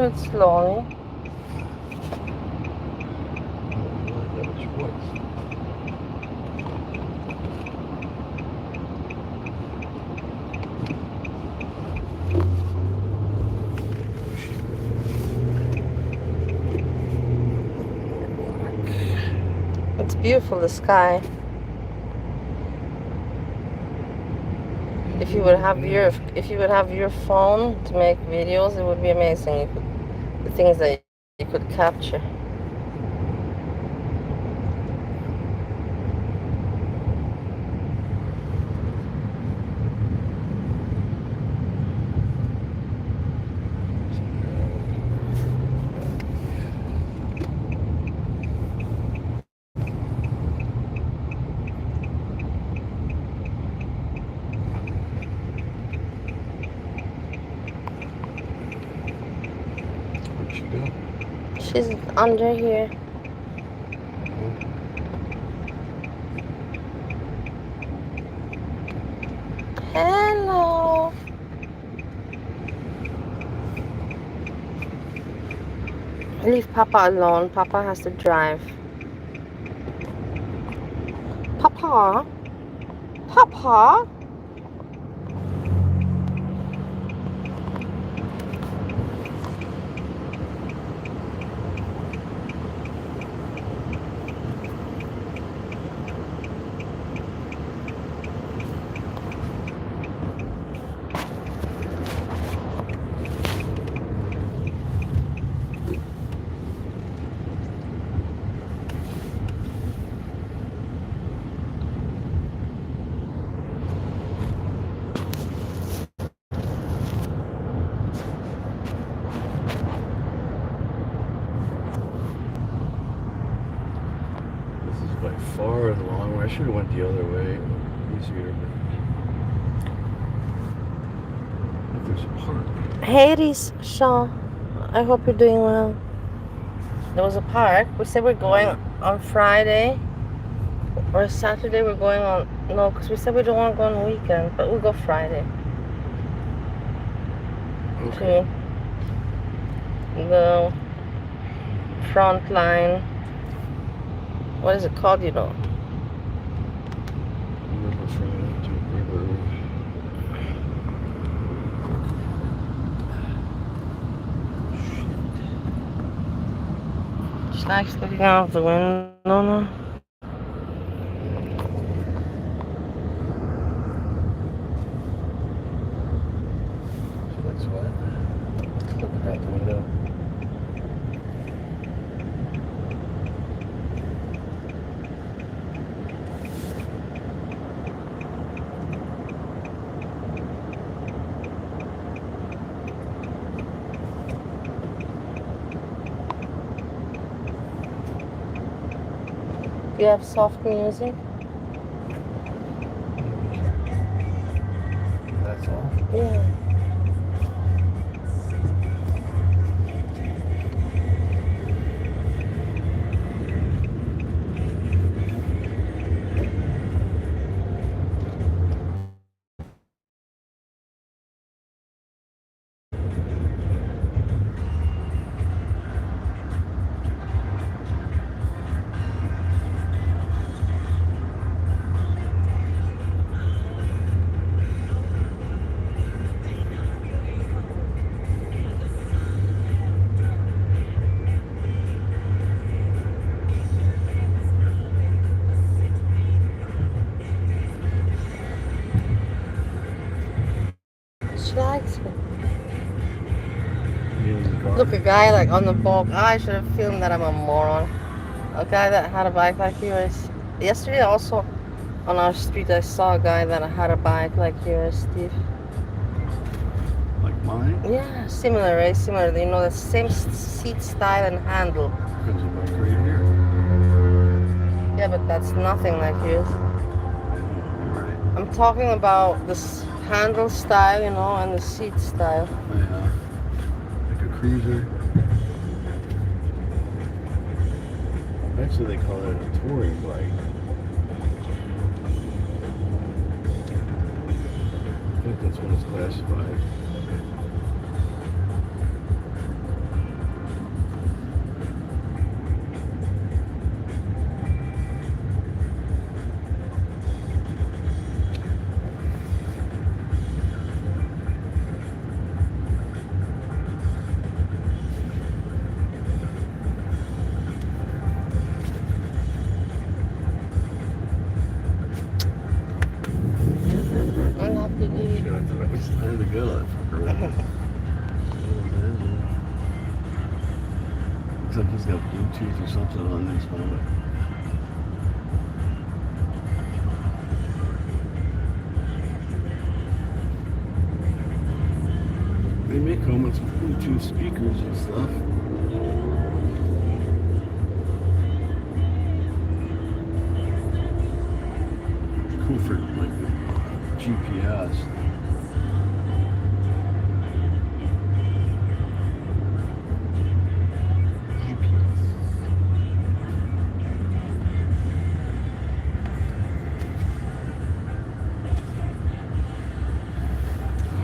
do it slowly. It's beautiful, the sky. If you would have your phone to make videos, it would be amazing. The things that you could capture. Where'd she go? She's under here. Hello. Leave Papa alone. Papa has to drive. Papa? Papa? By far the long way. I should have went the other way. Easier. If there's a park. Hey, Reese, Shaw. I hope you're doing well. There was a park. We said we're going on Friday. Or Saturday we're going on... No, because we said we don't want to go on the weekend. But we'll go Friday. Okay. To the front line. What is it called, you know? Riverfront to river. Just likes looking out the window now. She likes what? Looking out the window. Do you have soft music? That's all? Yeah. She likes me. Look, a guy like on the bulk. I should have filmed that. I'm a moron. A guy that had a bike like yours. Yesterday also on our street I saw a guy that had a bike like yours, Steve. Like mine? Yeah, similar, right? Similar. You know, the same seat style and handle. Because of my right here. Yeah, but that's nothing like yours. Right. I'm talking about this handle style, you know, and the seat style. Yeah. Like a cruiser. Actually, they call it a touring bike. I think that's what it's classified. He's there to go, that fucker. Right? Looks like he's got Bluetooth or something on this moment. They make come with Bluetooth speakers and stuff. Cool for like GPS.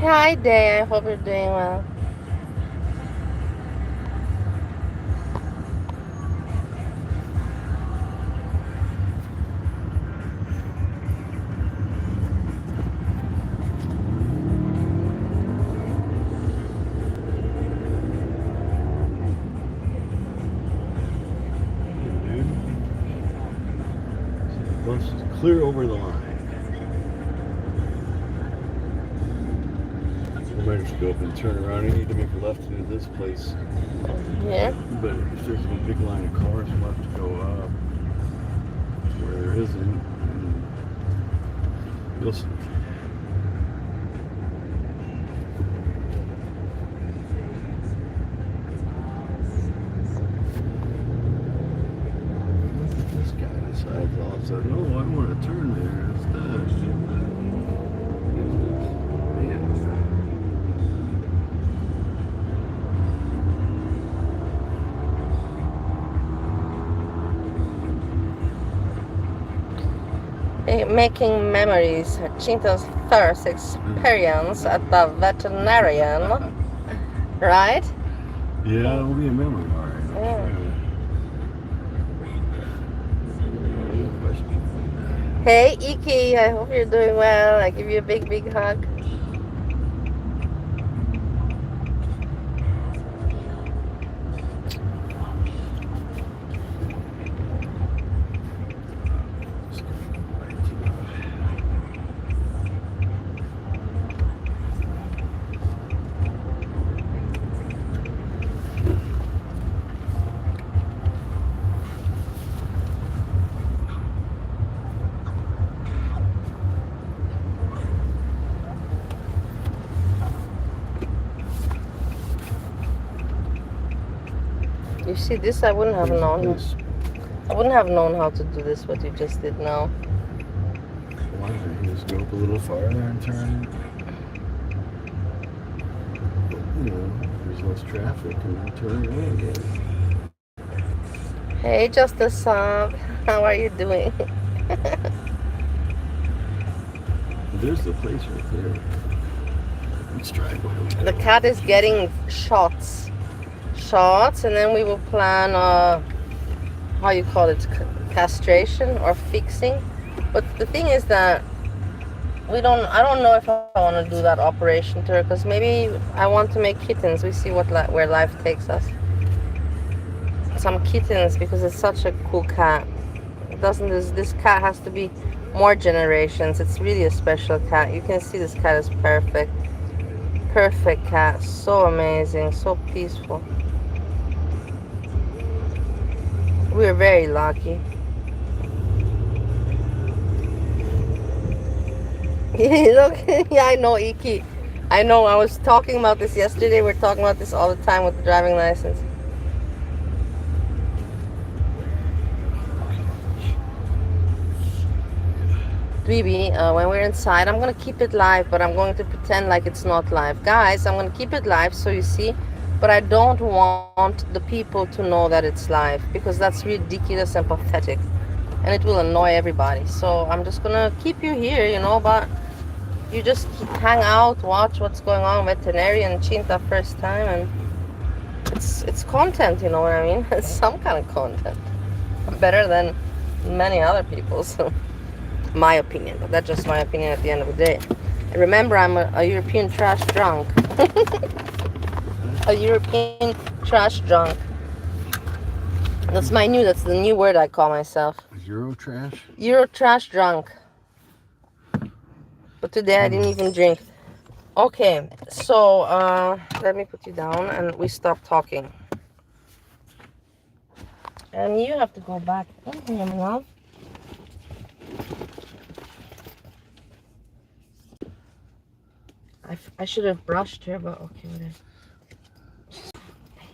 Hi, Day. I hope you're doing well. Bus is clear over the line. We might have to go up and turn around. I need to make a left into this place. Yeah. But if there's a big line of cars, we'll have to go up where there isn't. And you'll see. This guy decides all of a sudden, oh, I want to turn there instead. Making memories. Cinta's first experience at the veterinarian. Right? Yeah, it'll be a memory, all right. Yeah. Sure. Hey, Iki. I hope you're doing well. I give you a big, big hug. You see this? I wouldn't have known. I wouldn't have known how to do this, what you just did now. Why don't you just go up a little farther and turn? You know, there's less traffic and then turn around again. Hey, Justice Saab. How are you doing? There's the place right there. Let's try it. The cat is getting shots, and then we will plan how you call it, castration or fixing. But the thing is that I don't know if I want to do that operation to her, because maybe I want to make kittens. We see where life takes us. Some kittens, because it's such a cool cat. This cat has to be more generations. It's really a special cat. You can see this cat is perfect cat, so amazing, so peaceful. We're very lucky. Okay. Yeah, I know, Iki. I know, I was talking about this yesterday. We're talking about this all the time with the driving license. Dweeby, when we're inside, I'm going to keep it live, but I'm going to pretend like it's not live. Guys, I'm going to keep it live so you see, but I don't want the people to know that it's live, because that's ridiculous and pathetic, and it will annoy everybody. So I'm just going to keep you here, you know, but you just hang out, watch what's going on. Veterinarian, Cinta, first time, and it's content, you know what I mean? It's some kind of content. Better than many other people's. My opinion, but that's just my opinion at the end of the day. And remember, I'm a European trash drunk. A European trash drunk. That's the new word I call myself. Euro trash? Euro trash drunk. But today I didn't even drink. Okay, so let me put you down and we stop talking. And you have to go back in here, my love. I should have brushed her, but okay, whatever. She's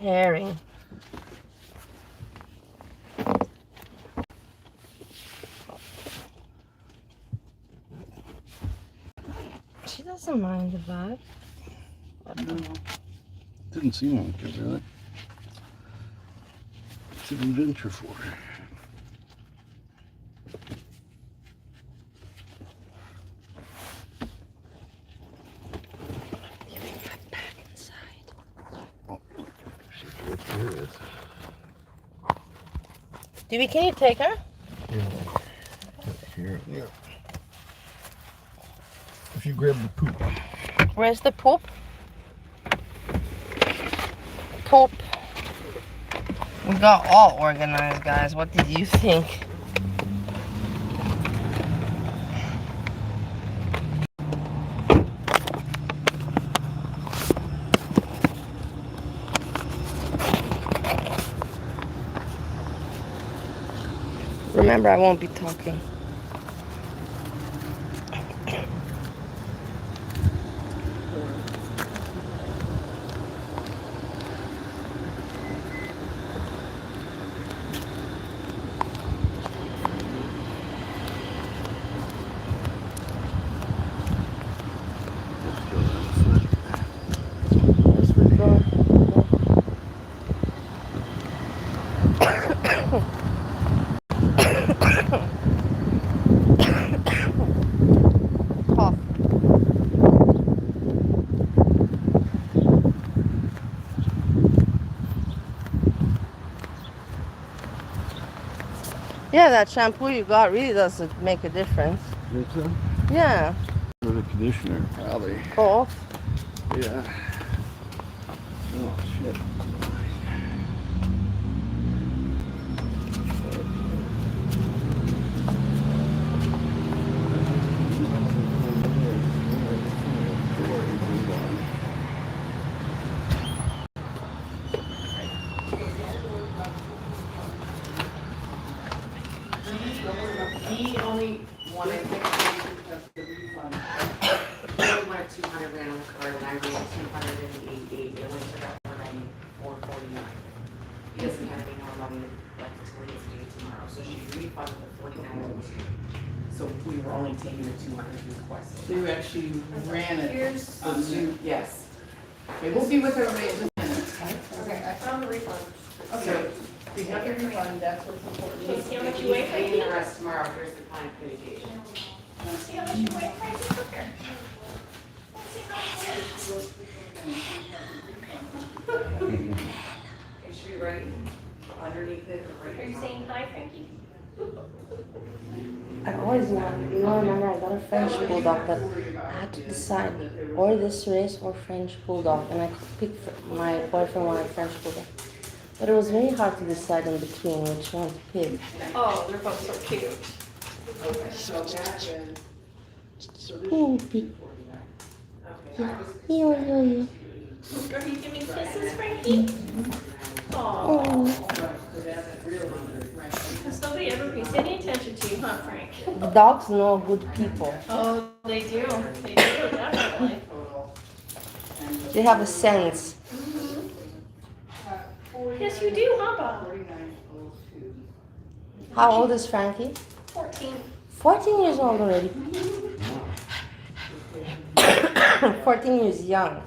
herring. She doesn't mind the bag. No, didn't seem like it really. It's an adventure for her. Giving that back inside. Oh, here it is. Dewey, can you take her? Yeah. Here. Yeah. If you grab the poop. Where's the poop? Poop. We got all organized, guys. What did you think? Remember, I won't be talking. Yes, we go. Cough. Yeah, that shampoo you got really doesn't make a difference. Think so? Yeah. Or the conditioner, probably. Both. Yeah. Oh shit. He only wanted 6 because the refund. He only wanted 200 ran on the card and I ran 288. It went to about 494.49. He doesn't have any more money left until his due tomorrow, so she refunded the 49.02. So we were only taking the 200 requested. So you actually ran it. Here's yes. Okay, we'll be with everybody in just a minute. Okay, I found the refund. Okay, we have your refund, that's what's important. Can you see how much you He's weigh, paying Frankie? the rest tomorrow. Here's the client communication. Can you see how much you weigh, Frankie? Look here. Let's see how much you weigh. It should be right underneath it. Right Are you saying hi, Frankie? I always want, remember I got a French Bulldog, but I had to decide or this race or French Bulldog, and I picked, my boyfriend wanted French Bulldog. But it was very hard to decide in between which one to pick. Oh, they're both so cute. Okay, so that is. Poopy. Okay, Are you giving kisses, Frankie? Oh, Oh. because nobody ever pays any attention to you, huh, Frank? The dogs know good people. Oh, they do. They do, definitely. They have a sense. Yes, you do, huh, Bob? How old is Frankie? 14. 14 years old already. 14 years young.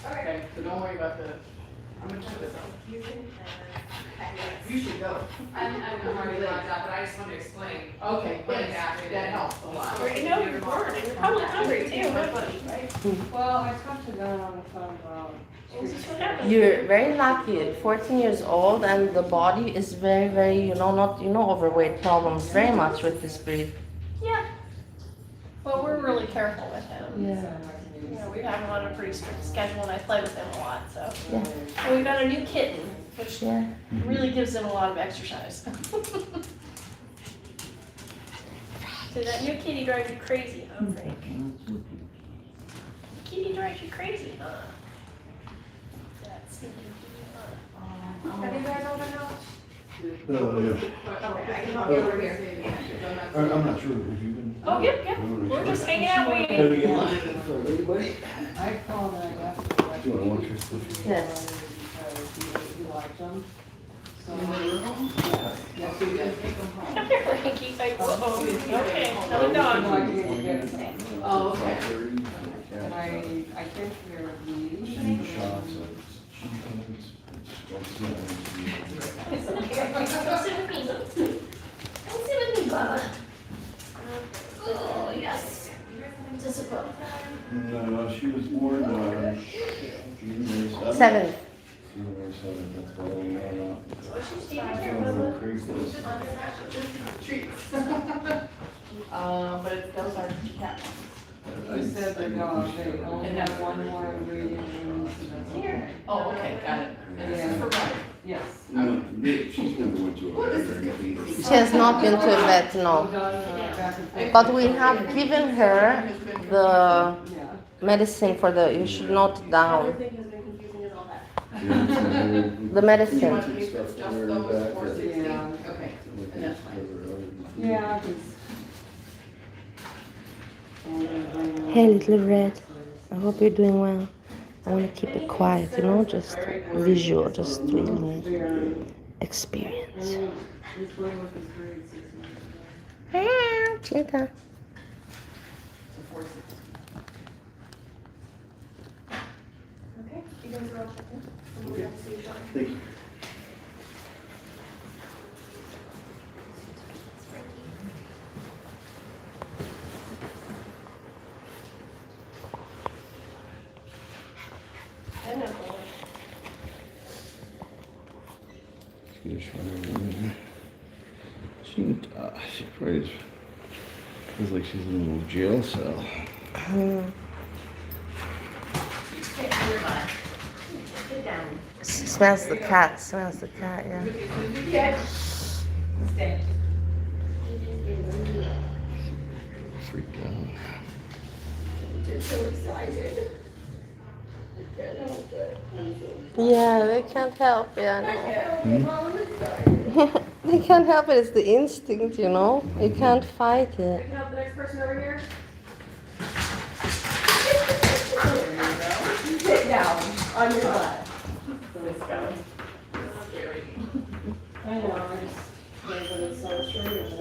Okay, so don't worry about the, I'm gonna turn this off. You should go. I'm already logged out, but I just want to explain. Okay, thanks, that helps a lot. You know you're bored and you're probably hungry too, huh, buddy? Well, I talked to them on the phone about. This is what happens. You're very lucky. 14 years old, and the body is very, very, not, overweight problems very much with this breed. Yeah. Well, we're really careful with him. Yeah. You know, we have him on a pretty strict schedule and I play with him a lot, so. Yeah. And we've got a new kitten, which Yeah. really gives him a lot of exercise. So that new kitty drives you crazy, huh, Frank? Kitty drives you crazy, huh? That stinking kitty, huh? Have you guys all been out? Yeah. Okay, I can help you over here. I'm not sure if you've been. Oh, yep, yep. We're just hanging out Have waiting. we got anything for anybody? I called and I asked. Do you want to watch your stuff? Yes. Because he liked them. So, Yes, we did. Come here, Frankie. Like, whoa. Okay, another I dog. didn't get some. Oh, okay. And I take care of these. Shots of cheese. Come sit with me. Come sit with me, Bubba. Oh, yes. Just a book. No, she was born June 7th. 7th. June 7th, that's why I don't know. She's taking I care don't of know Bubba. what creek is. But those are cat He said the dog, they only have one more ingredient in this, and that's okay. Oh, okay, got it. And this is for Brian. Yes. No, she's never went to a veterinarian. She has not been to a vet, We've no. done, back and forth. But we have given her the Yeah. medicine for the, you should note down. Everything has been confusing as all that. The medicine. Just those 460? Yeah. Okay, and that's fine. Yeah, 'cause. Hey, little red. I hope you're doing well. I want to keep it quiet, you know, just visual, just really experience. This boy was his grade 6 months ago. Ah, cinta. So 460. Okay, you guys are all checked in? So we'll have to see you shortly. Thank you. I know. She probably feels like she's in a little jail cell. Sit down. Smells the cat, yeah. Stay. Freaked out. They're so excited. Yeah, they can't help it, I know. They can't help it, it's the instinct, you know? You can't fight it. Can I help the next person over here? Sit down on your butt. I know, I just, but it's so straight.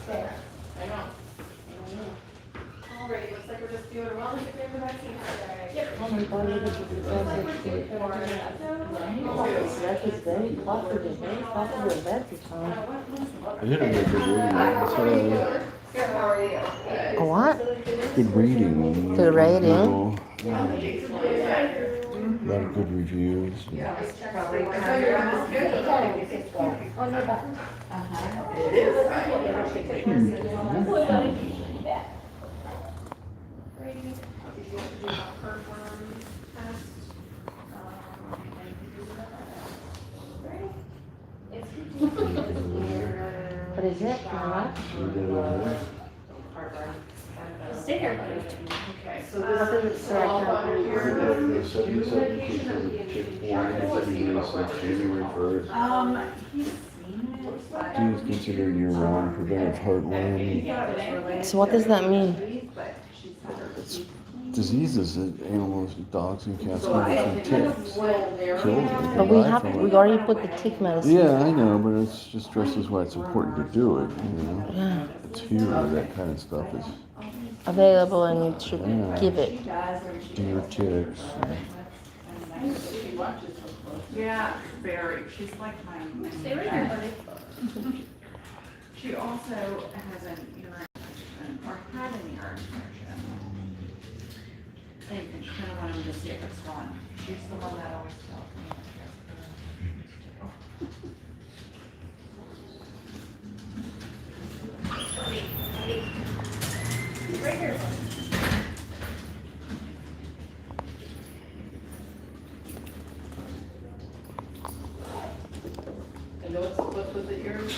There. I know. Alrighty, looks like we're just doing a wellness exam for vaccine today. Yep. Oh my God, look at the I did a really good reading. Good, how are you? A what? Good reading. Good rating. A lot of good reviews. What is it? Stay here, buddy. Okay, so What this does it say? I can't read. January 1st. he's seen it, but. Do you consider year-round preventive heartworm So what does that mean? But she's had her. It's diseases that animals, dogs and cats So I get think from it's ticks? well there. Children But we die have, from we it. already put the tick medicine. Yeah, I know, but it's just stresses why it's important to do it, you know? Yeah. It's here, that kind of stuff is Available and you should Yeah. give it. deer ticks. Yeah, very, she's like my. Stay right here, buddy. She also has an ear infection, or had an ear infection. And kind of wanted to see if it's gone. She's the one that always tells me. Right here. And what's with the ears?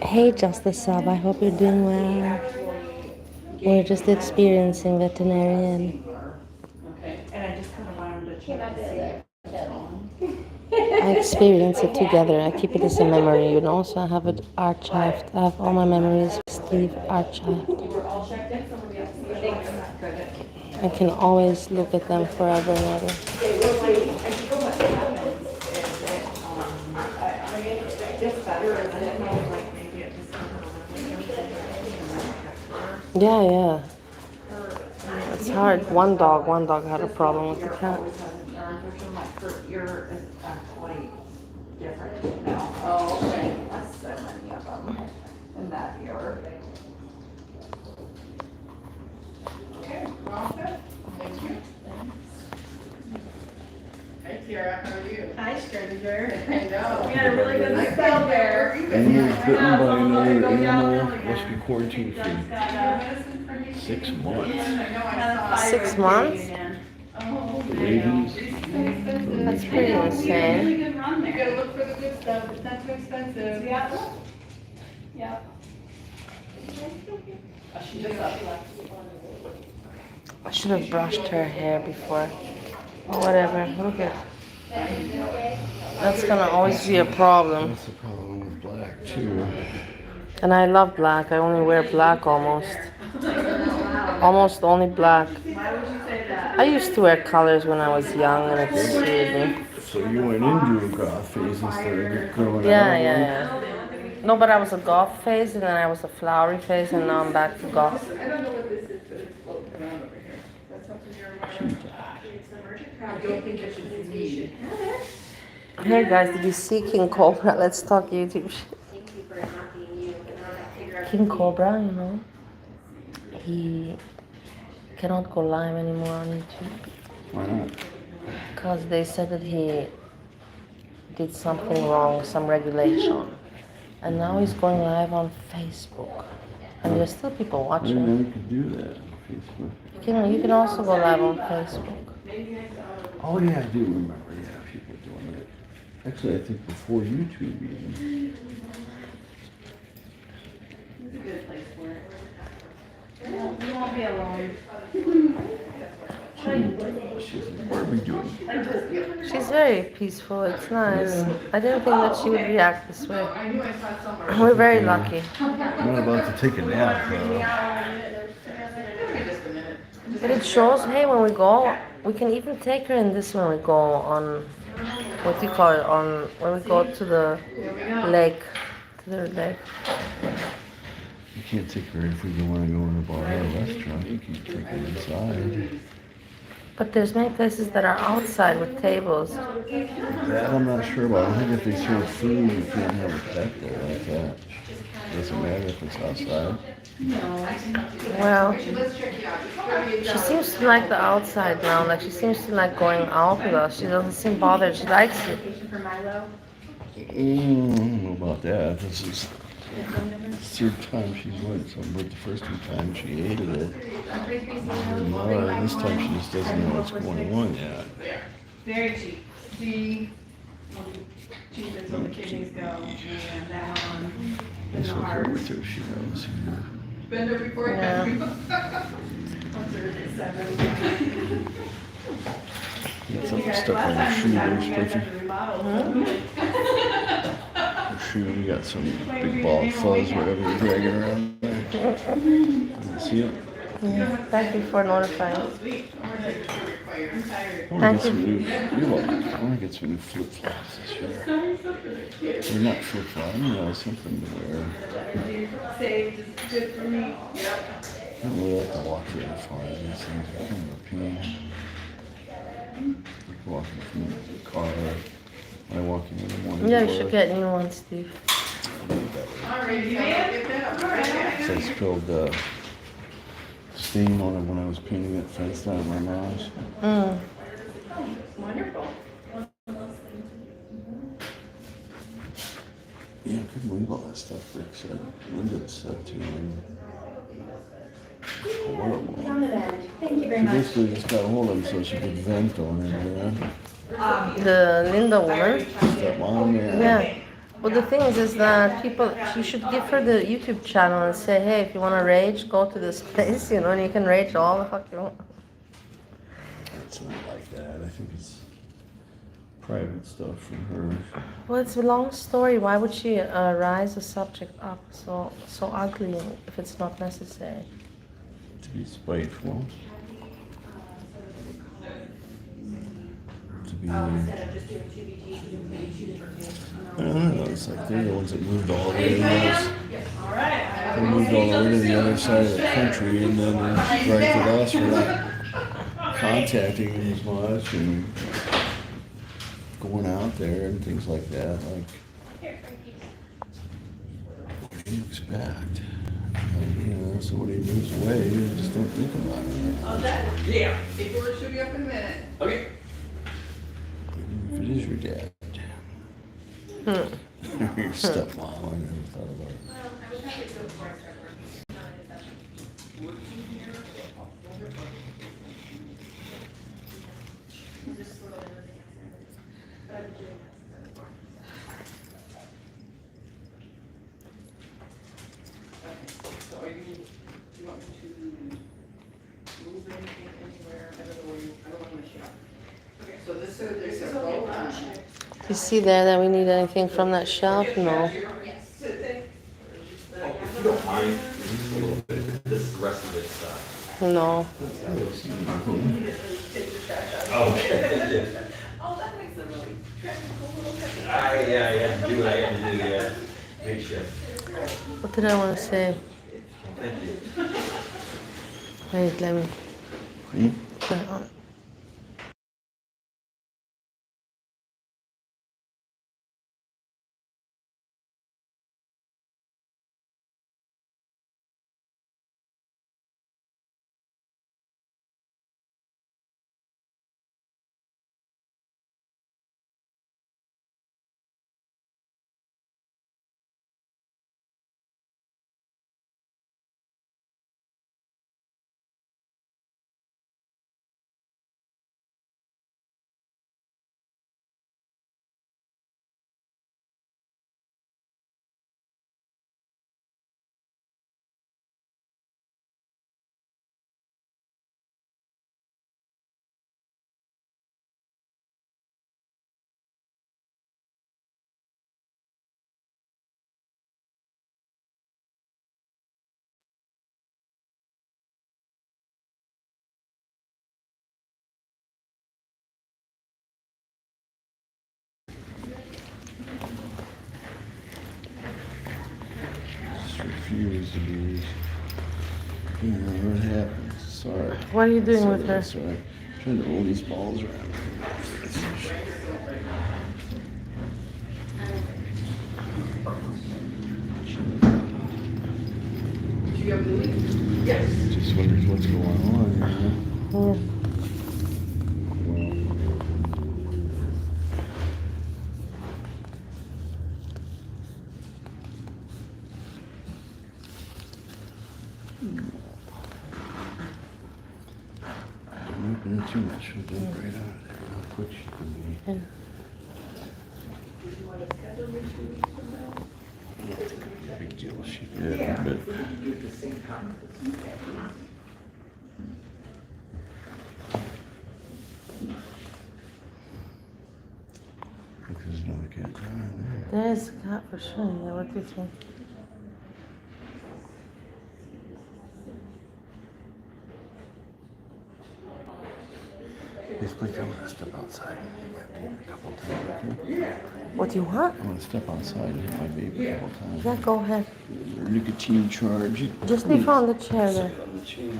Hey, Justice Sub, I hope you're doing well. We're just experiencing veterinarian. Okay, and I just kind of want him to check to see if it's wrong. I experience it together. I keep it as a memory, you know, so I have it archived. I have all my memories with Steve archived. We're all checked in, somebody else is good. I can always look at them forever and ever. I think what happens is that, it gets better, and I don't know, like, maybe it just Yeah, yeah. It's hard. One dog had a problem with the cat. like, her ear is quite different now. Oh, okay. That's so many of them in that ear. Okay, well, good. Thank you. Hey, Tiara, how are you? Hi, Stranger Bear. I know. We had a really good spell there. Animals bitten by another animal must be quarantined for Medicine for me? 6 months. I know I saw. 6 months? Oh, Rabies. That's pretty insane. Really good run you there. gotta look for the good stuff, it's not too expensive. Yeah. Yeah. She just up. I should have brushed her hair before. Whatever. Look at. That's gonna always be a problem. That's the problem with black too. And I love black. I only wear black almost. Almost only black. I used to wear colors when I was young and it suited me. So you went into a goth phase instead of growing Yeah, out. yeah, yeah. No, but I was a goth phase and then I was a flowery phase and now I'm back to goth. I don't know what this is, but it's floating around over here. That's something you're aware of? I don't think that should be me. Hey guys, did you see King Cobra? Let's talk YouTube shit. King Cobra, you know, he cannot go live anymore on YouTube Why not? because they said that he did something wrong, some regulation. And now he's going live on Facebook. And there's still people I didn't watching. know you could do that on Facebook. You can also go live on Facebook. Oh yeah, I do remember. Yeah, people doing it. Actually, I think before YouTube even. It's a good place for it. You won't be alone. What are we doing? She's very peaceful, it's nice. I didn't think that she would react this way. I knew I saw somewhere. We're very lucky. I'm not about to take a nap though. Just a minute. But it shows, hey, when we go, we can even take her in this when we go on, what do you call it, on, when we go to the lake. To the lake. You can't take her if we don't want to go in a bar or a restaurant. You can take her inside. But there's many places that are outside with tables. That I'm not sure about. I think if they serve food, you can't have a pet there like that. Doesn't matter if it's outside. Well, she seems to like the outside now. Like she seems to like going out with us. She doesn't seem bothered. She likes it. For Milo. I don't know about that. This is the third time she went. So but the first 2 times she hated it. And this time she just doesn't know what's going on yet. Very cheap. The cheapest when the kidneys go, and that one, and It's the okay heart. with her. She knows. Been there before. Yeah. What's her, is it 7? Get something stuck on her shoe there, Spliffy. Her shoe, you got some big ball of fuzz, whatever you're dragging around there. See it? Yeah. Thank you for notifying. I want to get some new, you're welcome. I want to get some new flip-flops this year. They're not flip-flops, you know, something to wear. Saved is good for me. I don't really like to walk very far. These things are kind of a pain. Like walking from the car, when I walk in the morning. Yeah, you should get new ones, Steve. So I spilled stain on it when I was painting that fence down at my mom's. Wonderful. Yeah, I couldn't believe all that stuff Rick said. Linda said to him. Horrible. Thank you She very much. basically just got a hold of him so she could vent on him, you know? The Linda woman. That mom, yeah. Yeah. Well, the thing is that people, you should give her the YouTube channel and say, hey, if you want to rage, go to this place, you know, and you can rage all the fuck you want. It's not like that. I think it's private stuff from her. Well, it's a long story. Why would she rise the subject up so ugly if it's not necessary? To be spiteful. To be... I don't know, it's like they're the ones that moved all the way to the other, they moved all the way to the other side of the country, and then they corrected us for not contacting them as much and going out there and things like that. Like, what do you expect? Like, you know, somebody moves away, you just don't think about it. Yeah, paperwork should be up in a minute. Okay. If it is your dad. Your stepmom, I never thought about it. So are you want me to move anything anywhere? I don't know where I don't want to shop. Okay, so this is, there's a vote on. You see there that we need anything from that shelf? No. If you don't mind, just a little bit, this is the rest of this stuff. No. Oh, yeah. Oh, that makes it really. Yeah, do what I had to do, yeah. Make sure. What did I want to say? Thank you. Wait, let me. Just refuse to be, you know, what happens. Sorry. What are you doing Sorry, with her? Sorry. Trying to roll these balls around. Do you have the link? Yes. Just wonders what's going on, you know? Yeah. Don't open it too much, she'll jump right out of there. How quick she can be. And Big deal, she did, but because there's another cat down there. there's a cat for sure. Yeah, what do you think? Please, please, I'm gonna step outside. I got hit a couple times, okay? What do you want? I'm gonna step outside and hit my baby a couple times. Yeah, go ahead. Nicotine charge. Just leave her on the chair there. Sit on the chair.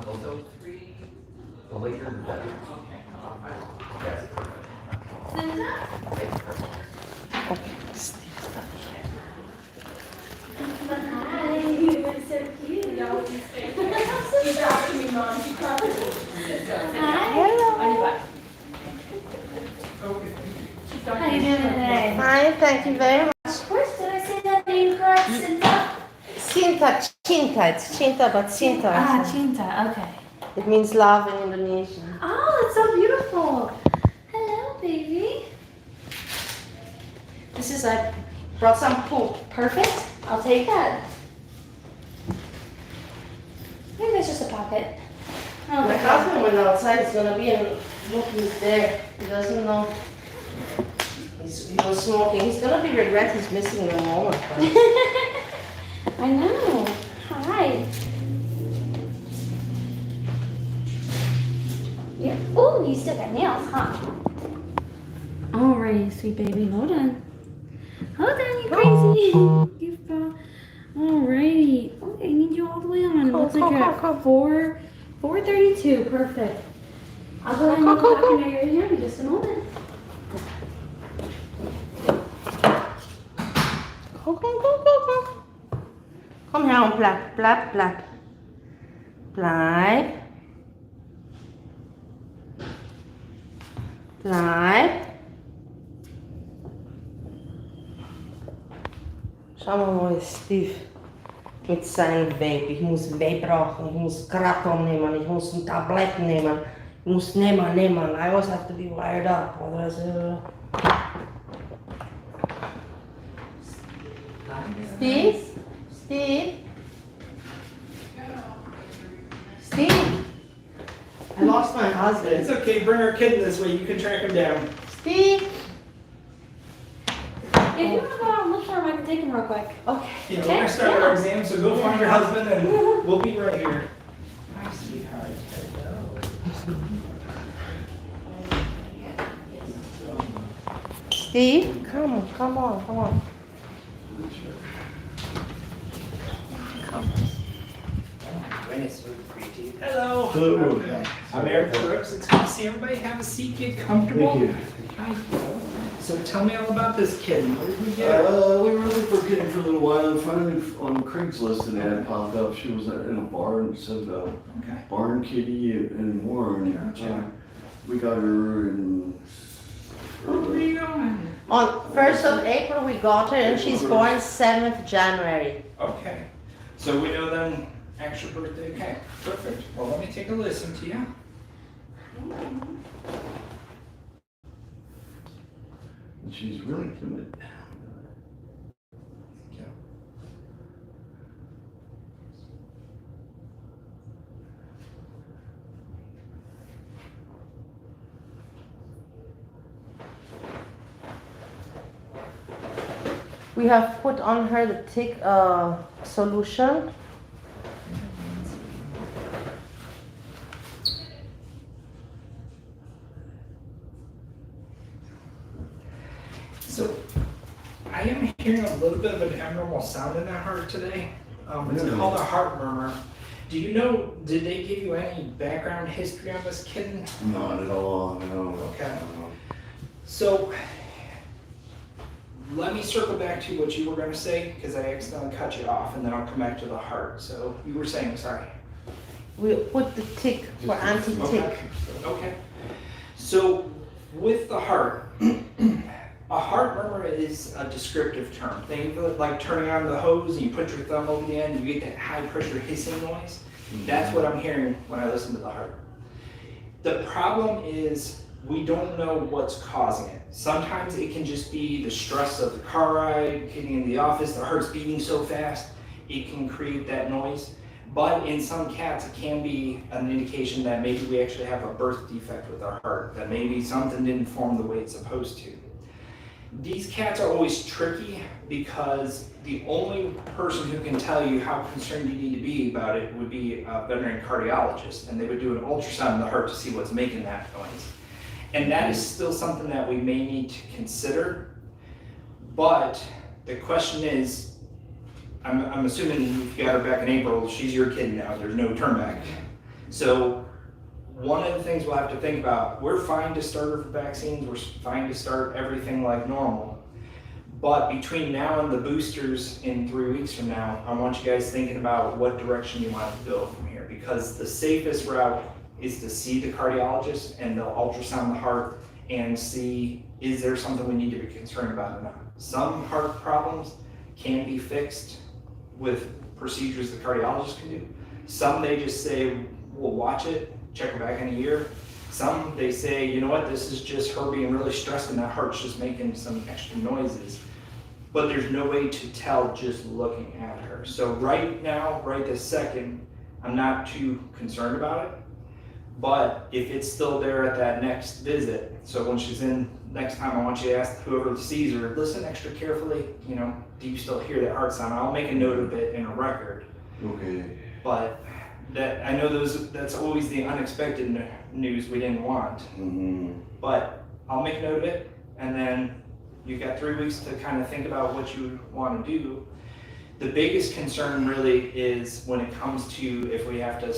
Also, the later the better. Yes. Hi, you were so cute. How you doing today? Fine, thank you very much. Of course, did I say that name correct? Cinta? Cinta, it's cinta, but cinta. Cinta, okay. It means love in Indonesian. Oh, that's so beautiful. Hello, baby. This is I brought some poop. Perfect. I'll take that. Maybe that's just a pocket. Oh, My husband went outside, he's gonna be in, look, he's there. He doesn't know. He was smoking. He's gonna be regret he's missing in a moment. I know. Hi. Yeah. Oh, you still got nails, huh? Alrighty, sweet baby. Hold on. Hold on, you crazy. You fall. Alrighty. Okay, I need you all the way on. It looks like you're at 432. Perfect. I'll go ahead and look up into your ear in just a moment. Go. Kom her, blab. Bleib. Schau mal, wo ist Steve mit seinem Vape. Ich muss Vape rauchen, ich muss Kratom nehmen, ich muss ein Tablett nehmen, ich muss nehmen. I always have to be wired up, otherwise Steve, I lost my husband. It's okay, bring our kid this way, you can track him down. Steve. If you want to go out and look for him, I can take him real quick. Okay. Yeah, we're gonna start our exam, so go find your husband and we'll be right here. Hi, sweetheart. Steve, come on. Hello. Hello. I'm Eric Brooks. It's good to see everybody. Have a seat, get comfortable. Thank you. Hi. So tell me all about this kid. What did we get? We were looking for a kitten for a little while, and finally on Craigslist an ad popped up. She was in a bar and it said Okay. barn kitty and Warren. Gotcha. We got her in. Where are you going? On 1st of April we got her and she's born 7th January. Okay. So we know then actual birthday. Okay. Perfect. Well, let me take a listen to you. And she's really timid. We have put on her the tick solution. So I am hearing a little bit of an abnormal sound in that heart today. It's Really? called a heart murmur. Do you know, did they give you any background history on this kitten? Not at all, no. Okay. So let me circle back to what you were going to say because I accidentally cut you off, and then I'll come back to the heart. So you were saying, sorry. We put the tick for anti-tick. Okay. So with the heart, a heart murmur is a descriptive term. Think of it like turning on the hose and you put your thumb over the end, you get that high pressure hissing noise. That's what I'm hearing when I listen to the heart. The problem is we don't know what's causing it. Sometimes it can just be the stress of the car ride, getting in the office, the heart's beating so fast, it can create that noise. But in some cats, it can be an indication that maybe we actually have a birth defect with our heart, that maybe something didn't form the way it's supposed to. These cats are always tricky because the only person who can tell you how concerned you need to be about it would be a veterinary cardiologist, and they would do an ultrasound of the heart to see what's making that noise. And that is still something that we may need to consider, but the question is, I'm assuming if you got her back in April, she's your kid now, there's no turn back. So one of the things we'll have to think about, we're fine to start her for vaccines, we're fine to start everything like normal. But between now and the boosters in 3 weeks from now, I want you guys thinking about what direction you want to go from here. because the safest route is to see the cardiologist and they'll ultrasound the heart and see, is there something we need to be concerned about or not? Some heart problems can be fixed with procedures the cardiologist can do. Some they just say, we'll watch it, check her back in a year. Some they say, you know what, this is just her being really stressed and that heart's just making some extra noises. But there's no way to tell just looking at her. So right now, right this second, I'm not too concerned about it. But if it's still there at that next visit, so when she's in next time, I want you to ask whoever sees her, listen extra carefully, you know, do you still hear that heart sound? I'll make a note of it in a record. Okay. But that, I know that's always the unexpected news we didn't want. Mm-hmm. But I'll make a note of it, and then you've got 3 weeks to kind of think about what you want to do. The biggest concern really is when it comes to if we have to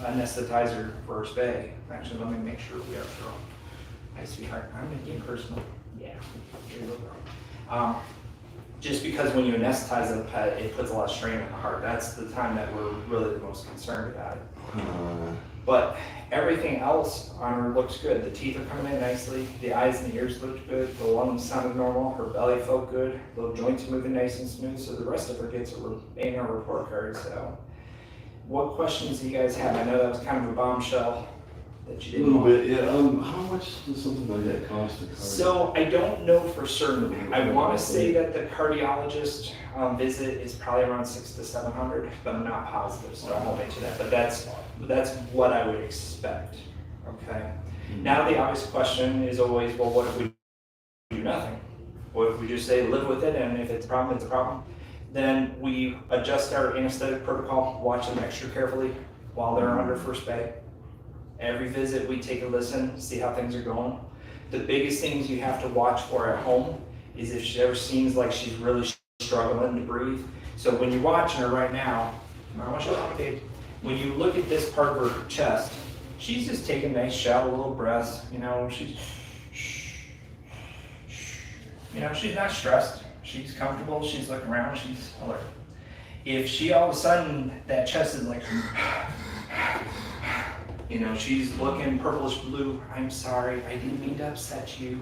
anesthetize her for her spay. Actually, let me make sure we are through. Hi, sweetheart. I'm making personal. Yeah. Here you go. Just because when you anesthetize a pet, it puts a lot of strain on the heart. That's the time that we're really the most concerned about it. But everything else on her looks good. The teeth are coming in nicely. The eyes and the ears looked good. The lungs sounded normal. Her belly felt good. The joints are moving nice and smooth. So the rest of her gets in her report card. So what questions do you guys have? I know that was kind of a bombshell that you A didn't little want. bit, yeah. How much does something like that cost a car? So I don't know for certain. I want to say that the cardiologist visit is probably around $600 to $700, but I'm not positive, so I won't mention that. But that's what I would expect. Okay. Now the obvious question is always, well, what if we do nothing? What if we just say live with it, and if it's a problem, it's a problem? Then we adjust our anesthetic protocol, watch them extra carefully while they're under first spay. Every visit we take a listen, see how things are going. The biggest things you have to watch for at home is if she ever seems like she's really struggling to breathe. So when you're watching her right now, I want you to look, babe. When you look at this part of her chest, she's just taking nice shallow little breaths. You know, she's not stressed. She's comfortable. She's looking around. She's alert. If she all of a sudden that chest is like, you know, she's looking purplish blue. I'm sorry, I didn't mean to upset you.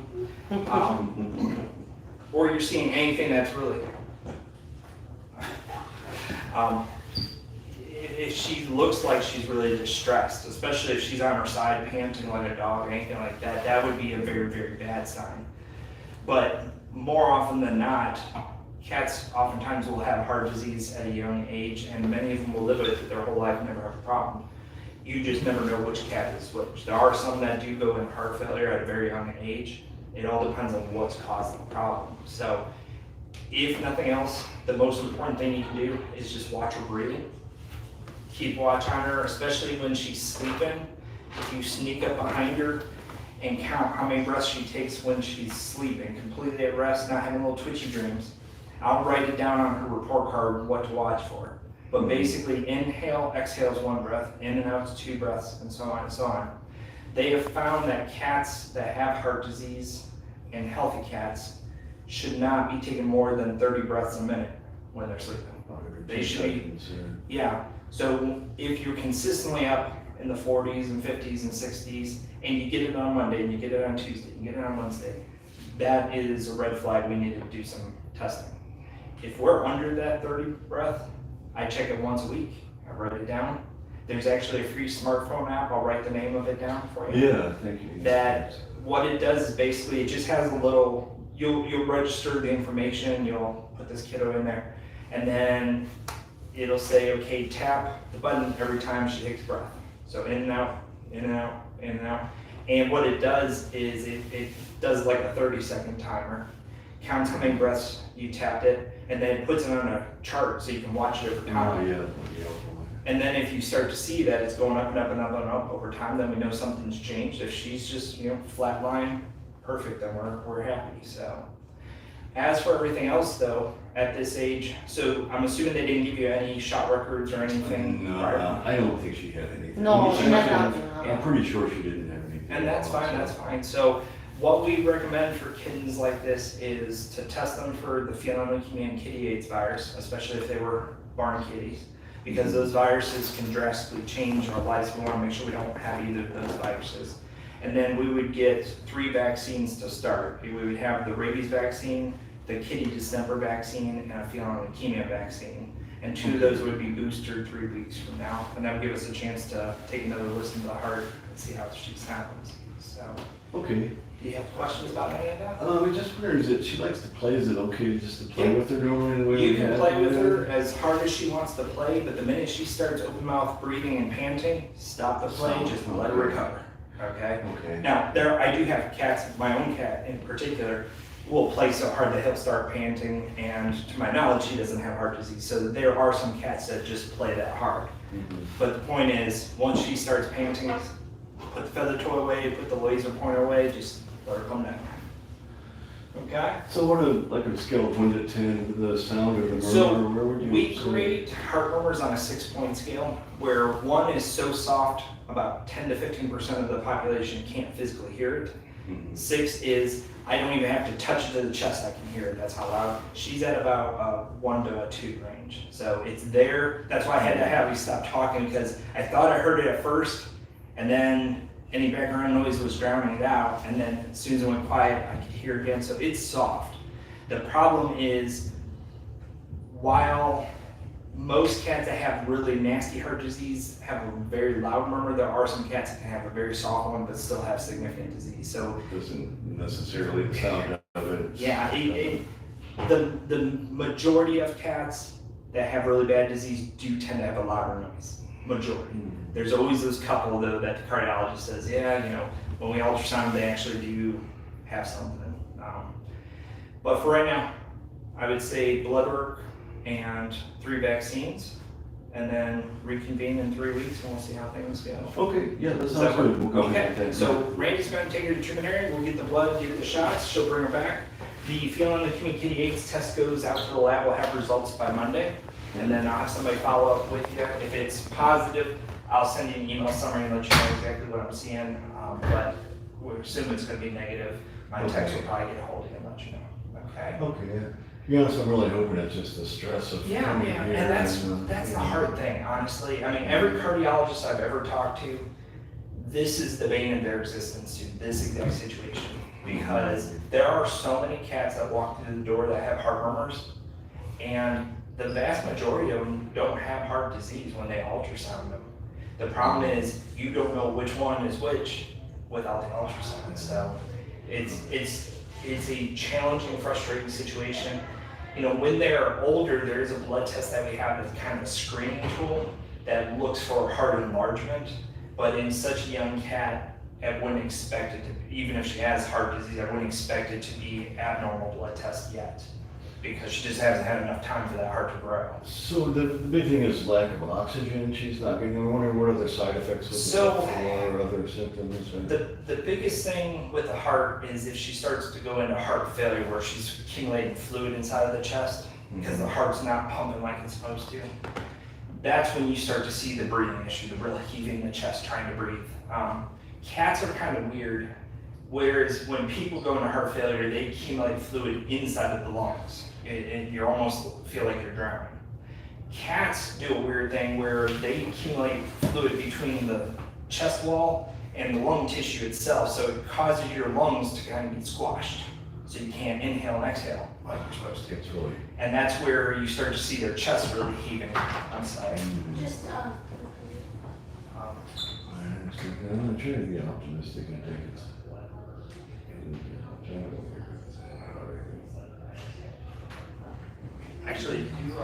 Or you're seeing anything that's really. If she looks like she's really distressed, especially if she's on her side panting like a dog, anything like that, that would be a very, very bad sign. But more often than not, cats oftentimes will have heart disease at a young age, and many of them will live with it their whole life and never have a problem. You just never know which cat is which. There are some that do go in heart failure at a very young age. It all depends on what's causing the problem. So if nothing else, the most important thing you can do is just watch her breathing. Keep watch on her, especially when she's sleeping. If you sneak up behind her and count how many breaths she takes when she's sleeping, completely at rest, not having little twitchy dreams, I'll write it down on her report card what to watch for. But basically, inhale, exhale is 1 breath, in and out is 2 breaths, and so on and so on. They have found that cats that have heart disease and healthy cats should not be taking more than 30 breaths a minute when they're sleeping. They should be, yeah. So if you're consistently up in the 40s and 50s and 60s, and you get it on Monday, and you get it on Tuesday, you get it on Wednesday, that is a red flag. We need to do some testing. If we're under that 30 breath, I check it once a week. I write it down. There's actually a free smartphone app. I'll write the name of it down for you. Yeah, thank you. That what it does is basically it just has a little. You'll register the information. You'll put this kiddo in there, and then it'll say, okay, tap the button every time she takes a breath. So in and out, in and out, in and out. And what it does is it does like a 30-second timer. Counts how many breaths you tapped it, and then it puts it on a chart so you can watch it over time. Oh, yeah. And then if you start to see that it's going up and up and up and up over time, then we know something's changed. If she's just, flat line, perfect, then we're happy. So as for everything else though, at this age, so I'm assuming they didn't give you any shot records or anything prior? No, I don't think she had anything. No, She she might had have- nothing. I'm pretty sure she didn't have anything. And that's fine, that's fine. So what we recommend for kittens like this is to test them for the feline leukemia and kitty AIDS virus, especially if they were barn kitties. because those viruses can drastically change our lives. We want to make sure we don't have either of those viruses. And then we would get 3 vaccines to start. We would have the rabies vaccine, the kitty distemper vaccine, and a feline leukemia vaccine. And 2 of those would be boosted 3 weeks from now. And that would give us a chance to take another listen to the heart and see how she happens. So, Okay. do you have questions about any of that? I just wonder, is it, she likes to play, is it okay just to play with her normally the way You we can have play with her? her as hard as she wants to play, but the minute she starts open mouth breathing and panting, stop the play, just let her recover, okay? Okay. Now, I do have cats, my own cat in particular, will play so hard that he'll start panting, and to my knowledge, he doesn't have heart disease. So there are some cats that just play that hard. But the point is, once she starts panting, put the feather toy away, put the laser pointer away, just let her come down. Okay? So what, like a scale of 1 to 10, the sound or the murmur, So where would you? we say? grade heart murmurs on a 6-point scale, where 1 is so soft, about 10 to 15% of the population can't physically hear it. 6 is, I don't even have to touch it to the chest, I can hear it, that's how loud. She's at about a 1 to a 2 range. So it's there, that's why I had to have you stop talking, because I thought I heard it at first, and then any background noise was drowning it out, and then as soon as it went quiet, I could hear it again, so it's soft. The problem is, while most cats that have really nasty heart disease have a very loud murmur, there are some cats that can have a very soft one but still have significant disease. So Doesn't necessarily the sound of it. yeah, the majority of cats that have really bad disease do tend to have a louder noise. Majority. There's always those couple though that the cardiologist says, yeah, you know, when we ultrasound they actually do have something. But for right now, I would say blood work and 3 vaccines, and then reconvene in 3 weeks and we'll see how things go. Okay, yeah, that Does sounds that work? good. We'll go ahead Okay, with that. so Randy's gonna take her to veterinarian, we'll get the blood, get the shots, she'll bring her back. The feline leukemia kitty AIDS test goes out to the lab, we'll have results by Monday, and then I'll have somebody follow up with you. If it's positive, I'll send you an email summary and let you know exactly what I'm seeing, but we're assuming it's gonna be negative. My text will probably get a hold of you and let you know, okay? Okay, yeah. To be honest, I'm really hoping it's just the stress of Yeah, coming yeah, here. and that's the hard thing, honestly. I mean, every cardiologist I've ever talked to, this is the bane of their existence to this exact situation. Because there are so many cats that walk through the door that have heart murmurs, and the vast majority of them don't have heart disease when they ultrasound them. The problem is you don't know which one is which without the ultrasound. So it's a challenging, frustrating situation. You know, when they're older, there is a blood test that we have that's kind of a screening tool that looks for heart enlargement. But in such a young cat, I wouldn't expect it to, even if she has heart disease, I wouldn't expect it to be abnormal blood test yet, because she just hasn't had enough time for that heart to grow. So the big thing is lack of oxygen. She's not getting, I'm wondering what other side effects with So, or other symptoms. Or... The biggest thing with the heart is if she starts to go into heart failure where she's accumulating fluid inside of the chest because the heart's not pumping like it's supposed to. That's when you start to see the breathing issue, the real heaving in the chest trying to breathe. Cats are kind of weird, whereas when people go into heart failure, they accumulate fluid inside of the lungs. And you almost feel like you're drowning. Cats do a weird thing where they accumulate fluid between the chest wall and the lung tissue itself, so it causes your lungs to kind of get squashed, so you can't inhale and exhale like you're supposed to. It's really... And that's where you start to see their chest really heaving. I'm sorry. I'm trying to be optimistic. I think it's... Actually, you,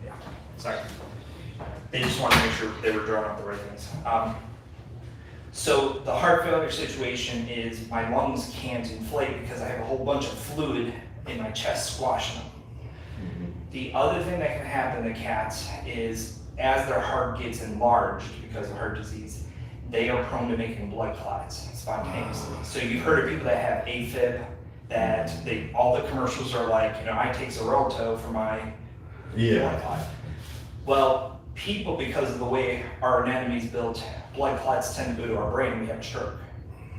yeah, sorry. They just wanted to make sure they were drawing up the right things. So the heart failure situation is my lungs can't inflate because I have a whole bunch of fluid in my chest squashing them. The other thing that can happen to cats is as their heart gets enlarged because of heart disease, they are prone to making blood clots spontaneously. So you've heard of people that have AFib, that all the commercials are like, you know, I take Xarelto for my blood clot. Well, people, because of the way our anatomy is built, blood clots tend to go to our brain and we have a stroke.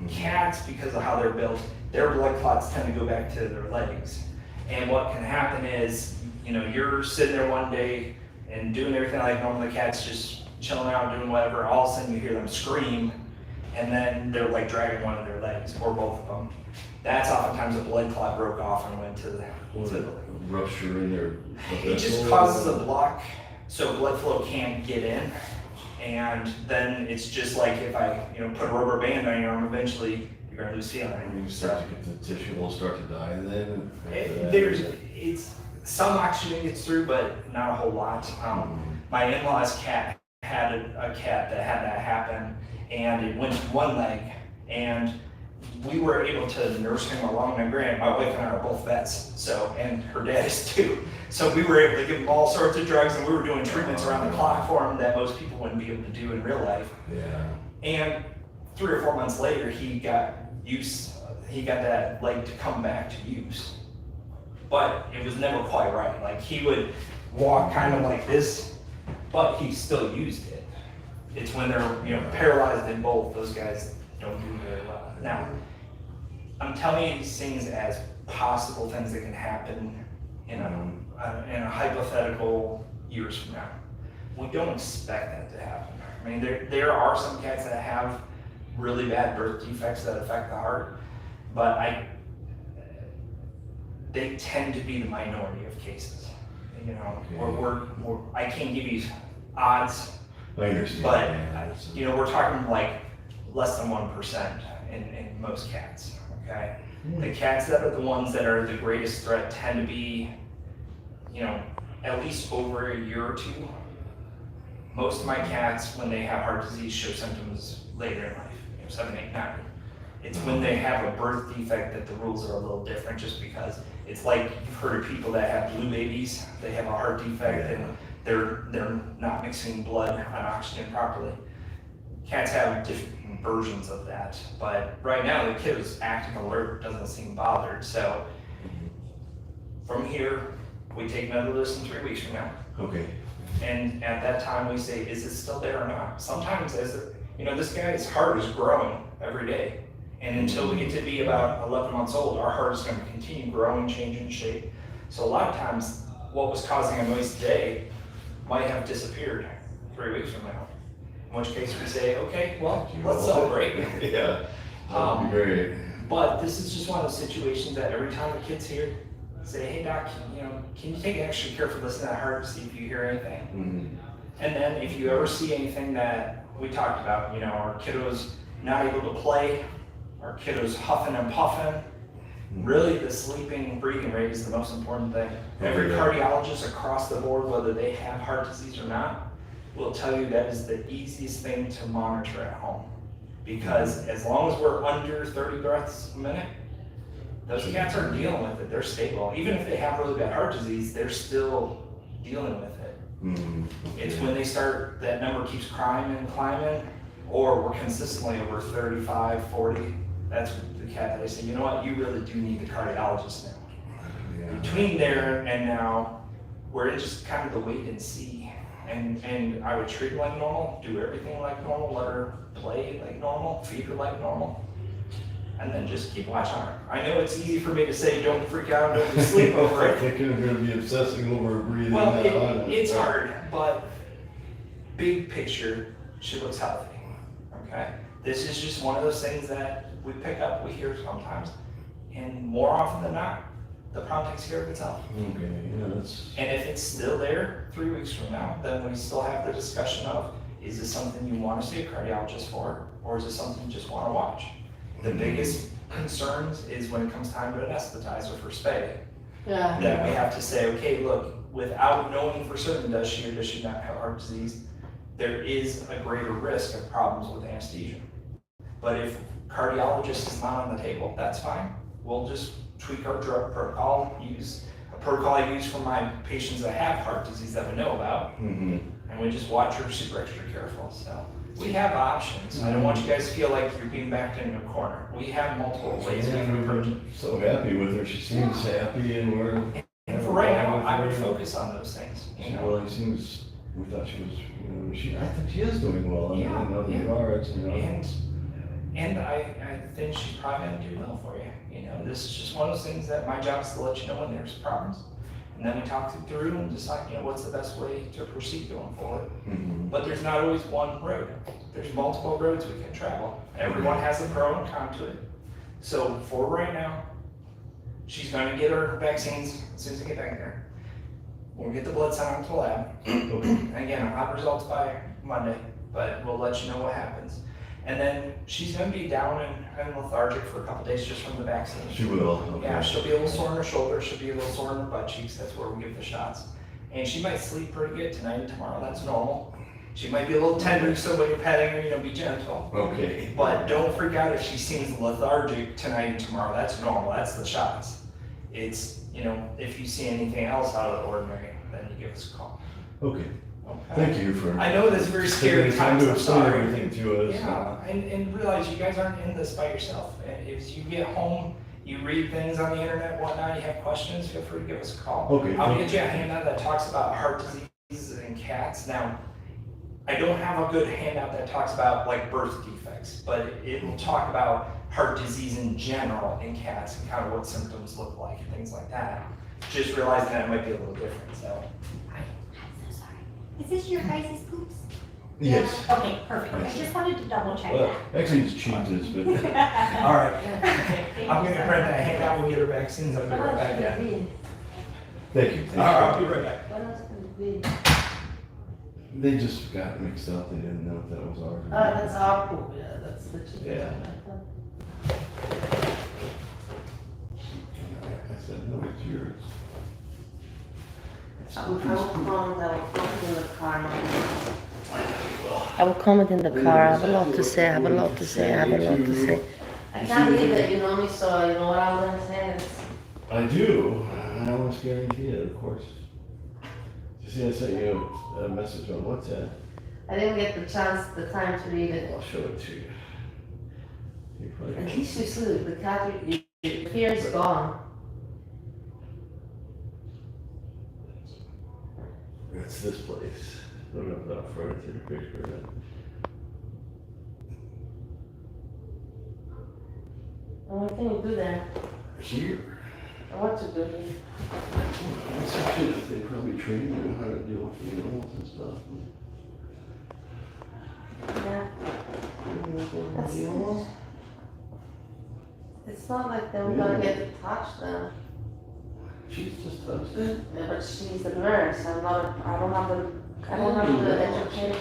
Cats, because of how they're built, their blood clots tend to go back to their legs. And what can happen is you know, you're sitting there one day and doing everything like normal, the cat's just chilling out, doing whatever, all of a sudden you hear them scream, and then they're like dragging one of their legs, or both of them. That's oftentimes a blood clot broke off and went to the, Rupture in there. it just causes a block, so blood flow can't get in. And then it's just like if I, you know, put a rubber band on your arm, eventually you're gonna lose feeling. You start to get the tissue will start to die then. It's some oxygen gets through, but not a whole lot. My in-laws cat had a cat that had that happen, and it went to one leg, and we were able to nurse him along. My wife and I are both vets, so, and her dad is too. So we were able to give him all sorts of drugs, and we were doing treatments around the clock for him that most people wouldn't be able to do in real life. Yeah. And 3 or 4 months later, he got that leg to come back to use. But it was never quite right. Like, he would walk kind of like this, but he still used it. It's when they're, you know, paralyzed in both, those guys don't do very well. Now, I'm telling you these things as possible things that can happen in a hypothetical years from now. We don't expect that to happen. I mean, there are some cats that have really bad birth defects that affect the heart, but they tend to be the minority of cases. You know, I can't give you odds, I understand. but you know, we're talking like less than 1% in most cats. Okay, the cats that are the ones that are the greatest threat tend to be, you know, at least over a year or two. Most of my cats, when they have heart disease, show symptoms later in life, you know, 7, 8, 9. It's when they have a birth defect that the rules are a little different, just because it's like you've heard of people that have blue babies, they have a heart defect and they're not mixing blood and oxygen properly. Cats have different versions of that, but right now the kid is acting alert, doesn't seem bothered. So from here, we take medicine 3 weeks from now. Okay. And at that time we say, is it still there or not? Sometimes, you know, this guy's heart is growing every day. And until we get to be about 11 months old, our heart is going to continue growing, changing shape. So a lot of times, what was causing a noise today might have disappeared 3 weeks from now. In which case we say, okay, well, let's celebrate. Yeah, that'd be great. But this is just one of those situations that every time the kid's here, say, hey doc, you know, can you take extra careful listen to that heart to see if you hear anything? Mm-hmm. And then if you ever see anything that we talked about, you know, our kiddo's not able to play, our kiddo's huffing and puffing, really the sleeping, breathing rate is the most important thing. Every cardiologist across the board, whether they have heart disease or not, will tell you that is the easiest thing to monitor at home. Because as long as we're under 30 breaths a minute, those cats are dealing with it, they're stable. Even if they have really bad heart disease, they're still dealing with it. It's when they start, that number keeps climbing and climbing, or we're consistently over 35, 40, that's the cat that I say, you know what, you really do need the cardiologist now. Yeah. Between there and now, we're in just kind of the wait and see. And I would treat her like normal, do everything like normal, let her play like normal, feed her like normal, and then just keep watching her. I know it's easy for me to say, don't freak out, don't lose sleep over it. I think I'm gonna be obsessing over breathing. Well, it's hard, but big picture, she looks healthy, okay? This is just one of those things that we pick up, we hear sometimes, and more often than not, the problem takes care of itself. Okay, yeah, that's. And if it's still there 3 weeks from now, then we still have the discussion of, is this something you want to see a cardiologist for, or is it something you just want to watch? The biggest concerns is when it comes time to anesthetize or for spay. Yeah. That we have to say, okay, look, without knowing for certain does she or does she not have heart disease, there is a greater risk of problems with anesthesia. But if cardiologist is not on the table, that's fine. We'll just tweak our drug protocol, use a protocol I use for my patients that have heart disease that we know about, and we just watch her super extra careful. So we have options. I don't want you guys to feel like you're being backed into a corner. We have multiple ways we can approach it. So happy with her. She seems happy, and we're. And for right now, I would focus on those things. You know? Well, it seems, we thought she was, you know, I think she is doing well in Yeah, other yeah. regards, you know. And I think she's probably gonna do well for you. You know, this is just one of those things that my job is to let you know when there's problems. And then we talked it through and decided, what's the best way to proceed going forward. Mhm. But there's not always one road. There's multiple roads we can travel. Everyone has a pro and con to it. So for right now, she's gonna get her vaccines as soon as I get back there. We'll get the blood sent out to the lab. And again, I'll have results by Monday, but we'll let you know what happens. And then she's gonna be down and lethargic for a couple days just from the vaccine. She will, okay. Yeah, she'll be a little sore in her shoulder, she'll be a little sore in her butt cheeks, that's where we give the shots. And she might sleep pretty good tonight and tomorrow, that's normal. She might be a little tender, so when you're petting her, be gentle. Okay. But don't freak out if she seems lethargic tonight and tomorrow, that's normal, that's the shots. It's, if you see anything else out of the ordinary, then you give us a call. Okay, Okay? thank you for. I know that's very scary taking time times, to I'm explain sorry. everything to us. Yeah, and realize you guys aren't in this by yourself. And if you get home, you read things on the internet, whatnot, you have questions, feel free to give us a call. Okay. I'll get you a handout that talks about heart diseases in cats. Now, I don't have a good handout that talks about like birth defects, but it will talk about heart disease in general in cats and kind of what symptoms look like and things like that. Just realizing that it might be a little different, so. I'm so sorry. Is this your guys' poops? Yes. Okay, perfect. I just wanted to double check Well, that. actually it's cheetahs, but. All right. I'm gonna print that handout, we'll get her vaccines, I'll be right back then. Thank you. All right, I'll be right back. What else could it be? They just got mixed up, they didn't know if that was ours. That's our poop, yeah, that's the chicken. Yeah. I said, no, it's yours. I will comment in the car. I have a lot to say. I have a lot to say. I have a lot to say. I can't believe that you know me, so you know what I'm gonna say. I do, I almost guarantee it, of course. You see, I sent you a message on WhatsApp. I didn't get the time to read it. I'll show it to you. You probably At least you sleep. The cat, your fear is gone. It's this place. I don't know if that'll throw it to the picture of it. What can you do there? Here. What to do here? It's actually, they probably train you how to deal with the animals and stuff. Yeah. It's not like they're gonna get to touch them. She's just touched it. Yeah, but she's a nurse. I don't have the education.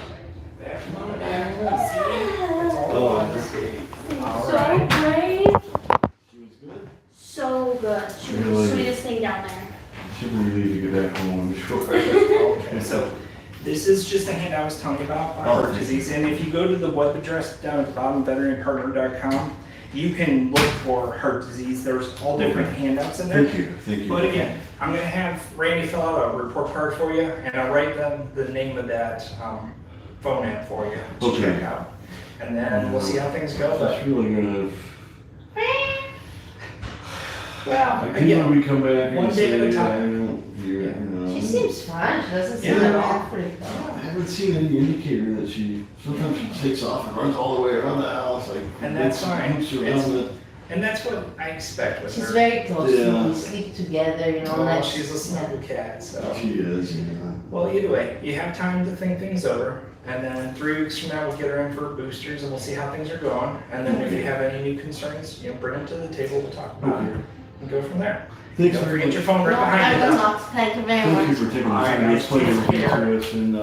Oh, I see. So great. She was good. So good. She was Really? the sweetest thing down there. She'll be relieved to get back home, I'm sure. Okay, so this is just a handout I was telling you about heart Oh. disease. And if you go to the web address down at the bottom, veterinarianpartner.com, you can look for heart disease. There's all different handouts in there. Thank you. But again, I'm gonna have Randy fill out a report card for you, and I'll write them the name of that phone app for you to Okay. check out. And then we'll see how things go. But, That's really gonna. well, When again, we come back one and day at a say, I time. don't, you know. She seems fine. She doesn't seem Yeah. like freaked out. I haven't seen any indicator that sometimes she takes off and runs all the way around the house, like. And that's fine. Hoops around the. And that's what I expect with She's her. very close. Yeah. We sleep together, you know. Well, like she's a snuggle cat, so. She is, Well, either way, you have time to think things over, and then 3 weeks from now, we'll get her in for boosters, and we'll see how things are going. And then if you have any new concerns, bring them to the table, we'll talk about it, Okay. and go from there. Thanks Don't very forget much. your phone right No, I behind will you. not. Thank you very Thank you much. for taking the All right, time to explain guys. everything Take care. to us and,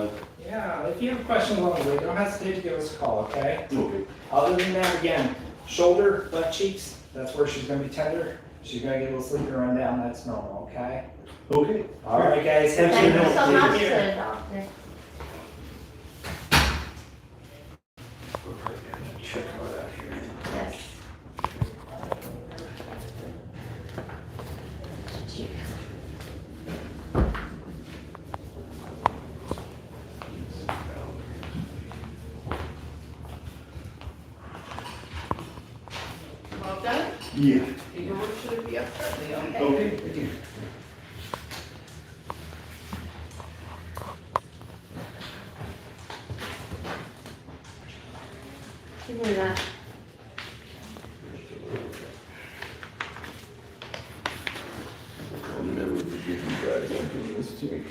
Yeah, if you have questions along the way, don't hesitate to give us a call, okay? okay. Other than that, again, shoulder, butt cheeks, that's where she's gonna be tender. She's gonna get a little sleepy run down, that's normal, okay? Okay. All right, guys, have a Thank good you so night. much, Take care. sir, doctor. Check all that here. Yes. Well done? Yeah. Your work should be up shortly, okay? Okay, thank you. Give me that. I'll never forgive you, guys. week.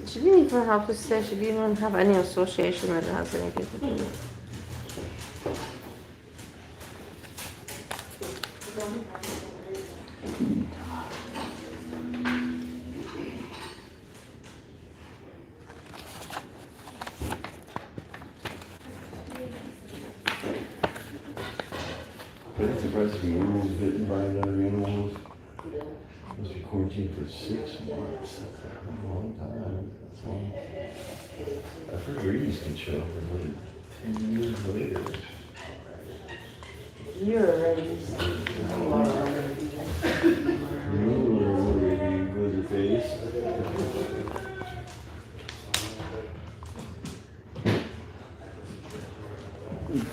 She didn't even have to say, she didn't even have any association that has anything to do with it. But it's surprising animals bitten by other animals. Must be quarantined for 6 months. That's a long time. That's long. I've heard rabies can show up another 10 years later. You're already. Rabies goes your face.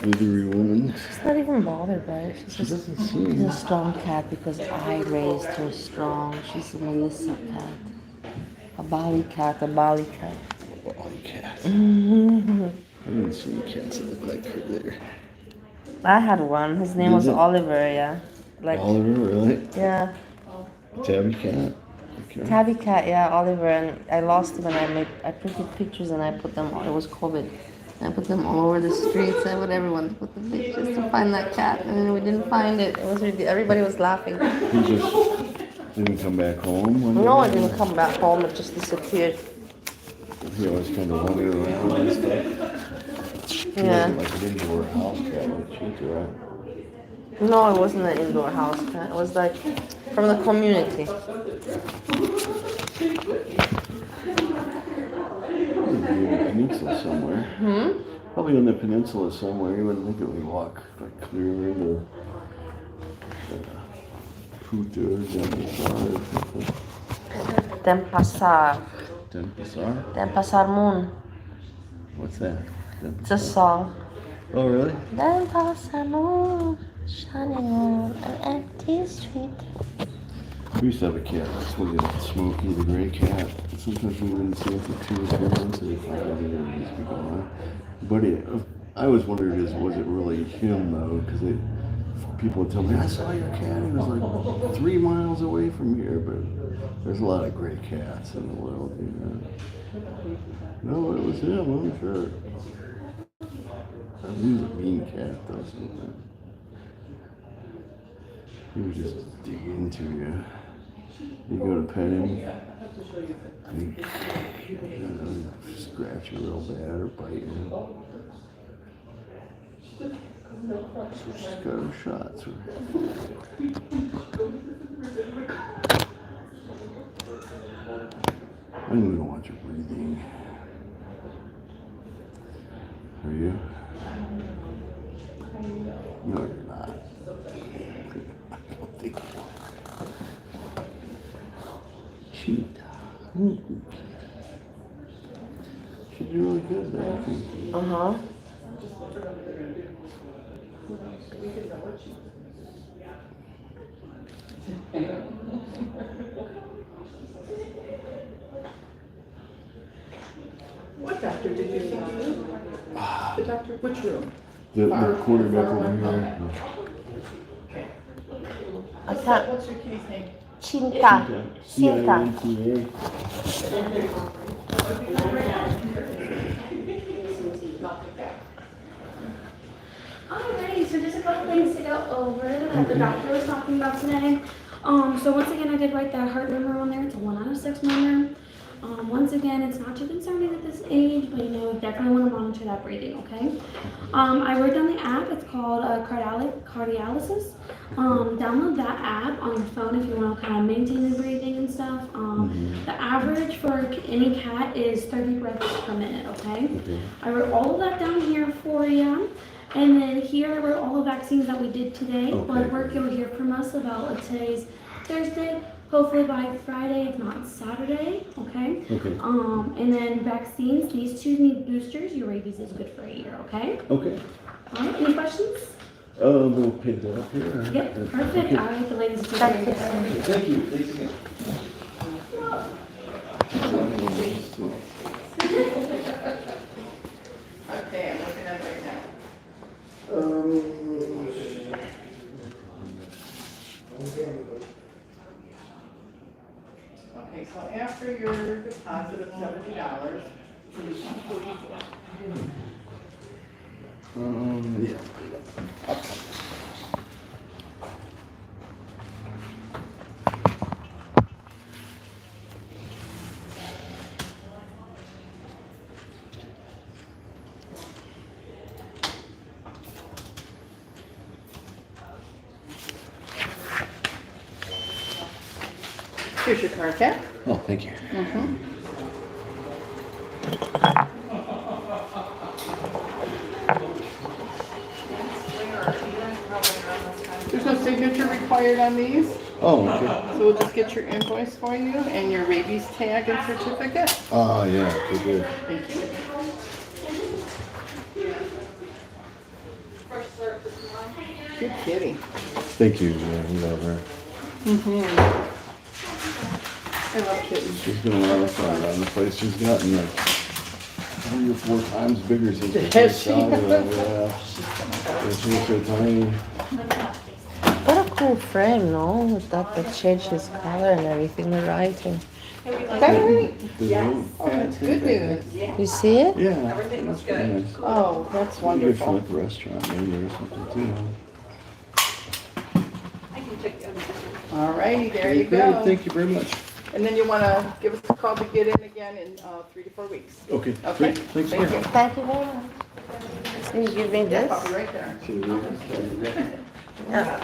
Withery woman. She's not even bothered by it. She doesn't seem. She's a strong cat because I raised her strong. She's a Melissa cat. A Bali cat, a Bali cat. Bali cat. I didn't see cats that look like her there. I had one. His name was Oliver, yeah. Like, Oliver, really? yeah. Tabby cat? Okay. Tabby cat, yeah, Oliver. And I lost him and I printed pictures and I put them, it was COVID. I put them all over the streets. I want everyone to put the pictures to find that cat. And then we didn't find it. It was really, everybody was laughing. He just didn't come back home one day? No, I didn't come back home. It just disappeared. He always kind of wandered around and stuff. Yeah. Like an indoor house cat like Cheetah, right? No, it wasn't an indoor house cat. It was like from the community. Probably on the peninsula somewhere. Probably on the peninsula somewhere. You wouldn't think it would walk like clear into Puta or Denpasar or something. Denpasar. Denpasar? Denpasar Moon. What's that? It's a song. Oh, really? Denpasar Moon, shining on an empty street. We used to have a cat. That's what it is, Smokey the gray cat. Sometimes we wouldn't see him for 2 or 3 months and he finally did just be gone. But I always wondered, was it really him though? Because people would tell me, I saw your cat. He was like 3 miles away from here. But there's a lot of gray cats in the world, you know. No, it was him, I'm sure. He was a mean cat though, sometimes. He would just dig into you. You go to pet him, and he scratch you real bad or bite you. So just got her shots. I'm gonna watch your breathing. Are you? No, you're not. I don't think you are. Cheetah. She did really good there, I think. Uh-huh. What doctor did you think you knew? The doctor, which room? The quarterback over here. I can't. What's your kitty's name? Cinta. Cinta. Cinta. Alrighty, so just a couple things to go over that the doctor was talking about today. So once again, I did write that heart murmur on there. It's a 1 out of 6 murmur. Once again, it's not too concerning at this age, but you know, definitely want to monitor that breathing, okay? I wrote down the app. It's called Cardialysis. Download that app on your phone if you want to kind of maintain the breathing and stuff. The average for any cat is 30 breaths per minute, okay? I wrote all of that down here for you. And then here I wrote all the vaccines that we did today. Blood work you'll hear from us about today's Thursday. Hopefully by Friday, if not Saturday, okay? And then vaccines, these 2 need boosters. Your rabies is good for a year, okay? Okay. All right, any questions? We'll pick that up here. Yep, perfect. Okay. All right, the ladies will take care. Thank you. Thanks again. Okay, I'm looking at it right now. Okay, so after your deposit of $70. Yeah. Here's your card, Kat. Oh, thank you. There's no signature required on these, Oh, okay. so we'll just get your invoice for you and your rabies tag and certificate. Oh, yeah, okay, good. Thank you. Good kitty. Thank you, yeah, we love her. I love kittens. She's been a lot of fun around the place. She's gotten like 3 or 4 times bigger since we Has first she? got her. Yeah. She was so tiny. What a cool frame, no? With that changed his color and everything, the writing. Is that right? Yes. Oh, that's good news. You see it? Yeah. Everything was that's very good. nice. Oh, that's Good for wonderful. like a restaurant maybe or something too. All righty, there you Great, go. thank you very much. And then you want to give us a call to get in again in 3 to 4 weeks. Okay, Okay. great. Thanks Thank again. you. Thank you very much. Can you give me Yeah, this? I'll be right there. Yeah.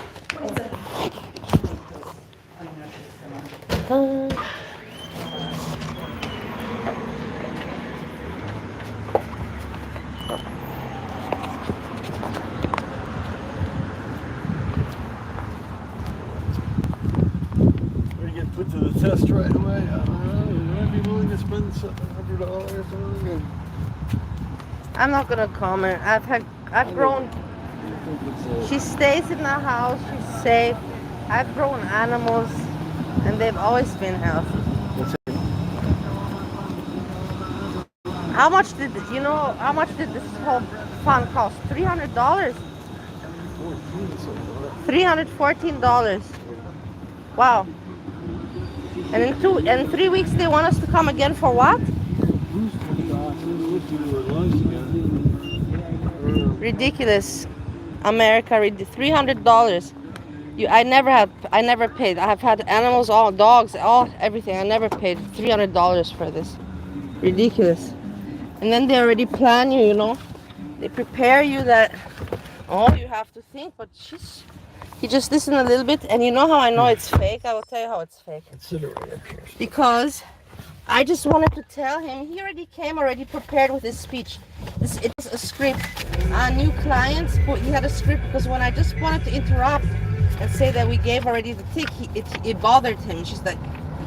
We get put to the test right away. I don't know. I'd be willing to spend $700 on it. I'm not gonna comment. I've grown. She stays in the house. She's safe. I've grown animals, and they've always been healthy. How much did you know? How much did this whole fun cost? $300. $314. Wow. And in 3 weeks they want us to come again for what? Ridiculous. America, $300. I never paid. I have had animals, all dogs, all everything. I never paid $300 for this. Ridiculous. And then they already plan you, you know. They prepare you that, oh, you have to think, but he just listened a little bit, and you know how I know it's fake? I will tell you how it's fake. Because I just wanted to tell him, he already came already prepared with his speech. It's a script. New clients, but he had a script because when I just wanted to interrupt and say that we gave already the tick, it bothered him. She's like,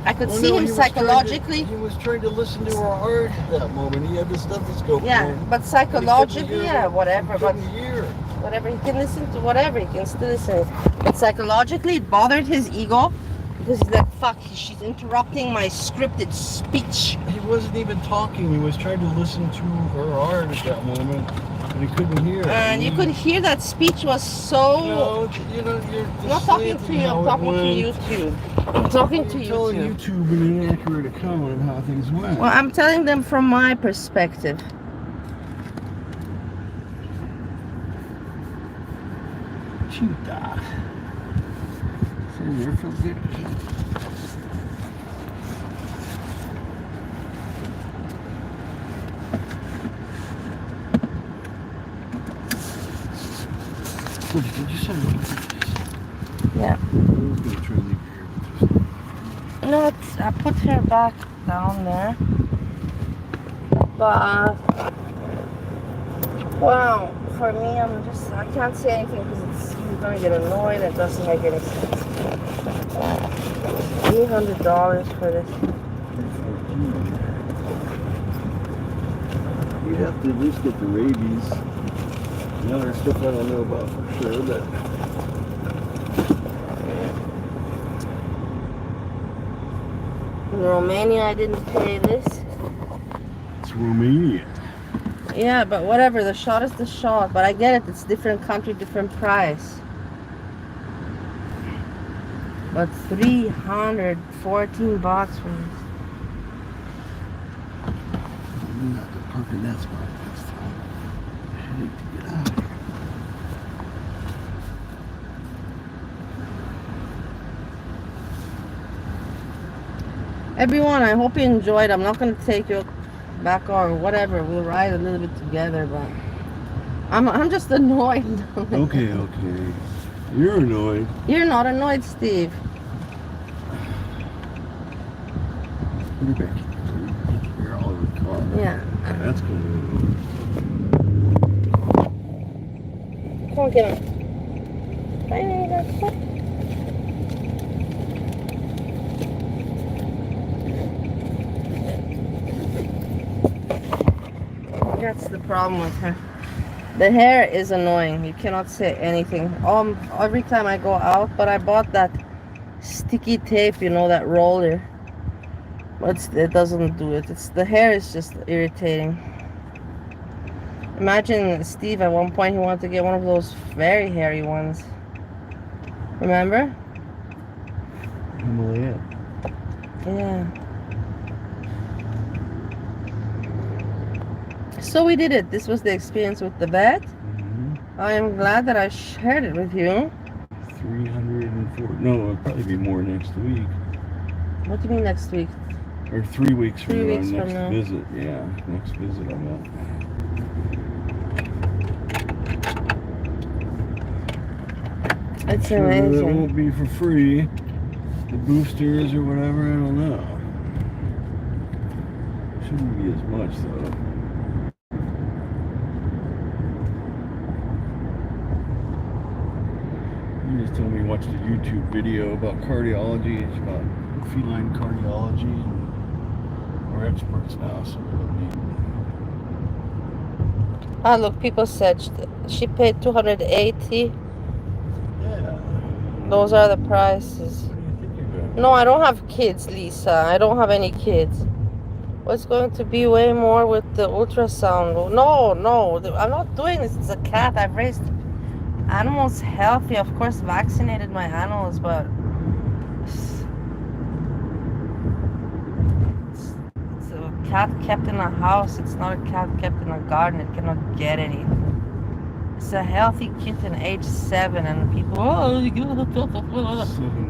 I could see him psychologically. He was trying to listen to her heart at that moment. He had the stethoscope. Yeah, but psychologically, yeah, whatever. But hear. whatever, he can listen to whatever, he can still listen. But psychologically, it bothered his ego because he's like, fuck, she's interrupting my scripted speech. He wasn't even talking. He was trying to listen to her heart at that moment, and he couldn't hear. And you could hear that speech was so... No, you know, I'm not talking to you, I'm talking to YouTube. I'm talking to telling YouTube. YouTube an inaccurate account of how things went. Well, I'm telling them from my perspective. Chuta. There feels good. Did you say? Yeah. No, I put her back down there. But, wow, for me, I can't say anything because he's going to get annoyed. It doesn't make any sense. $300 for this. You have to at least get the rabies. The other stuff I don't know about for sure, but In Romania, I didn't pay this. it's Romania. Yeah, but whatever, the shot is the shot. But I get it, it's different country, different price. But $314 for this. gonna have to park in that spot next time. I hate to get out of here. Everyone, I hope you enjoyed. I'm not gonna take you back or whatever. We'll ride a little bit together, but I'm just annoyed. Okay. You're annoyed. You're not annoyed, Steve. Put her back. You're all over the car. Yeah. That's good. Come on, get him. That's the problem with her. The hair is annoying. You cannot say anything. Every time I go out, but I bought that sticky tape, you know, that roller. But it doesn't do it. The hair is just irritating. Imagine Steve at one point he wanted to get one of those very hairy ones. Remember? Himalaya. Yeah. So we did it. This was the experience with the vet. I am glad that I shared it with you. 304. No, it'll probably be more next week. What do you mean next week? Or 3 weeks from 3 now, weeks from next now. visit. Yeah, next visit on that. It's Sure, it amazing. won't be for free. The boosters or whatever, I don't know. Shouldn't be as much though. You just told me you watched a YouTube video about cardiology. It's about feline cardiology. And we're experts now, so we don't need. Ah, look, people said she paid 280. Yeah. Those are the prices. What do you think you're doing? No, I don't have kids, Lisa. I don't have any kids. What's going to be way more with the ultrasound? No, I'm not doing this. It's a cat. I've raised animals healthy. Of course, vaccinated my animals, but it's a cat kept in a house. It's not a cat kept in a garden. It cannot get any. It's a healthy kitten, age 7, and people, 7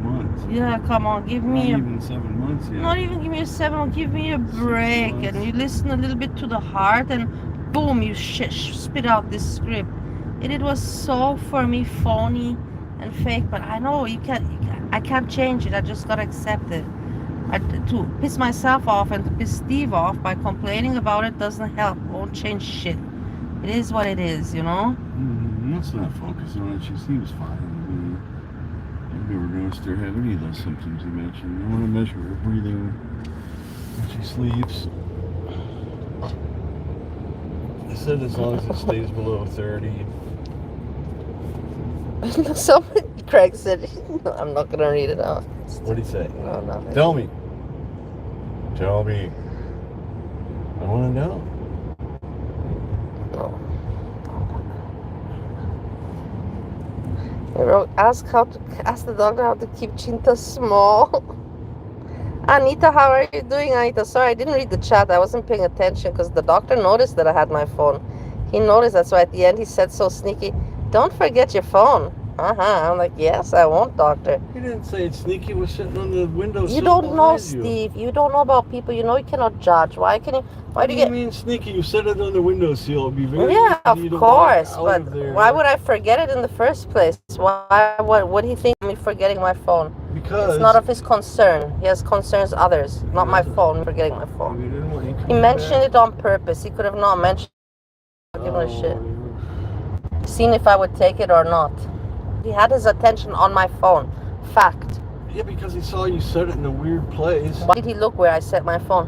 months. yeah, come on, give Not me a even 7 months yet. Not even give me a 7, give me a break. months. And you listen a little bit to the heart and boom, you spit out this script. It was so, for me, phony and fake, but I know I can't change it. I just gotta accept it. To piss myself off and to piss Steve off by complaining about it doesn't help, won't change shit. It is what it is, you know? Let's not focus on it. She seems fine. I've never noticed her have any of those symptoms you mentioned. I want to measure her breathing when she sleeps. I said as long as it stays below 30. Somebody, Craig said, I'm not gonna read it out. What do you say? No, nothing. Tell me. Tell me. I want to know. No. Ask the doctor how to keep Cinta small. Anita, how are you doing, Anita? Sorry, I didn't read the chat. I wasn't paying attention because the doctor noticed that I had my phone. He noticed. That's why at the end he said so sneaky, don't forget your phone. I'm like, yes, I won't, doctor. He didn't say it's sneaky. Was sitting on the windowsill. You don't know, behind you. Steve. You don't know about people. You know you cannot judge. Why do What do you you get... mean sneaky? You set it on the windowsill. It'd be very Yeah, of easy to course, walk out but of there. why would I forget it in the first place? Why would he think of me forgetting my phone? Because It's not of his concern. He has concerns others, not my phone, forgetting my phone. we didn't want you He mentioned it on purpose. He could have not mentioned it. Give him a shit. Seen if I would take it or not. He had his attention on my phone. Fact. Yeah, because he saw you set it in a weird place. Why did he look where I set my phone?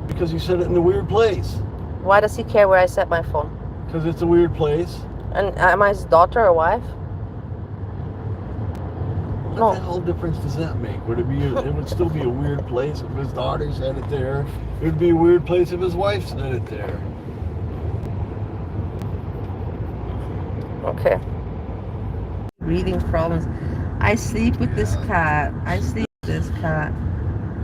Because you set it in a weird place. Why does he care where I set my phone? Because it's a weird place. And am I his daughter or wife? What No. the hell difference does that make? Would it be? It would still be a weird place if his daughter set it there. It would be a weird place if his wife set it there. Okay. Breathing problems. I sleep with this cat.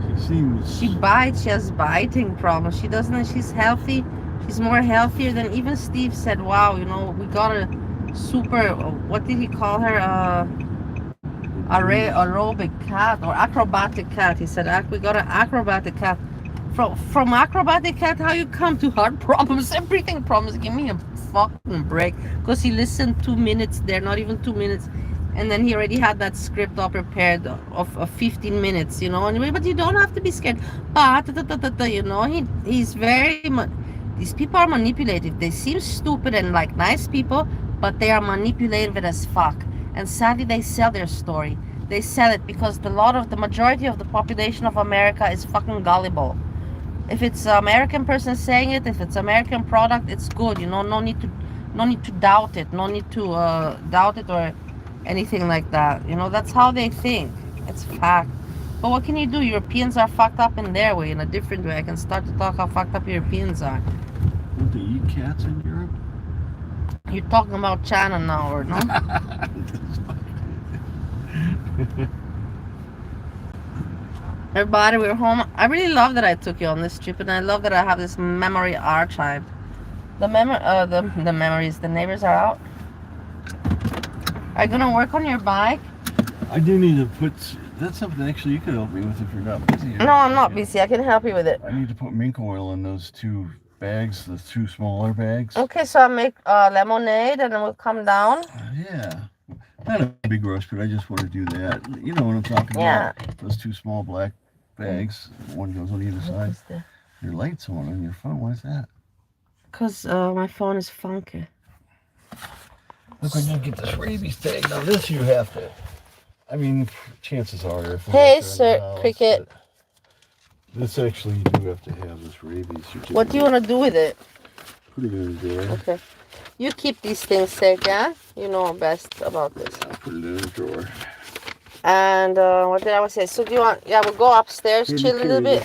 She's Seems. She bites. She has biting problems. She doesn't. She's healthy. She's more healthier than even Steve said. Wow, you know, we got a super. What did he call her? Aerobic cat or acrobatic cat. He said we got an acrobatic cat. From acrobatic cat, how you come to heart problems and breathing problems? Give me a fucking break. Because he listened 2 minutes there, not even 2 minutes, and then he already had that script all prepared of 15 minutes, you know. Anyway, but you don't have to be scared. But you know, he's very. These people are manipulative. They seem stupid and like nice people, but they are manipulative as fuck. And sadly, they sell their story. They sell it because the majority of the population of America is fucking gullible. If it's an American person saying it, if it's American product, it's good. You know, no need to doubt it. No need to doubt it or anything like that. You know, that's how they think. It's fact. But what can you do? Europeans are fucked up in their way, in a different way. I can start to talk how fucked up Europeans are. Don't they eat cats in Europe? You're talking about China now, or no? Everybody, we're home. I really love that I took you on this trip, and I love that I have this memory archive. The memories, the neighbors are out. Are you gonna work on your bike? I do need to put. That's something actually you could help me with if you're not busy. No, I'm not busy. I can help you with it. I need to put mink oil in those 2 bags, the 2 smaller bags. Okay, so I'll make lemonade, and then we'll come down. Yeah. Not a big rush, but I just want to do that. You know what I'm talking Yeah. about? Those 2 small black bags. One goes on either side. Your light's on your phone. Why is that? Because my phone is funky. Look, I gotta get this rabies tag. Now this you have to. I mean, chances are if. Hey, Sir Cricket. This actually you do have to have this rabies certificate. What do you want to do with it? Put it in there. Okay. You keep these things safe, yeah? You know best about this. I'll put it in a drawer. And what did I want to say? So do you want? Yeah, we'll go upstairs, chill a little bit,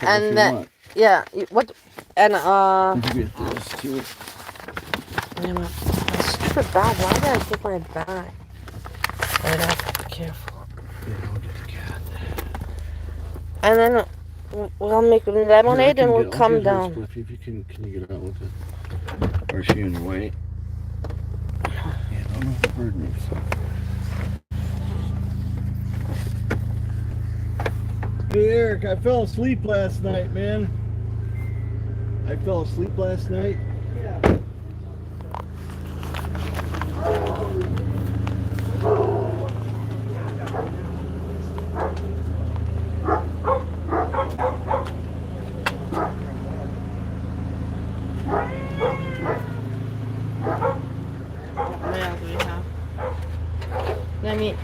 and then yeah. What? And Did you get this too? Yeah, my stupid bag. Why did I take my bag? I have to be careful. Yeah, I'll get the cat. And then we'll make lemonade and we'll come down. If you can you get out with it? Or is she in your way? Yeah, don't know if the bird moves. Hey Eric, I fell asleep last night, man. I fell asleep last night. Yeah.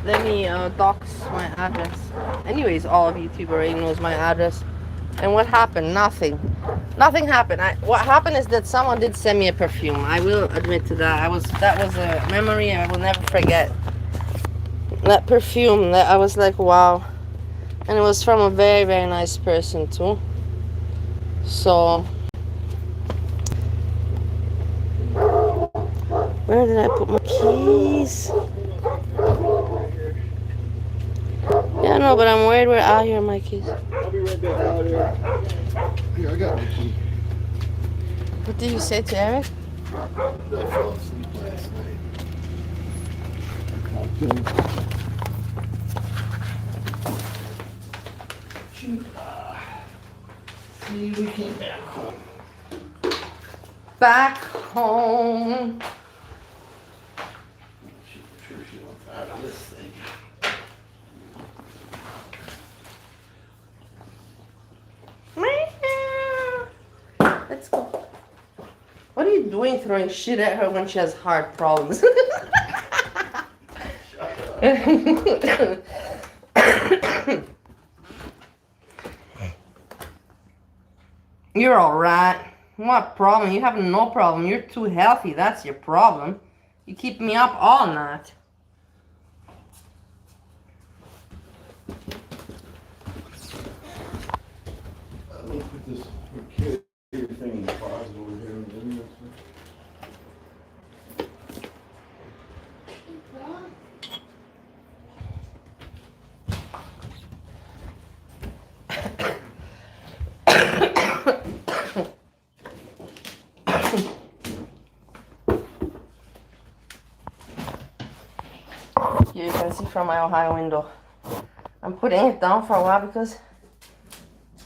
Let me dox my address. Anyways, all of YouTube already knows my address. And what happened? Nothing. Nothing happened. What happened is that someone did send me a perfume. I will admit to that. That was a memory I will never forget. That perfume. That I was like, wow. And it was from a very, very nice person too. So where did I put my keys? Yeah, no, but I'm worried we're out here, my keys. I'll be right back out here. Here, I got my key. What did you say to Eric? I fell asleep last night. See, we came back home. Back home. I'm sure she wants out of this thing. Let's go. What are you doing throwing shit at her when she has heart problems? You're alright. What problem? You have no problem. You're too healthy. That's your problem. You keep me up all night. Let me put this carrier thing in the closet over here. Here you can see from my Ohio window. I'm putting it down for a while because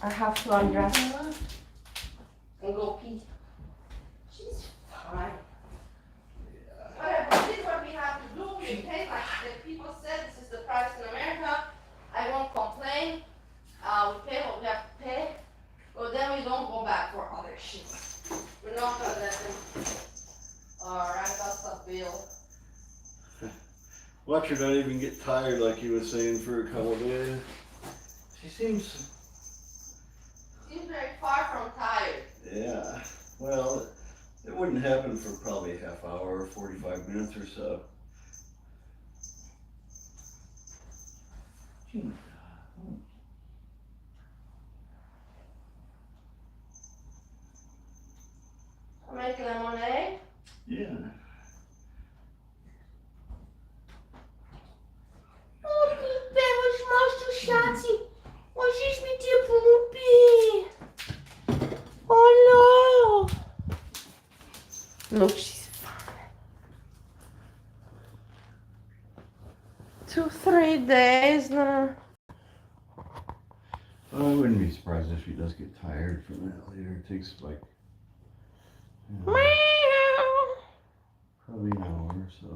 I have to undress and go pee. She's fine. Whatever, this is what we have to do. We pay, like the people said, this is the price in America. I won't complain. We pay what we have to pay. But then we don't go back for other shit. We're not gonna let them write us a bill. Watch her not even get tired like he was saying for a couple days. She seems very far from tired. Yeah. Well, it wouldn't happen for probably a half hour or 45 minutes or so. Make lemonade. Yeah. O Pipe, masz szaci. Możesz mi cię polubi. Oh no. Look, she's fine. 2-3 days now. Well, I wouldn't be surprised if she does get tired from that later. It takes like probably an hour or so.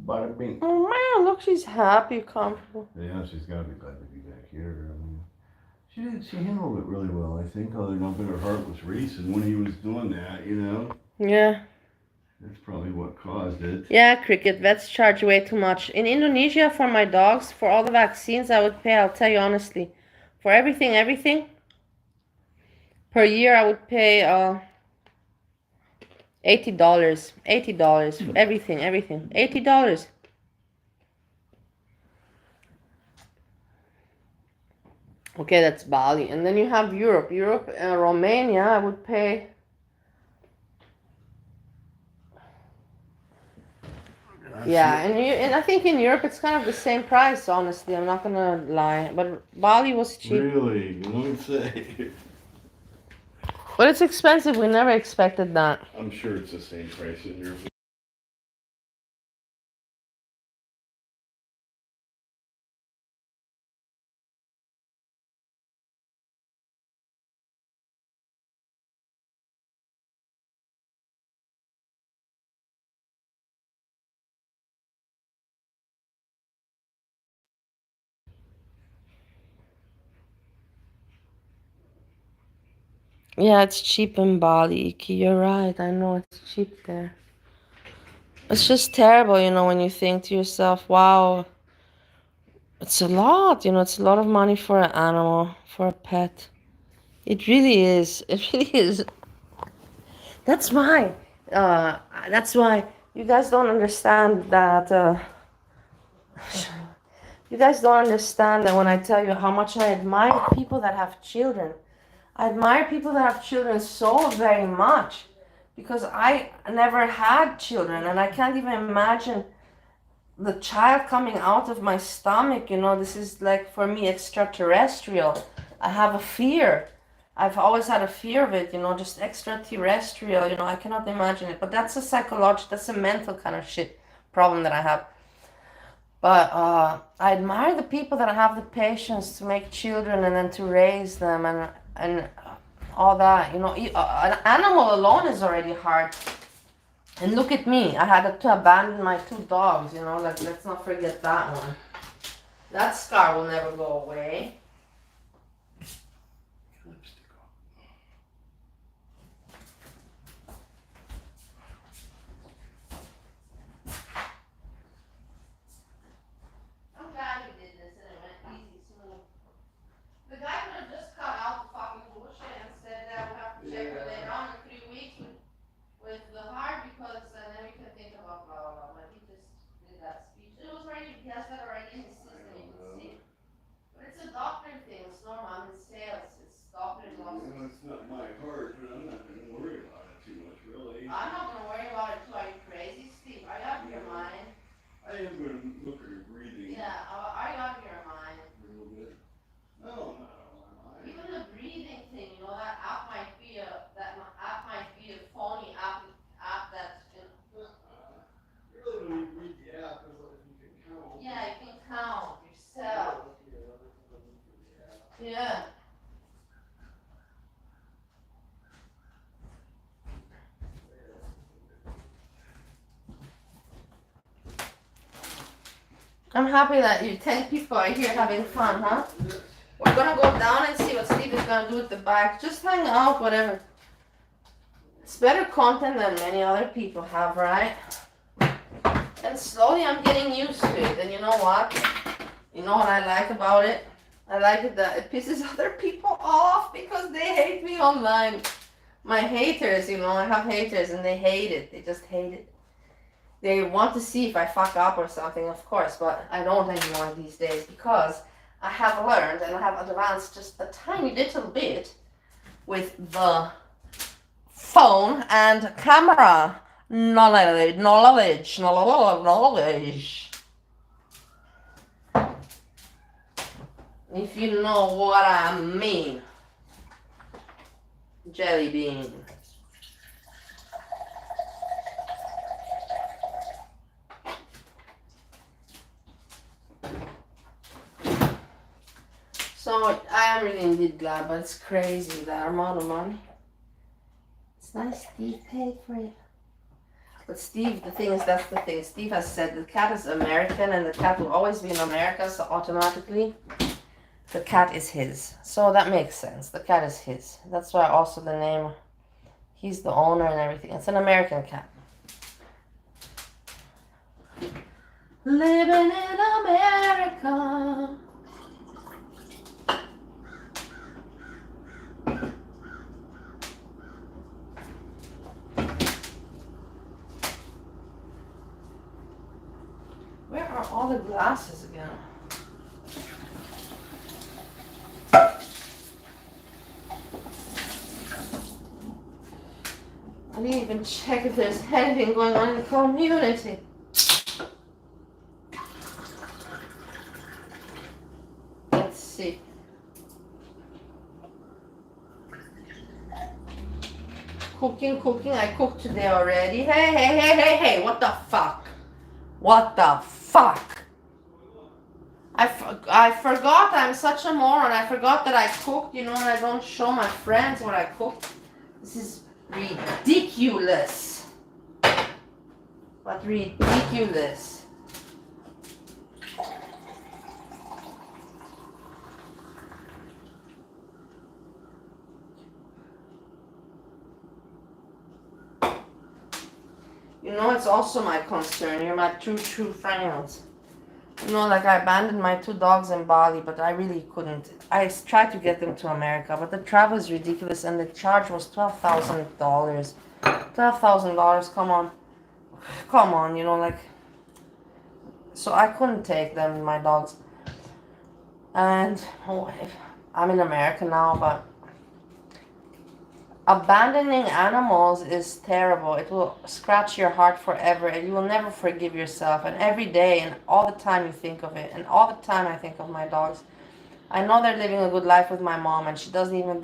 Bada bing. Oh man, look, she's happy, comfortable. Yeah, she's got to be glad to be back here. I mean, she handled it really well, I think. Other than her heart was racing when he was doing that, you know? Yeah. That's probably what caused it. Yeah, Cricket, vets charge way too much. In Indonesia, for my dogs, for all the vaccines, I would pay, I'll tell you honestly, for everything, per year, I would pay $80. $80 for everything. $80. Okay, that's Bali. And then you have Europe. Romania, I would pay. Yeah, and I think in Europe it's kind of the same price, honestly. I'm not gonna lie. But Bali was cheap. Really? You don't say. But it's expensive. We never expected that. I'm sure it's the same price in Europe. Yeah, it's cheap in Bali, Iki. You're right. I know it's cheap there. It's just terrible, when you think to yourself, wow, it's a lot, it's a lot of money for an animal, for a pet. It really is. It really is. That's why. That's why you guys don't understand that. You guys don't understand that when I tell you how much I admire people that have children. I admire people that have children so very much because I never had children and I can't even imagine the child coming out of my stomach. This is like for me extraterrestrial. I have a fear. I've always had a fear of it, just extraterrestrial, I cannot imagine it. But that's that's a mental kind of shit problem that I have. But I admire the people that have the patience to make children and then to raise them and all that. An animal alone is already hard. And look at me. I had to abandon my 2 dogs, let's not forget that one. That scar will never go away. I'm glad we did this and it went easy, smooth. The guy could have just cut out the fucking bullshit and said that we have to check her later on in 3 weeks with the heart because then we can think about blah blah blah. But he just did that speech. It was already, he has that already in his system, you can see. But it's a doctor. I'm happy that you 10 people are here having fun, huh? We're gonna go down and see what Steve is gonna do with the bike. Just hang out, whatever. It's better content than many other people have, right? And slowly I'm getting used to it. And you know what? You know what I like about it? I like it that it pisses other people off because they hate me online. My haters, you know, I have haters and they hate it. They just hate it. They want to see if I fuck up or something, of course, but I don't anymore these days because I have learned and I have advanced just a tiny little bit with the phone and camera knowledge. If you know what I mean. Jelly bean. So I am really indeed glad, but it's crazy that amount of money. It's nice Steve paid for it. But Steve, the thing is, that's the thing. Steve has said the cat is American and the cat will always be in America, so automatically the cat is his. So that makes sense. The cat is his. That's why also the name, he's the owner and everything. It's an American cat. Living in America. Where are all the glasses again? I didn't even check if there's anything going on in the community. Let's see. Cooking. I cooked today already. Hey, what the fuck? What the fuck? I forgot, I'm such a moron. I forgot that I cooked, and I don't show my friends what I cooked. This is ridiculous. But ridiculous. It's also my concern. You're my true friends. Like I abandoned my 2 dogs in Bali, but I really couldn't. I tried to get them to America, but the travel is ridiculous, and the charge was $12,000. $12,000, come on, so I couldn't take them, my dogs. And I'm in America now, but abandoning animals is terrible. It will scratch your heart forever and you will never forgive yourself. And every day and all the time you think of it. And all the time I think of my dogs. I know they're living a good life with my mom, and she doesn't even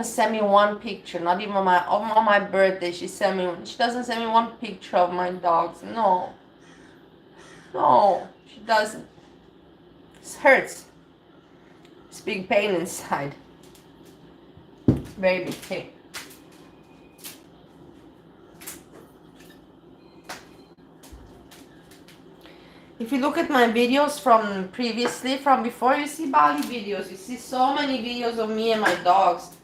send me one picture. Not even on my birthday she doesn't send me one picture of my dogs. No, she doesn't. It hurts. It's big pain inside. Very big pain. If you look at my videos from before, you see Bali videos. You see so many videos of me and my dogs.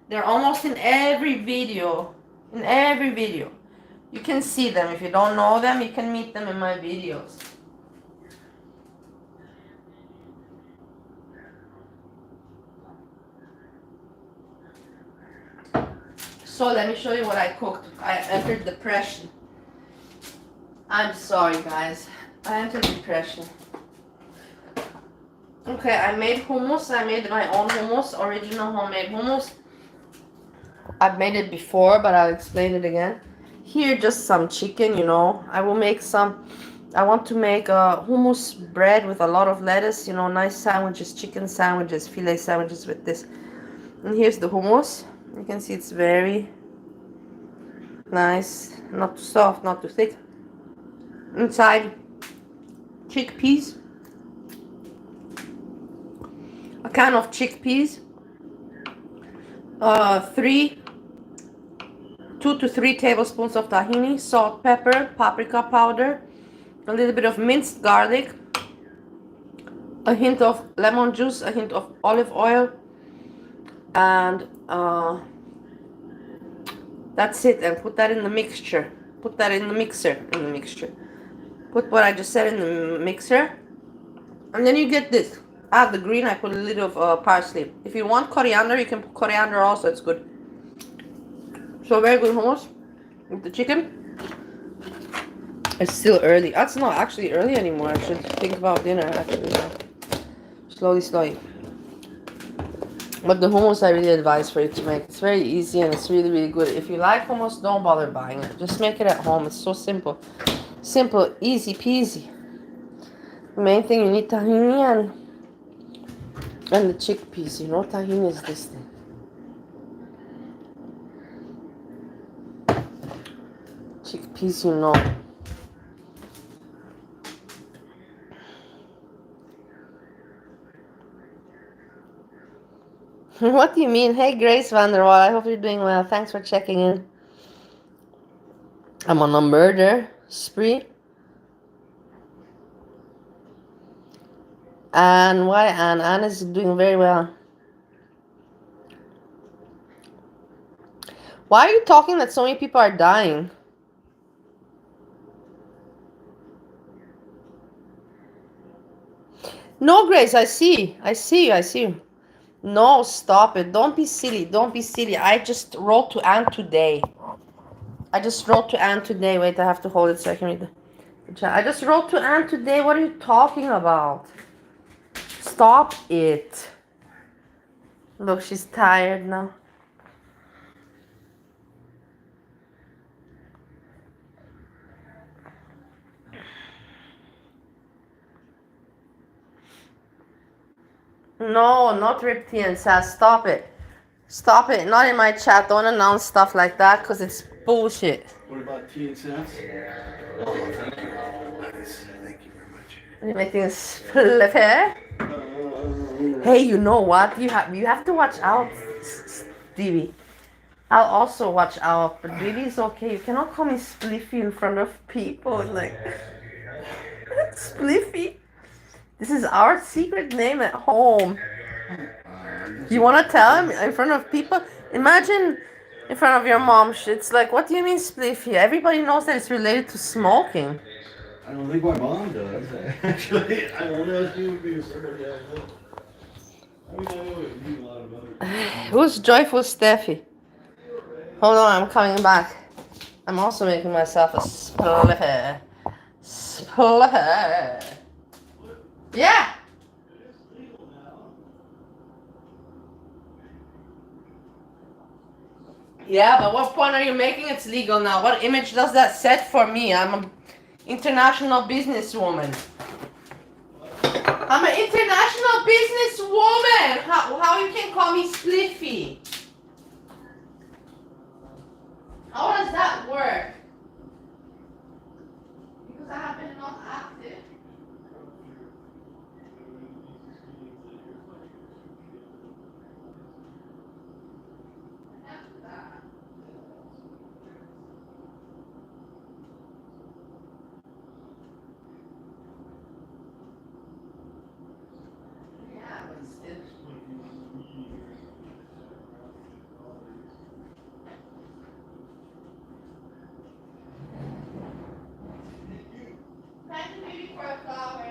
They're almost in every video. You can see them. If you don't know them, you can meet them in my videos. So let me show you what I cooked. I entered depression. I'm sorry, guys. I entered depression. Okay, I made hummus. I made my own hummus, original homemade hummus. I've made it before, but I'll explain it again. Here, just some chicken, I will make I want to make a hummus bread with a lot of lettuce, nice sandwiches, chicken sandwiches, filet sandwiches with this. And here's the hummus. You can see it's very nice, not too soft, not too thick. Inside, chickpeas, a can of chickpeas, 2 to 3 tablespoons of tahini, salt, pepper, paprika powder, a little bit of minced garlic, a hint of lemon juice, a hint of olive oil, and that's it. And put that in the mixture. Put that in the mixer. Put what I just said in the mixer, and then you get this. The green. I put a little of parsley. If you want coriander, you can put coriander also. It's good. So very good hummus with the chicken. It's still early. That's not actually early anymore. I should think about dinner actually. Slowly. But the hummus I really advise for you to make. It's very easy and it's really good. If you like hummus, don't bother buying it. Just make it at home. It's so simple. Simple, easy peasy. The main thing you need tahini and the chickpeas. You know tahini is this thing. Chickpeas, you know. What do you mean? Hey, Grace Vanderwall. I hope you're doing well. Thanks for checking in. I'm on a murder spree. And why Anne? Anne is doing very well. Why are you talking that so many people are dying? No, Grace, I see you. No, stop it. Don't be silly. I just wrote to Anne today. Wait, I have to hold it so I can read the chat. I just wrote to Anne today. What are you talking about? Stop it. Look, she's tired now. No, not reptilian sass. Stop it. Not in my chat. Don't announce stuff like that because it's bullshit. What about tea and sense? Oh, thank you. Nice. Thank you very much. You're making split hair? Hey, you know what? You have to watch out, Stevie. I'll also watch out, but Diddy's okay. You cannot call me Spliffy in front of people. Like, Spliffy? This is our secret name at home. You want to tell him in front of people? Imagine in front of your mom. It's like, what do you mean Spliffy? Everybody knows that it's related to smoking. I don't think my mom does. Actually, I don't know if she would be somebody I know. I mean, I know it would be a lot of other. Who's Joyful Steffi? Hold on, I'm coming back. I'm also making myself a splitter. Yeah. Yeah, but what point are you making it's legal now? What image does that set for me? I'm an international businesswoman. I'm an international businesswoman. How you can call me Spliffy? How does that work? Because I have been not active. Yeah, but still. Thank you, baby, for the flowers.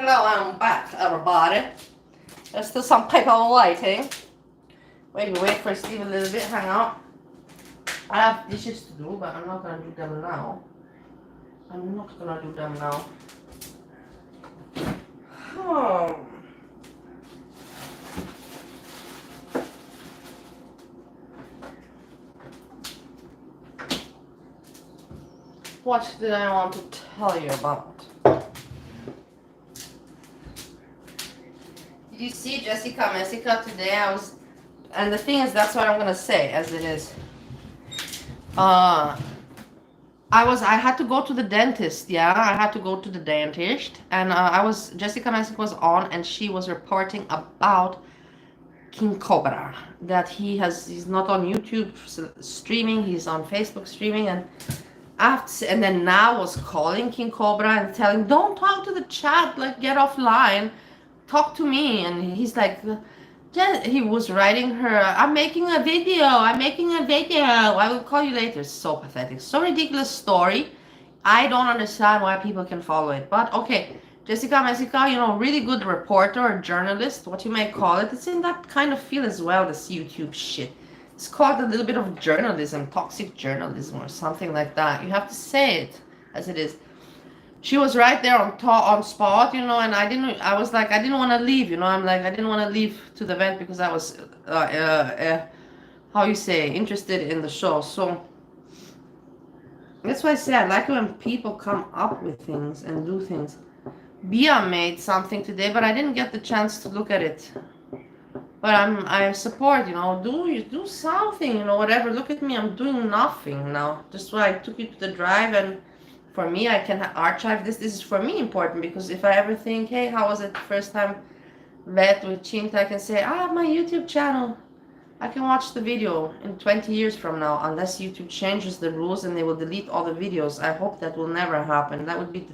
Hello, I'm back, everybody. There's still some people waiting. Wait for Steve a little bit, hang out. I have dishes to do, but I'm not gonna do them now. Oh. What did I want to tell you about? Did you see Jessica today? And the thing is, that's what I'm gonna say as it is. I had to go to the dentist. Yeah, I had to go to the dentist, and Jessica Messick was on, and she was reporting about King Cobra, that he's not on YouTube streaming, he's on Facebook streaming, and then now was calling King Cobra and telling, don't talk to the chat, like get offline, talk to me. And he's like, he was writing her, I'm making a video, I will call you later. So pathetic, so ridiculous story. I don't understand why people can follow it, but okay. Jessica Messica, really good reporter or journalist, what you may call it. It's in that kind of field as well, this YouTube shit. It's called a little bit of journalism, toxic journalism or something like that. You have to say it as it is. She was right there on spot, and I didn't want to leave, I'm like, I didn't want to leave to the event because I was, how you say, interested in the show. So that's why I say I like when people come up with things and do things. Bia made something today, but I didn't get the chance to look at it. But I support, do something, whatever. Look at me, I'm doing nothing now. Just why I took you to the drive, and for me, I can archive this. This is for me important, because if I ever think, hey, how was it the first time vet with Cinta, I can say, I have my YouTube channel. I can watch the video in 20 years from now, unless YouTube changes the rules and they will delete all the videos. I hope that will never happen. That would be the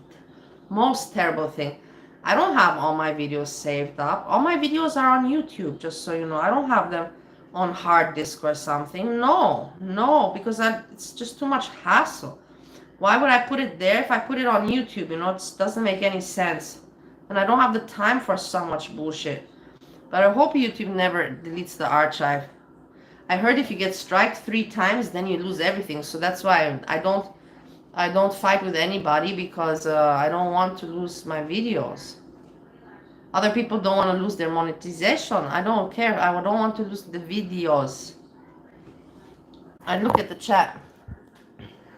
most terrible thing. I don't have all my videos saved up. All my videos are on YouTube, just so you know. I don't have them on hard disk or something. No, because it's just too much hassle. Why would I put it there if I put it on YouTube? It doesn't make any sense. And I don't have the time for so much bullshit. But I hope YouTube never deletes the archive. I heard if you get striked 3 times, then you lose everything. So that's why I don't fight with anybody, because I don't want to lose my videos. Other people don't want to lose their monetization. I don't care. I don't want to lose the videos. I look at the chat.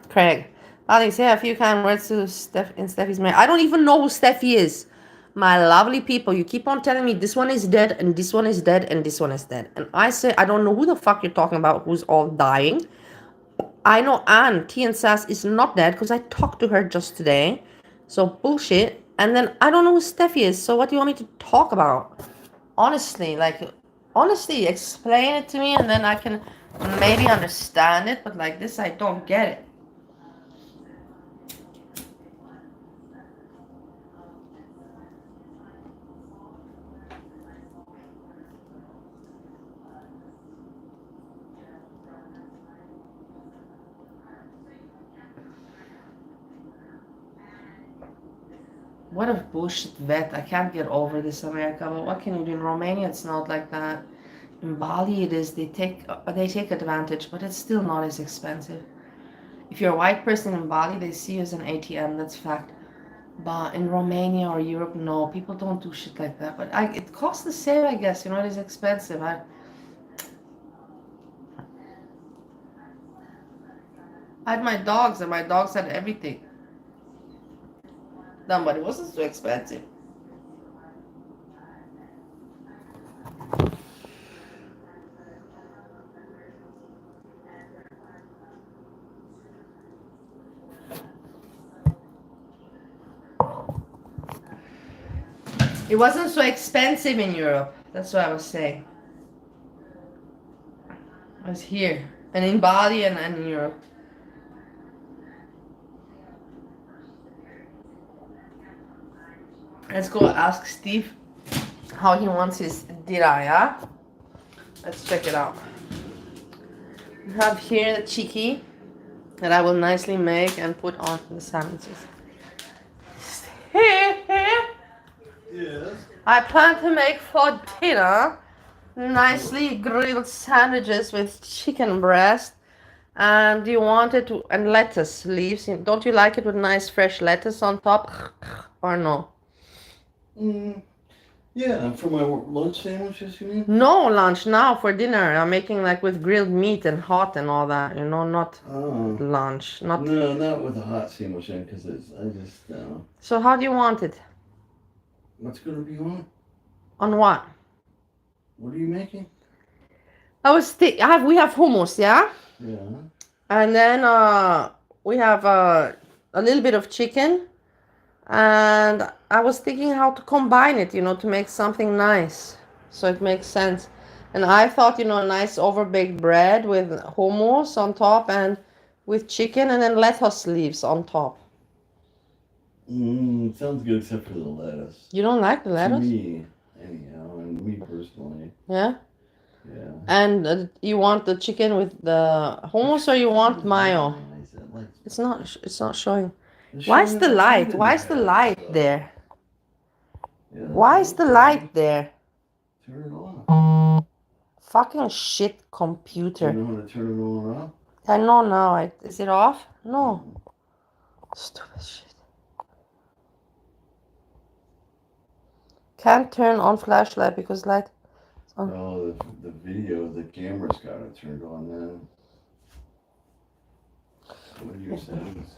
Craig, Ali, say a few kind words to Steffi's marriage. I don't even know who Steffi is. My lovely people, you keep on telling me this one is dead, and this one is dead, and this one is dead. And I say, I don't know who the fuck you're talking about, who's all dying. I know Anne, T and Sass, is not dead, because I talked to her just today. So bullshit. And then I don't know who Steffi is, so what do you want me to talk about? Honestly, explain it to me, and then I can maybe understand it, but like this, I don't get it. What a bullshit vet. I can't get over this, America. But what can you do? In Romania, it's not like that. In Bali, it is. They take advantage, but it's still not as expensive. If you're a white person in Bali, they see you as an ATM. That's fact. But in Romania or Europe, no, people don't do shit like that. But it costs the same, I guess. It is expensive. I had my dogs, and my dogs had everything. But it wasn't so expensive. It wasn't so expensive in Europe. That's what I was saying. I was here, and in Bali, and in Europe. Let's go ask Steve how he wants his diraya. Let's check it out. We have here the chiki that I will nicely make and put on the sandwiches. Yes. I plan to make for dinner nicely grilled sandwiches with chicken breast. And you want it to, and lettuce leaves. Don't you like it with nice fresh lettuce on top? Or no? Yeah, for my lunch sandwiches, you mean? No, lunch now for dinner. I'm making like with grilled meat and hot and all that, not Oh. lunch. Not. No, not with a hot sandwich in, because So how do you want it? what's going to be on? On what? What are you making? We have hummus, yeah? Yeah. And then we have a little bit of chicken. And I was thinking how to combine it, to make something nice. So it makes sense. And I thought, a nice overbaked bread with hummus on top and with chicken and then lettuce leaves on top. Sounds good except for the lettuce. You don't like the To lettuce? me, anyhow, and me personally. Yeah? Yeah. And you want the chicken with the hummus or you want mayo? It's not showing. Why is the light? Why is the light there? Yeah, Why is the light there? turn it on. Fucking shit computer. Do you know how to turn it on or off? I know now. Is it off? No. Stupid shit. Can't turn on flashlight because light. Oh, the video, the camera's got it turned on now. What are your settings?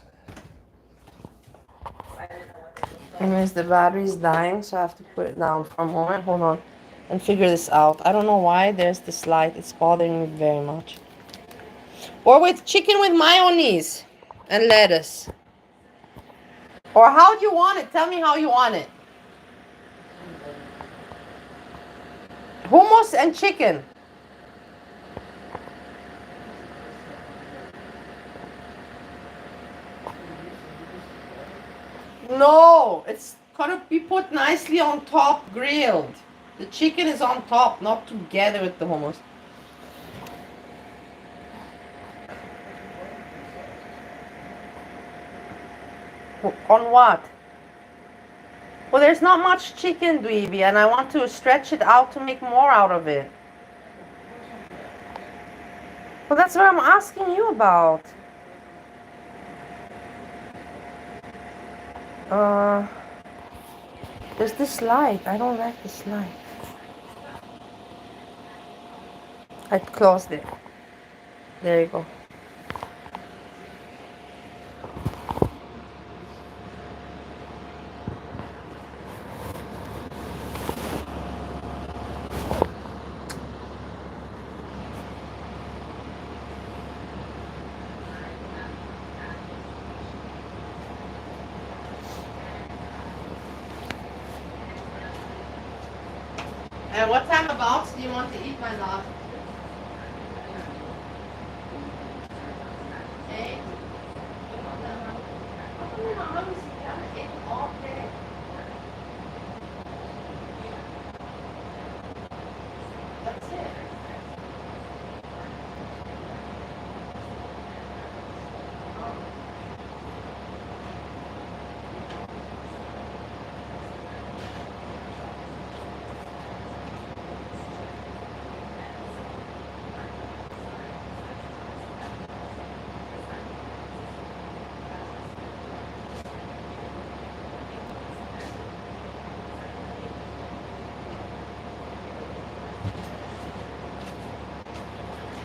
Anyways, the battery's dying, so I have to put it down for a moment. Hold on. And figure this out. I don't know why there's this light. It's bothering me very much. Or with chicken with mayonnaise and lettuce. Or how do you want it? Tell me how you want it. Hummus and chicken. No, it's gonna be put nicely on top, grilled. The chicken is on top, not together with the hummus. On what? Well, there's not much chicken, Dweeby, and I want to stretch it out to make more out of it. Well, that's what I'm asking you about. There's this light. I don't like this light. I closed it. There you go. And what time about do you want to eat, my love? 8? All day. That's it.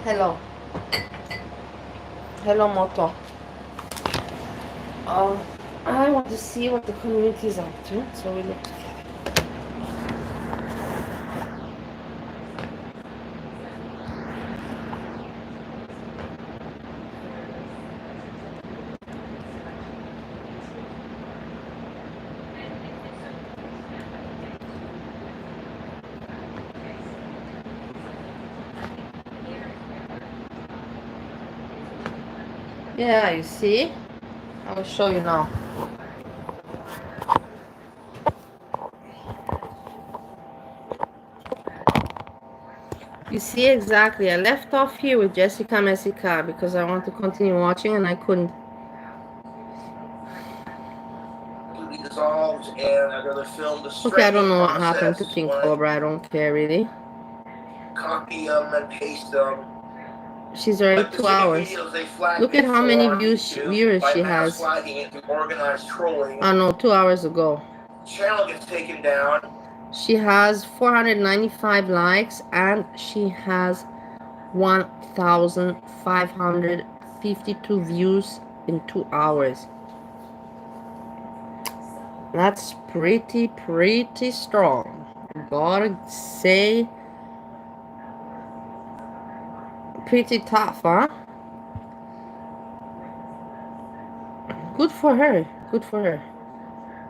Hello. Hello, Moto. I want to see what the community is up to, so we look together. Yeah, you see? I will show you now. You see exactly. I left off here with Jessica Messica because I want to continue watching and I couldn't. Dissolved and another film, the Okay, I don't straightening know what happened to process is King when I Cobra. I don't care really. copy them and paste them. She's already Like the 2 same hours. videos they flag Look me at how many for on views YouTube viewers by she mass has. flagging it through organized trolling. Oh no, 2 hours ago. Channel gets taken down. She has 495 likes and she has 1,552 views in 2 hours. That's pretty strong. Gotta say, pretty tough, huh? Good for her. Good for her.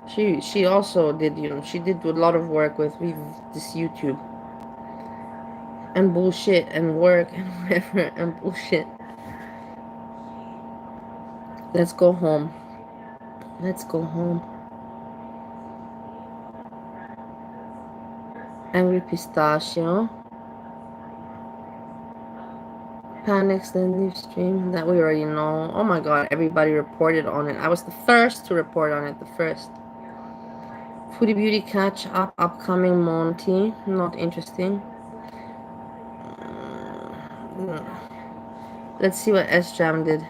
She also did, you know, she did a lot of work with this YouTube. And bullshit and work and whatever and bullshit. Let's go home. Let's go home. Angry Pistachio. Panics then leave stream. That we already know. Oh my god, everybody reported on it. I was the first to report on it. The first. Foodie Beauty catch up. Upcoming Monty. Not interesting. Let's see what S-Jam did.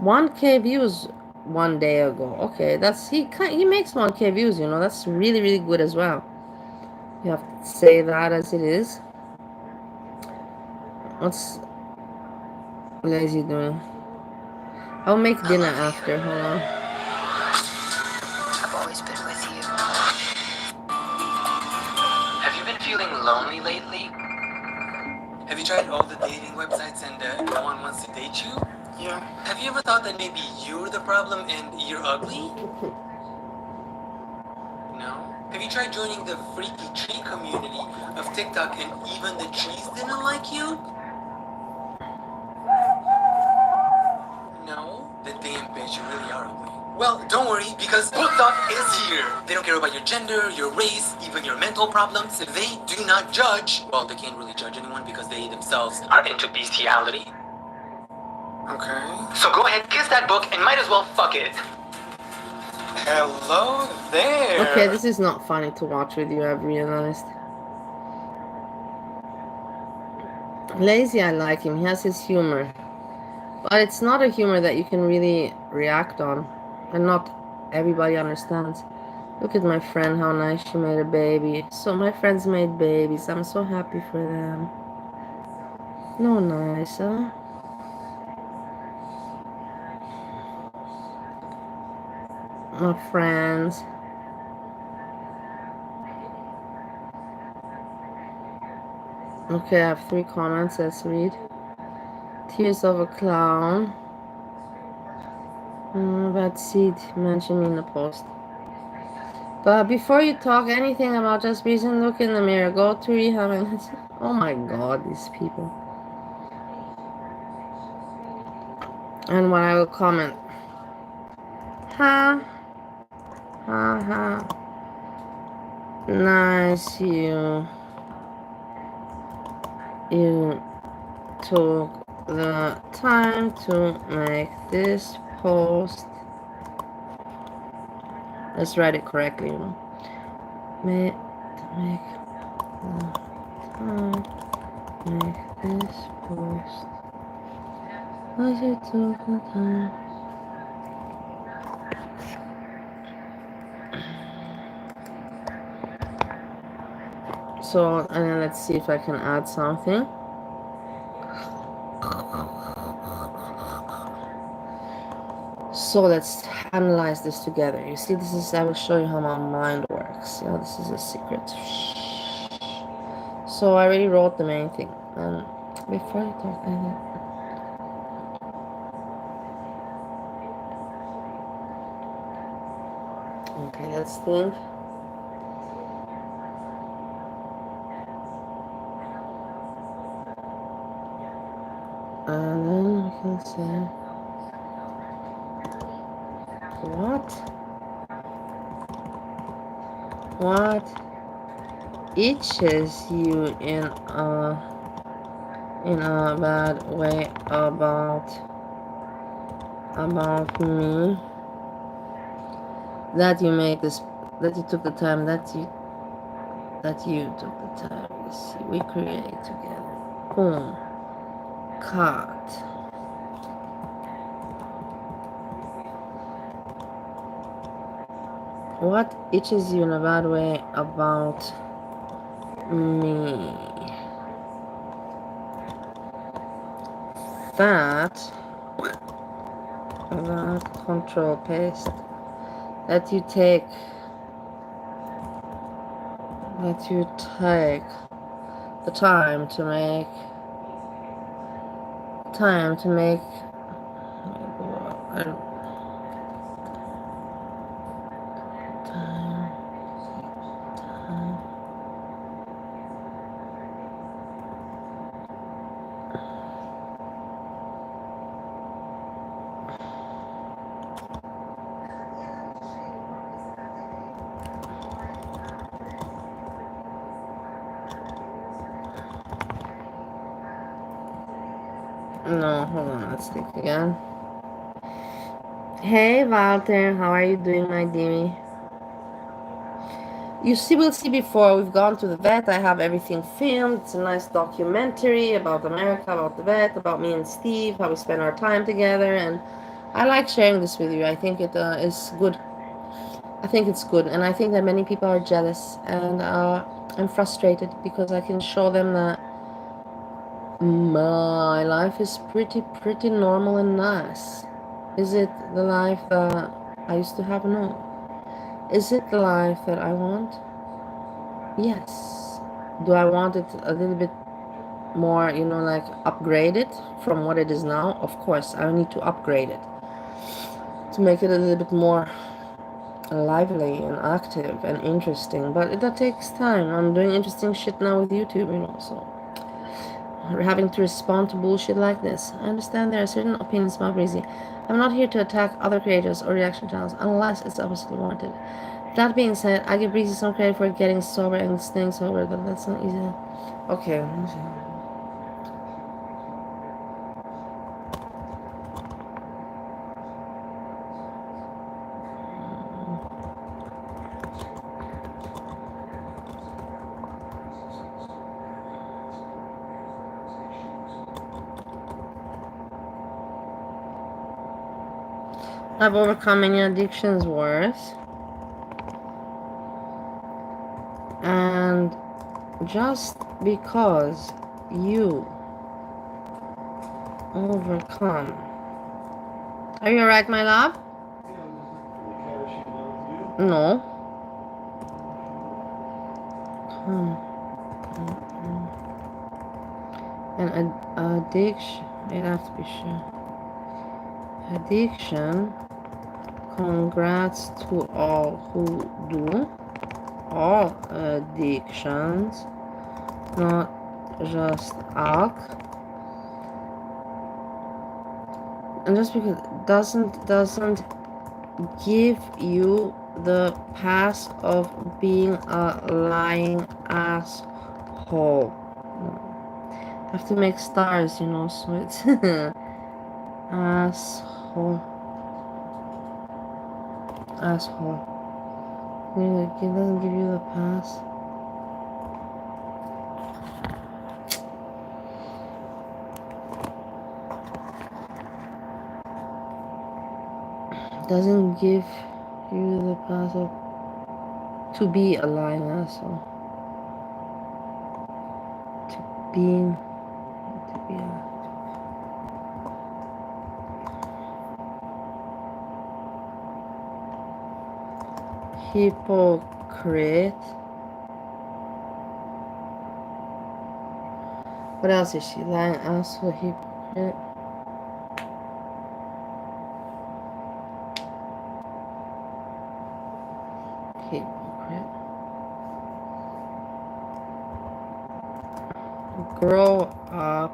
1K views 1 day ago. Okay, that's he makes 1K views, you know. That's really good as well. You have to say that as it is. What's Lazy doing? I'll make dinner after. Hold on. I've always been with you. Have you been feeling lonely lately? Have you tried all the dating websites and no one wants to date you? Yeah. Have you ever thought that maybe you're the problem and you're ugly? No? Have you tried joining the freaky tree community of TikTok and even the trees didn't like you? No? Then damn bitch, you really are ugly. Well, don't worry, because TikTok is here. They don't care about your gender, your race, even your mental problems. They do not judge. Well, they can't really judge anyone because they themselves are into bestiality. Okay. So go ahead, kiss that book, and might as well fuck it. Hello there. Okay, this is not funny to watch with you, I've realized. Lazy, I like him. He has his humor. But it's not a humor that you can really react on. And not everybody understands. Look at my friend, how nice she made a baby. So my friends made babies. I'm so happy for them. No nice, huh? My friends. Okay, I have 3 comments. Let's read. Tears of a clown. Bad seed. Mention me in the post. But before you talk anything about just reason, look in the mirror. Go to rehab and oh my god, these people. And when I will comment, ha ha, nice, you took the time to make this post. Let's write it correctly, you know. Make the time make this post. As you took the time. So, and then let's see if I can add something. So let's analyze this together. You see, this is, I will show you how my mind works. Yeah, this is a secret. So I already wrote the main thing. And before you talk, okay, let's think. And then we can say, what itches you in a bad way about me that you make this that you took the time, that you took the time. You see, we create together. Boom. Cut. What itches you in a bad way about me? That control paste that you take the time to make time. No, hold on, let's think again. Hey Walter, how are you doing, my dearie? We'll see before we've gone to the vet. I have everything filmed. It's a nice documentary about America, about the vet, about me and Steve, how we spend our time together, and I like sharing this with you. I think it is good. I think it's good, and I think that many people are jealous, and I'm frustrated because I can show them that my life is pretty normal and nice. Is it the life that I used to have? No. Is it the life that I want? Yes. Do I want it a little bit more, like upgraded from what it is now? Of course, I need to upgrade it to make it a little bit more lively and active and interesting, but that takes time. I'm doing interesting shit now with YouTube, so we're having to respond to bullshit like this. I understand there are certain opinions about breezy. I'm not here to attack other creators or reaction channels unless it's absolutely warranted. That being said, I give Breezy some credit for getting sober and staying sober, but that's not easy. Okay. I've overcome many addictions worse. And just because you overcome. Are you alright, my love? No. An addiction, it has to be sure. Addiction, congrats to all who do. All addictions, not just alcohol. And just because it doesn't give you the pass of being a lying asshole. I have to make stars, so it's asshole. It doesn't give you the pass. Doesn't give you the pass of to be a lying asshole. To be a hypocrite. What else is she? Lying asshole, hypocrite. Hypocrite. Grow up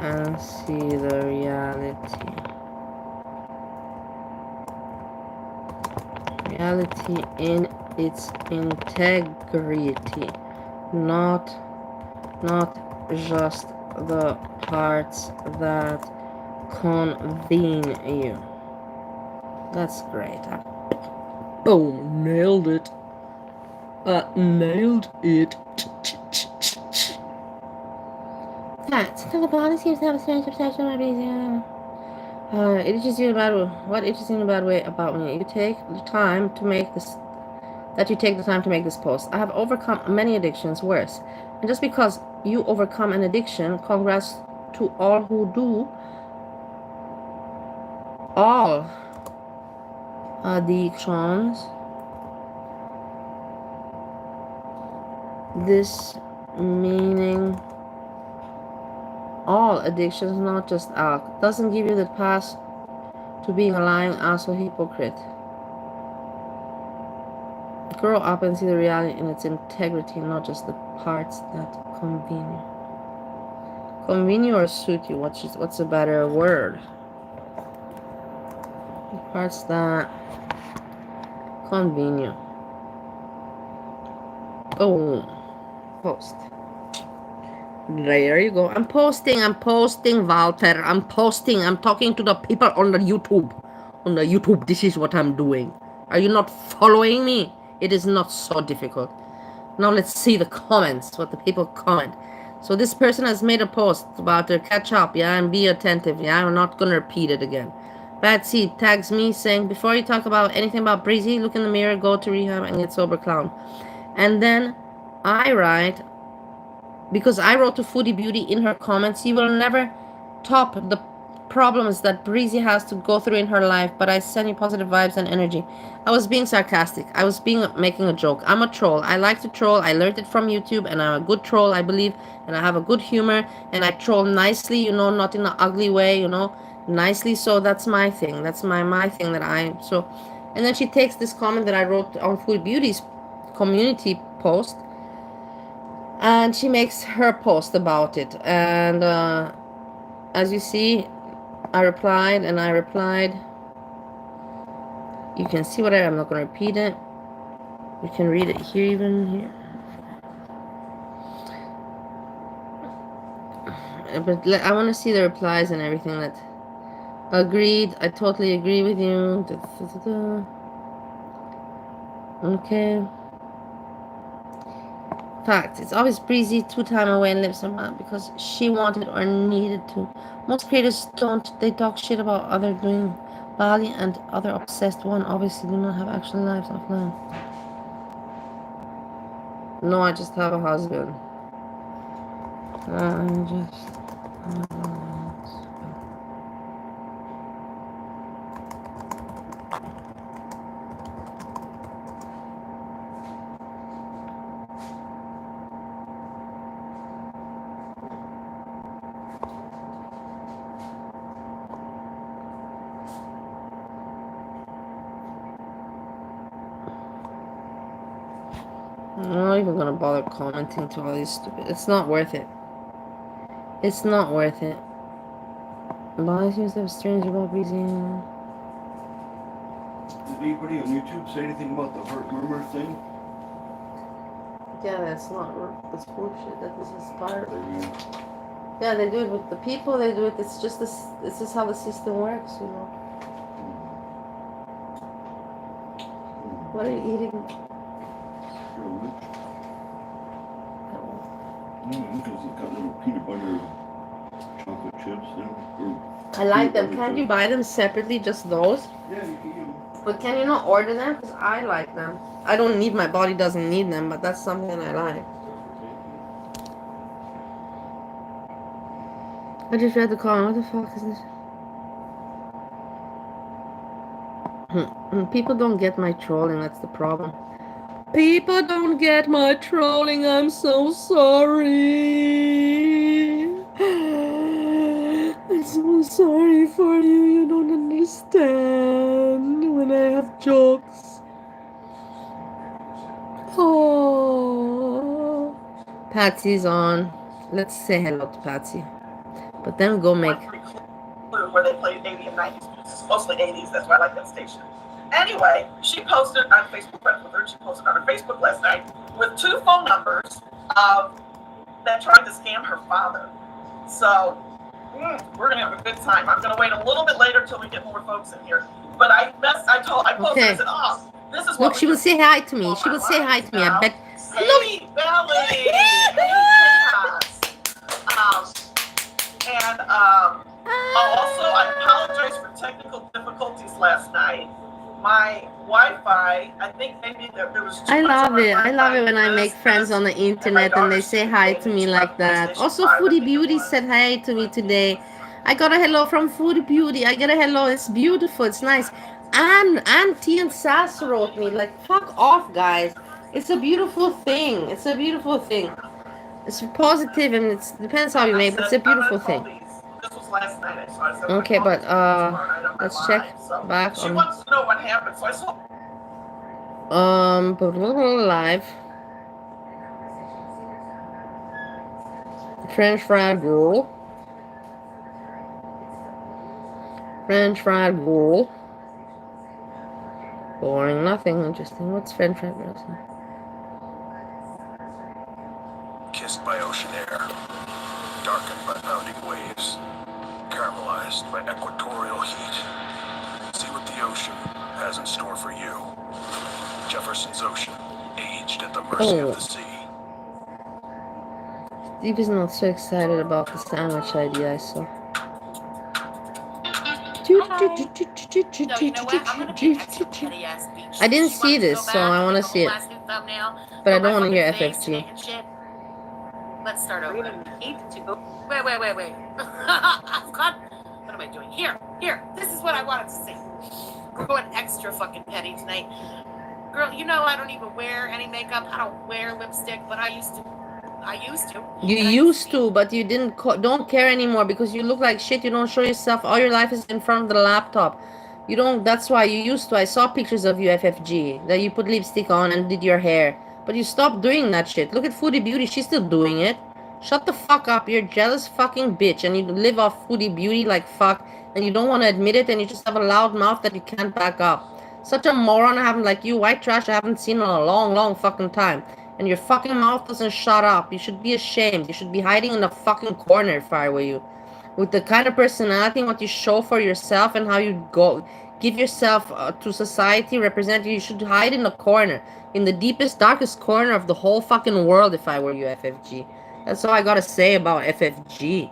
and see the reality. Reality in its integrity, not just the parts that convene you. That's great. Boom, nailed it. Nailed it. Facts. The body seems to have a strange obsession with Brizzy. It interests you about what interests you in a bad way about me. You take the time to make this. That you take the time to make this post. I have overcome many addictions, worse. And just because you overcome an addiction, congrats to all who do. All addictions. This meaning all addictions, not just alcohol. Doesn't give you the pass to being a lying asshole hypocrite. Grow up and see the reality in its integrity, not just the parts that convene you. Convene you or suit you? What's a better word? The parts that convene you. Oh, post. There you go. I'm posting, Walter. I'm posting. I'm talking to the people on the YouTube. On the YouTube, this is what I'm doing. Are you not following me? It is not so difficult. Now let's see the comments, what the people comment. So this person has made a post about their catch up, yeah, and be attentive. Yeah, I'm not gonna repeat it again. Bad Seed tags me saying, before you talk about anything about Breezy, look in the mirror, go to rehab, and get sober, clown. And then I write, because I wrote to Foodie Beauty in her comments, you will never top the problems that Breezy has to go through in her life, but I send you positive vibes and energy. I was being sarcastic. I was making a joke. I'm a troll. I like to troll. I learned it from YouTube, and I'm a good troll, I believe, and I have a good humor, and I troll nicely, you know, not in an ugly way, you know, nicely. So that's my thing. That's my thing that so. And then she takes this comment that I wrote on Foodie Beauty's community post, and she makes her post about it. And as you see, I replied. You can see what I'm not going to repeat it. You can read it here, even here. But I want to see the replies and everything. That agreed. I totally agree with you. Okay. Fact. It's always Breezy 2 times away and lives somehow because she wanted or needed to. Most creators don't. They talk shit about other doing. Bali and other obsessed one obviously do not have actual lives offline. No, I just have a husband. I'm just... I'm not even gonna bother commenting to all these stupid... It's not worth it. It's not worth it. Bali seems to have strange about Breezy. Did anybody on YouTube say anything about the heart murmur thing? Yeah, that's not... That's bullshit. That is inspired. Yeah, they do it with the people. They do it... It's just this... This is how the system works, you know. What are you eating? Because it's got little peanut butter chocolate chips in it. I like them. Can't you buy them separately, just those? Yeah, you can get them. But can you not order them? Because I like them. I don't need, my body doesn't need them, but that's something I like. I just read the comment. What the fuck is this? People don't get my trolling, that's the problem. People don't get my trolling, I'm so sorry. I'm so sorry for you, you don't understand when I have jokes. Oh. Patsy's on. Let's say hello to Patsy. But then go make... Where they played 80s and 90s. It's mostly 80s, that's why I like that station. Anyway, she posted on Facebook, she posted on her Facebook last night with 2 phone numbers that tried to scam her father. So, we're gonna have a good time. I'm gonna wait a little bit later till we get more folks in here. But I posted, I said, oh, This is what Look, was she will just say hi to me. on She my will say hi mind to me. I now. bet. Hey, Belly! Hey, chaos! Also, I apologize for technical difficulties last night. My Wi-Fi, I think maybe there was too I much on love my it. I love Wi-Fi. it when I make friends on the internet and they say hi to me like that. Also, Foodie Beauty said hi to me today. I got a hello from Foodie Beauty. I get a hello. It's beautiful. It's nice. And T and Sass wrote me like, fuck off, guys. It's a beautiful thing. It's a beautiful thing. It's positive and it depends how you make, but it's a beautiful thing. This was last night, so I said Okay, but let's check back she on wants to know what happened, so I saw live. French fried girl. French fried girl. Boring, nothing interesting. What's French fried girl? Kissed by ocean air, darkened by pounding waves, caramelized by equatorial heat. See what the ocean has in store for you. Jefferson's Ocean, aged at the mercy of the sea. Steve is not so excited about the sandwich idea I saw. I didn't see this, so I want to see it. But I don't want to hear FFG. Let's start over. Wait. What am I doing? Here. This is what I wanted to see. We're going extra fucking petty tonight. Girl, you know I don't even wear any makeup. I don't wear lipstick, but I used to. You used to, but you don't care anymore because you look like shit. You don't show yourself. All your life is in front of the laptop. You don't. That's why you used to. I saw pictures of you, FFG, that you put lipstick on and did your hair, but you stopped doing that shit. Look at Foodie Beauty. She's still doing it. Shut the fuck up. You're a jealous fucking bitch, and you live off Foodie Beauty like fuck, and you don't want to admit it, and you just have a loud mouth that you can't back up. Such a moron. I haven't like you, white trash. I haven't seen in a long fucking time. And your fucking mouth doesn't shut up. You should be ashamed. You should be hiding in a fucking corner if I were you. With the kind of personality and what you show for yourself and how you go give yourself to society, represent you should hide in a corner. In the deepest, darkest corner of the whole fucking world if I were you, FFG. That's all I gotta say about FFG.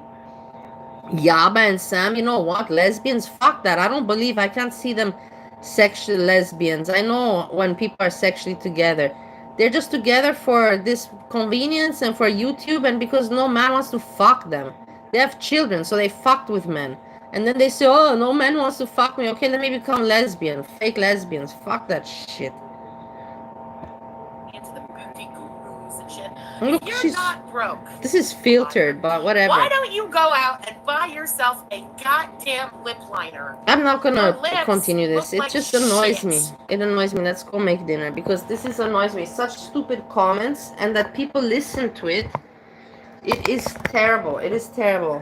Yaba and Sam, you know what? Lesbians, fuck that. I don't believe, I can't see them sexual lesbians. I know when people are sexually together. They're just together for this convenience and for YouTube and because no man wants to fuck them. They have children, so they fucked with men. And then they say, oh, no man wants to fuck me. Okay, let me become lesbian. Fake lesbians. Fuck that shit. Into the beauty gurus and shit. Look, If you're not broke, this is filtered, but whatever. why don't you go out and buy yourself a goddamn lip liner? I'm not gonna Your lips continue this. It look like just annoys shit. me. It annoys me. Let's go make dinner because this is annoys me. Such stupid comments and that people listen to it. It is terrible. It is terrible.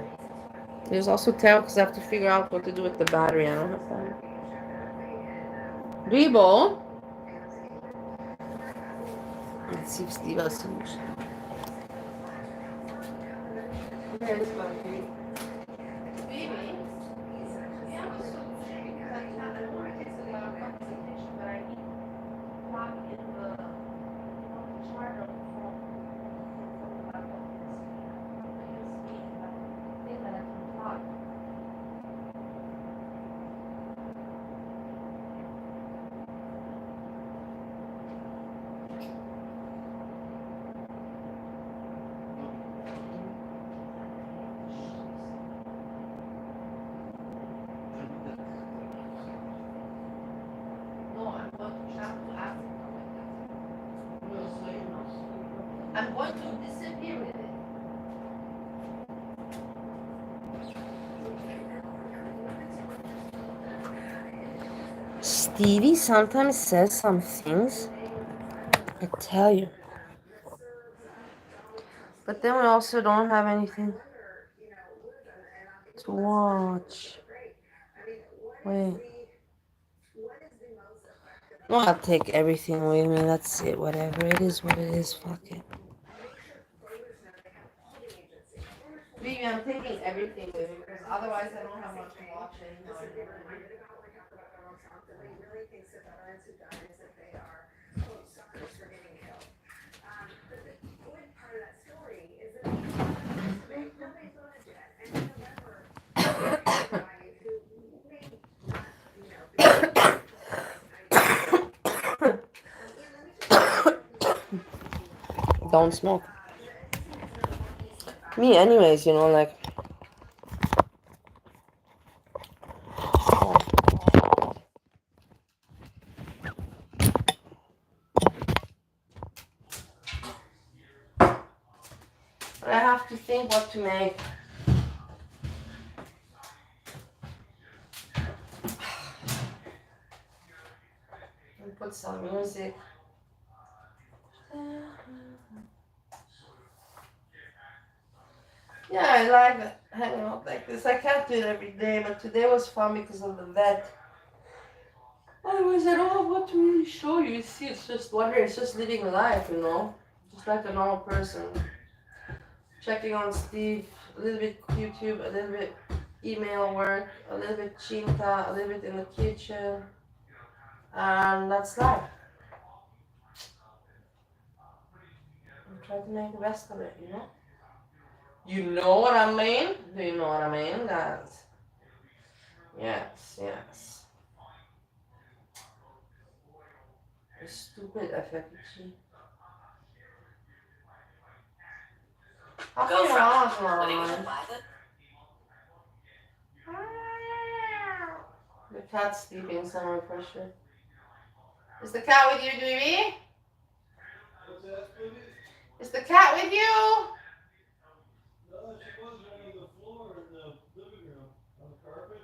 It is also terrible because I have to figure out what to do with the battery. I don't have time. Dribble. Let's see if Steve has a solution. Okay, this battery. I'm going to disappear with it. Stevie sometimes says some things, I tell you. But then we also don't have anything to watch. Wait. No, I'll take everything with me. That's it. Whatever. It is what it is. Fuck it. Baby, I'm taking everything with me because otherwise I don't have much to watch anymore. Don't smoke. Me anyways, you know, like I have to think what to make. And put some music. Yeah, I like hanging out like this. I can't do it every day, but today was fun because of the vet. Otherwise, I don't have what to really show you. You see, it's just wondering, it's just living life, you know? Just like a normal person. Checking on Steve, a little bit YouTube, a little bit email work, a little bit cinta, a little bit in the kitchen. And that's life. I'm trying to make the best of it, you know? You know what I mean? Do you know what I mean, guys? Yes, yes. You stupid FFG. How come your mom's not on? The cat's sleeping somewhere for sure. Is the cat with you, Dewey? Is the cat with you? No, she was right on the floor in the living room, on the carpet.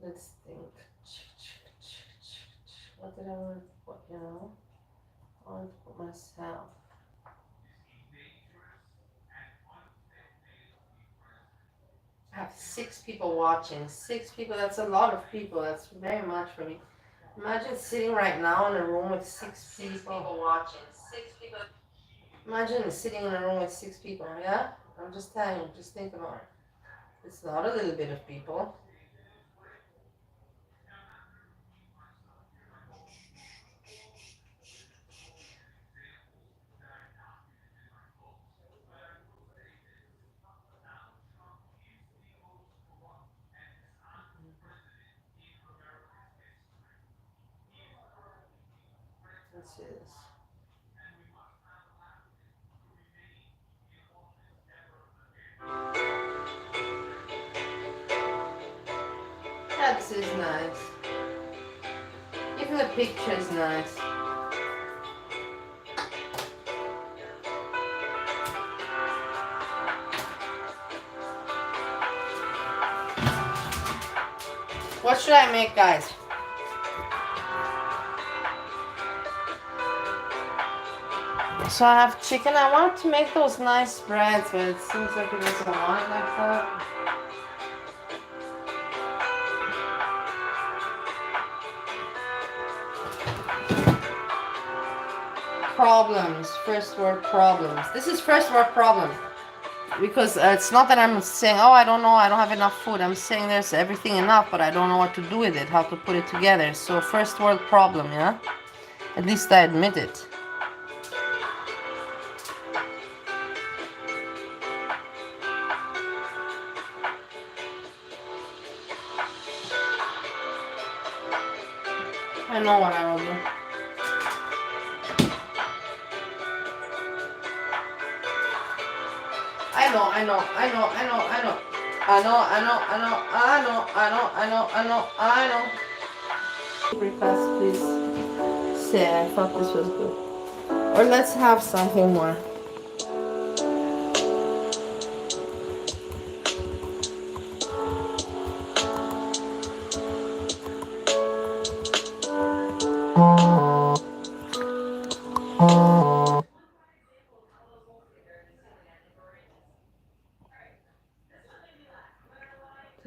Let's think. What did I want to put, you know? I want to put myself. I have 6 people watching. 6 people, that's a lot of people. That's very much for me. Imagine sitting right now in a room with 6 people watching. 6 people. Imagine sitting in a room with 6 people, yeah? I'm just telling you, just think about it. It's not a little bit of people. Let's see this. Yeah, this is nice. Even the picture is nice. What should I make, guys? So I have chicken. I want to make those nice breads, but it seems like it doesn't want it like that. Problems. First word problems. This is first word problem. Because it's not that I'm saying, oh, I don't know, I don't have enough food. I'm saying there's everything enough, but I don't know what to do with it, how to put it together. So first world problem, yeah? At least I admit it. I know what I will do. I know. Request, please. Say, I thought this was good. Or let's have something more.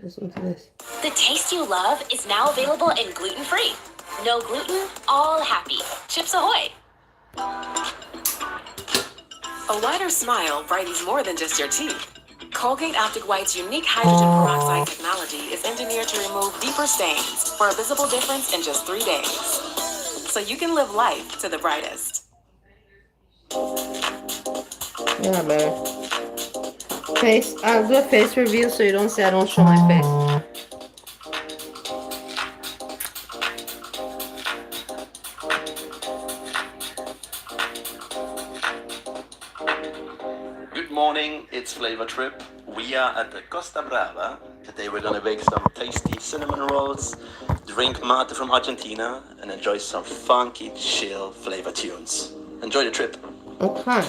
Listen to this. The taste you love is now available in gluten-free. No gluten, all happy. Chips Ahoy! A wider smile brightens more than just your teeth. Colgate Optic White's unique hydrogen peroxide technology is engineered to remove deeper stains for a visible difference in just 3 days. so you can live life to the brightest. Yeah, baby. Face. I'll do a face review so you don't say I don't show my face. Good morning, it's Flavor Trip. We are at the Costa Brava. Today we're gonna bake some tasty cinnamon rolls, drink mate from Argentina, and enjoy some funky, chill flavor tunes. Enjoy the trip. Okay.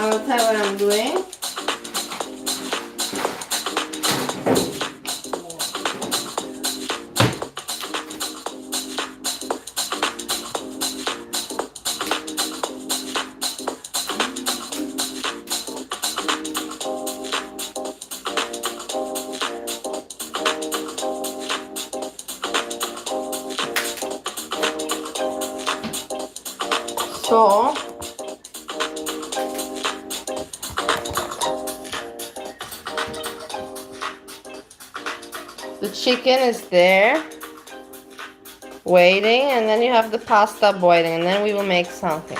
I'll tell you what I'm doing. So the chicken is there waiting, and then you have the pasta boiling, and then we will make something.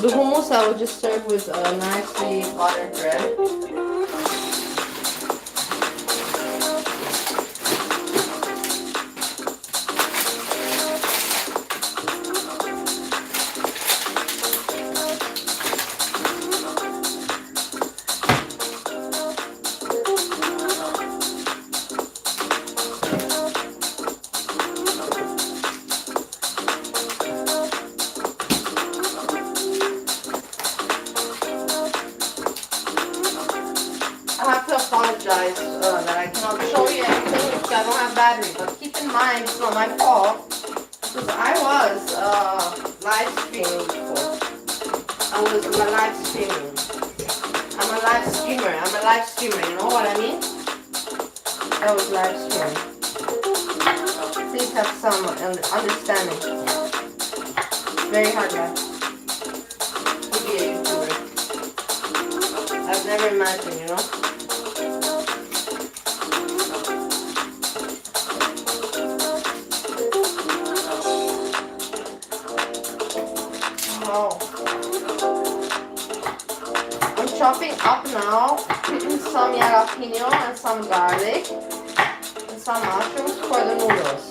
The hummus I will just serve with nicely buttered bread. I have to apologize that I cannot show you anything because I don't have battery, but keep in mind it's not my fault because I was live streaming before. I was live streaming. I'm a live streamer. You know what I mean? I was live streaming. Please have some understanding. Very hard life to be a YouTuber. I've never imagined, you know? Oh. I'm chopping up now some jalapeno and some garlic and some mushrooms for the noodles.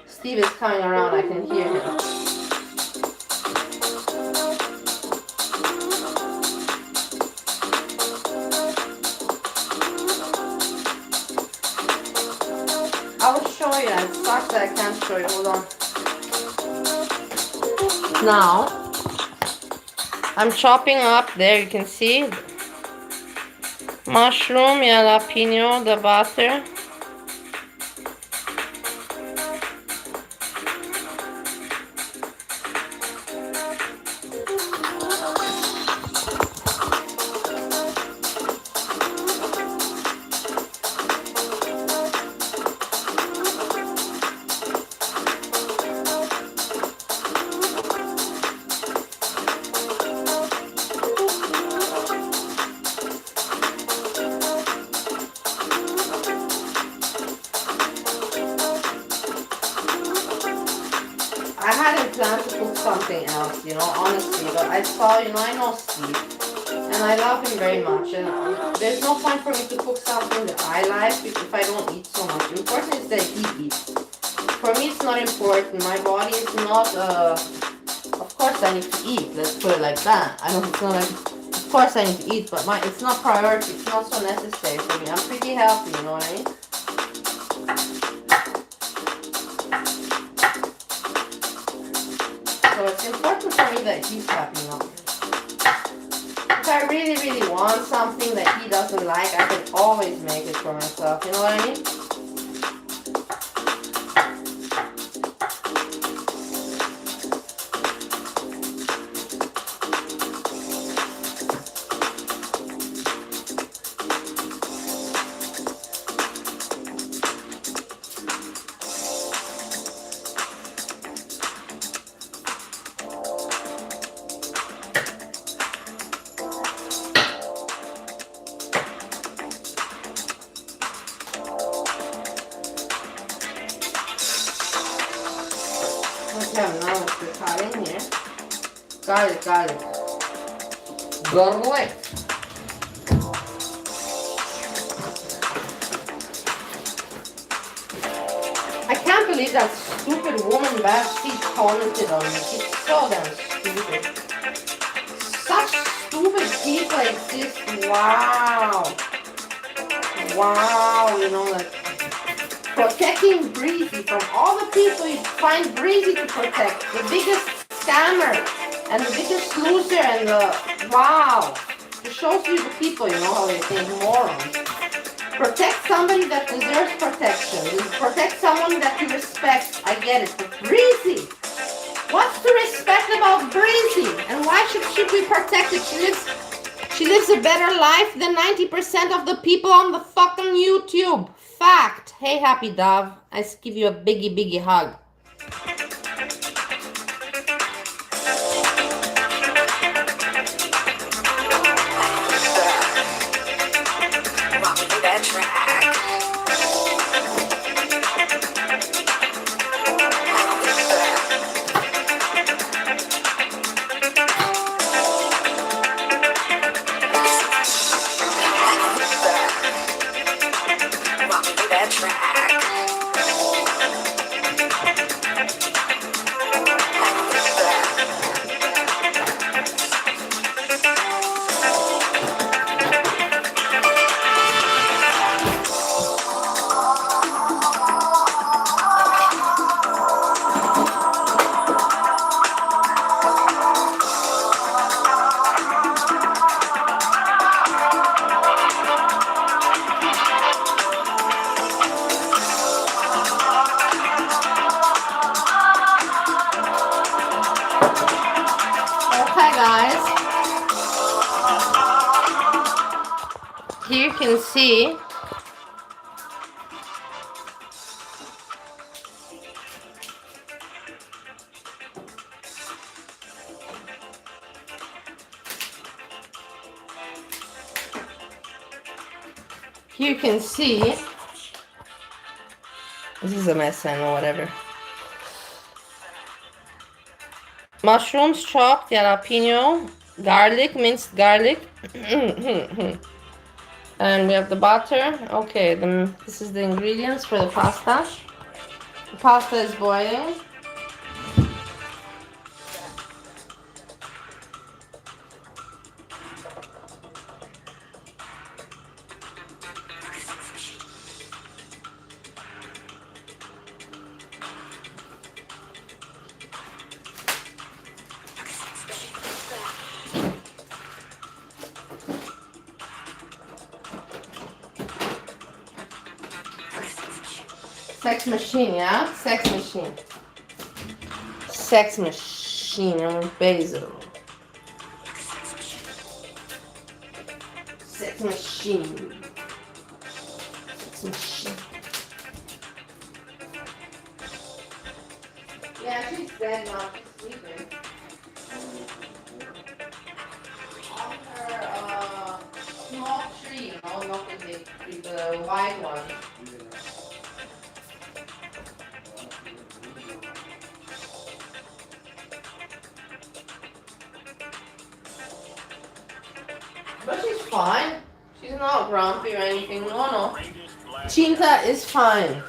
Steve is coming around, I can hear him. I will show you, it sucks that I can't show you, hold on. Now, I'm chopping up, there you can see, mushroom, jalapeno, the butter. anything else, you know, honestly. But I saw, you know, I know Steve, and I love him very much. And there's no point for me to cook something that I like if I don't eat so much. Important is that he eats. For me, it's not important. My body is not. Of course, I need to eat. Let's put it like that. I don't. It's not like. Of course, I need to eat, but it's not priority. It's not so necessary for me. I'm pretty healthy. You know what I mean? So it's important for me that he's happy, not me. If I really, really want something that he doesn't like, I can always make it for myself. You know what I mean? Okay, now it's the cutting here. Garlic. Garlic. I can't believe that stupid woman backseat commented on me. She's so damn stupid. Such stupid people exist. Wow. Wow, you know, like protecting Breezy from all the people you find Breezy to protect. The biggest scammer and the biggest loser and the wow. It shows you the people, you know how they think, morons. Protect somebody that deserves protection. Protect someone that you respect. I get it. But Breezy, what's to respect about Breezy? And why should she be protected? She lives a better life than 90% of the people on the fucking YouTube. Fact. Hey, Happy Dove. I give you a biggie hug. That track. That track. Okay, guys. Here you can see this is a mess, I know, whatever. Mushrooms chopped, jalapeno, garlic, minced garlic. And we have the butter. Okay, this is the ingredients for the pasta. The pasta is boiling. Sex machine, yeah? Sex machine. Sex machine and basil. Sex machine. Sex machine. Yeah, she's dead now. She's sleeping. On her small tree, you know, not the big tree, the white one. She's fine. She's not grumpy or anything. No. Cinta is fine.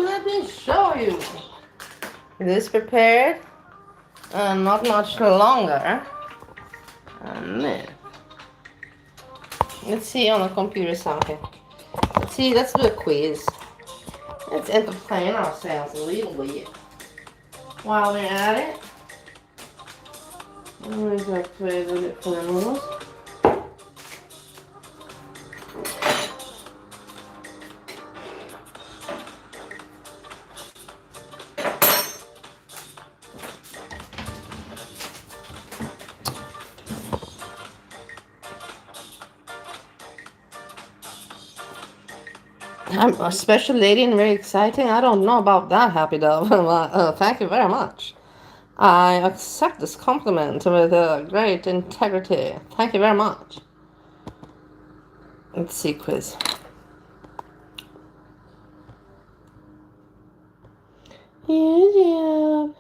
Let me show you. This prepared. Not much longer. And then, let's see on the computer something. Let's do a quiz. Let's entertain ourselves a little bit while we're at it. Where's that quiz? Is it for the rules? I'm a special lady and very exciting. I don't know about that, Happy Dove. Thank you very much. I accept this compliment with great integrity. Thank you very much. Let's see, quiz. YouTube.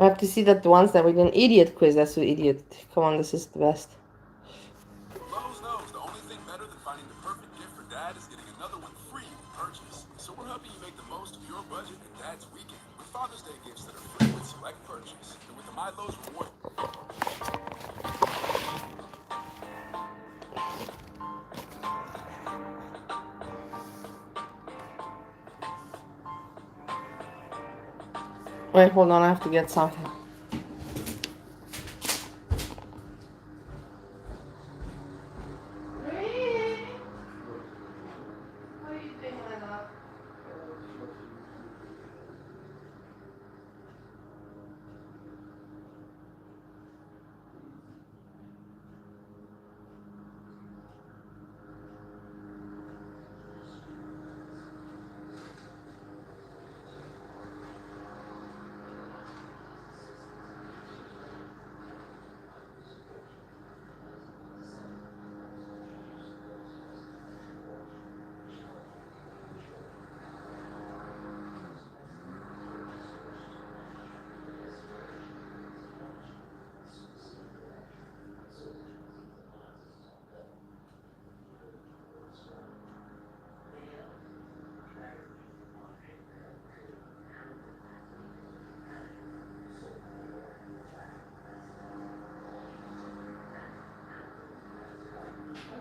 I have to see that the ones that we did an idiot quiz. That's the idiot. Come on, this is the best. Lowe's knows the only thing better than finding the perfect gift for Dad is getting another one free with purchase. So we're helping you make the most of your budget and Dad's weekend with Father's Day gifts that are free with select purchase. And with the My Lowe's reward. Wait, hold on. I have to get something.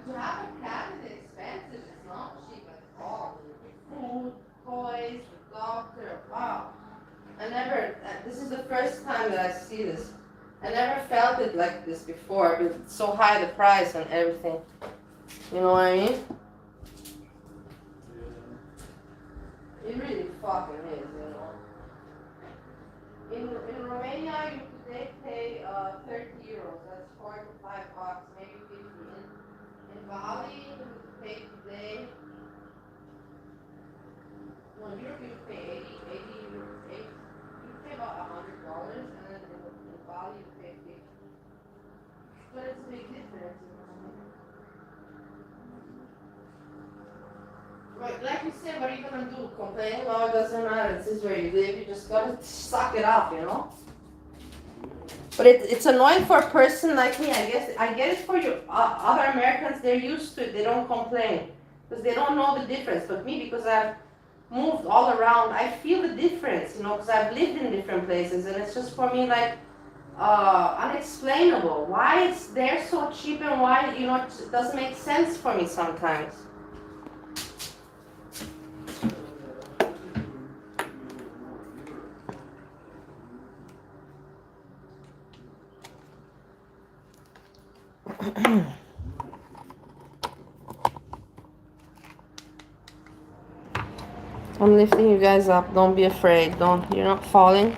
To have a cat is expensive. It's not cheap at all. Food, toys, the doctor. Wow. I never. This is the first time that I see this. I never felt it like this before. But it's so high the price and everything. You know what I mean? It really fucking is, you know. In Romania, they pay 30 euros. That's 4 to 5 bucks, maybe 50. In Bali, you pay today. No, in Europe you pay 80 euros. You pay about $100, and then in Bali you pay 50. But it's a big difference. Right, like you said, what are you gonna do? Complain? Well, it doesn't matter. This is where you live. You just gotta suck it up, you know. But it's annoying for a person like me. I get it for you. Other Americans, they're used to it. They don't complain because they don't know the difference. But me, because I've moved all around, I feel the difference, you know, because I've lived in different places, and it's just for me like unexplainable. Why it's there so cheap and why, you know, it doesn't make sense for me sometimes. I'm lifting you guys up. Don't be afraid. You're not falling.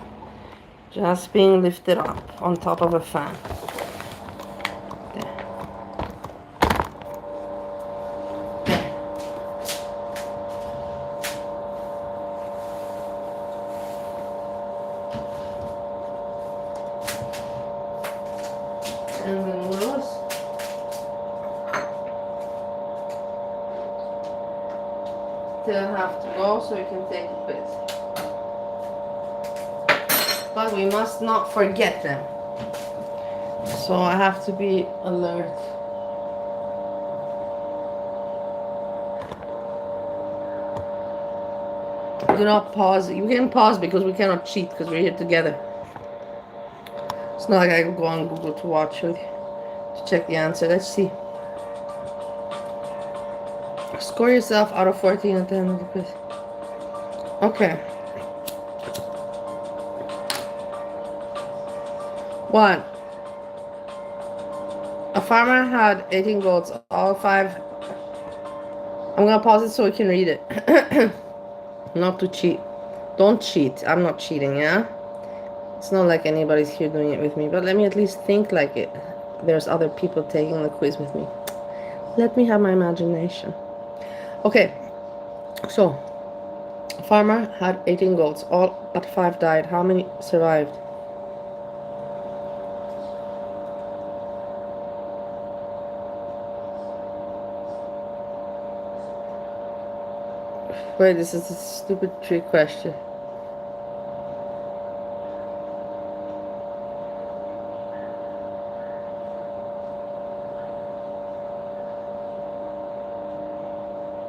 Just being lifted up on top of a fan. There. And then loose. Still have to go so you can take a bit. But we must not forget them. So I have to be alert. Do not pause. You can pause because we cannot cheat because we're here together. It's not like I can go on Google to watch it, to check the answer. Let's see. Score yourself out of 14 at the end of the quiz. Okay. 1. A farmer had 18 goats. All 5. I'm gonna pause it so we can read it. Not to cheat. Don't cheat. I'm not cheating, yeah? It's not like anybody's here doing it with me, but let me at least think like it. There's other people taking the quiz with me. Let me have my imagination. Okay, so a farmer had 18 goats. All but 5 died. How many survived? Wait, this is a stupid trick question.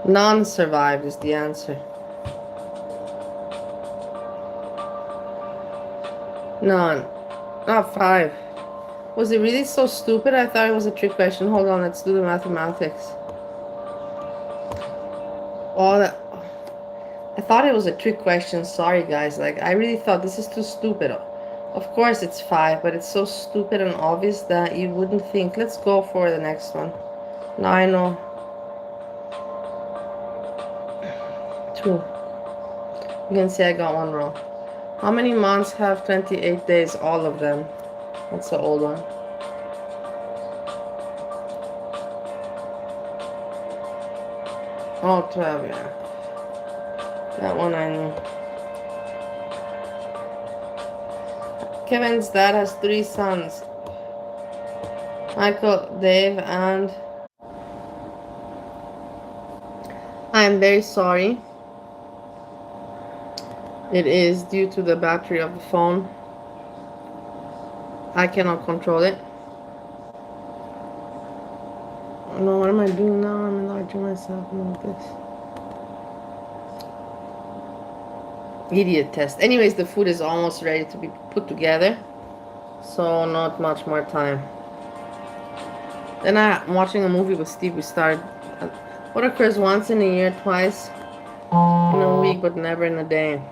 None survived is the answer. None. Not 5. Was it really so stupid? I thought it was a trick question. Hold on, let's do the mathematics. I thought it was a trick question. Sorry, guys. Like, I really thought this is too stupid. Of course it's 5, but it's so stupid and obvious that you wouldn't think. Let's go for the next one. Now I know. 2. You can see I got one wrong. How many months have 28 days? All of them. That's the old one. Oh, 12, yeah. That one I know. Kevin's dad has 3 sons. Michael, Dave, and... I am very sorry. It is due to the battery of the phone. I cannot control it. No, what am I doing now? I'm enlarging myself like this. Idiot test. Anyways, the food is almost ready to be put together. So not much more time. Then I'm watching a movie with Steve. We started. What occurs once in a year, twice in a week, but never in a day?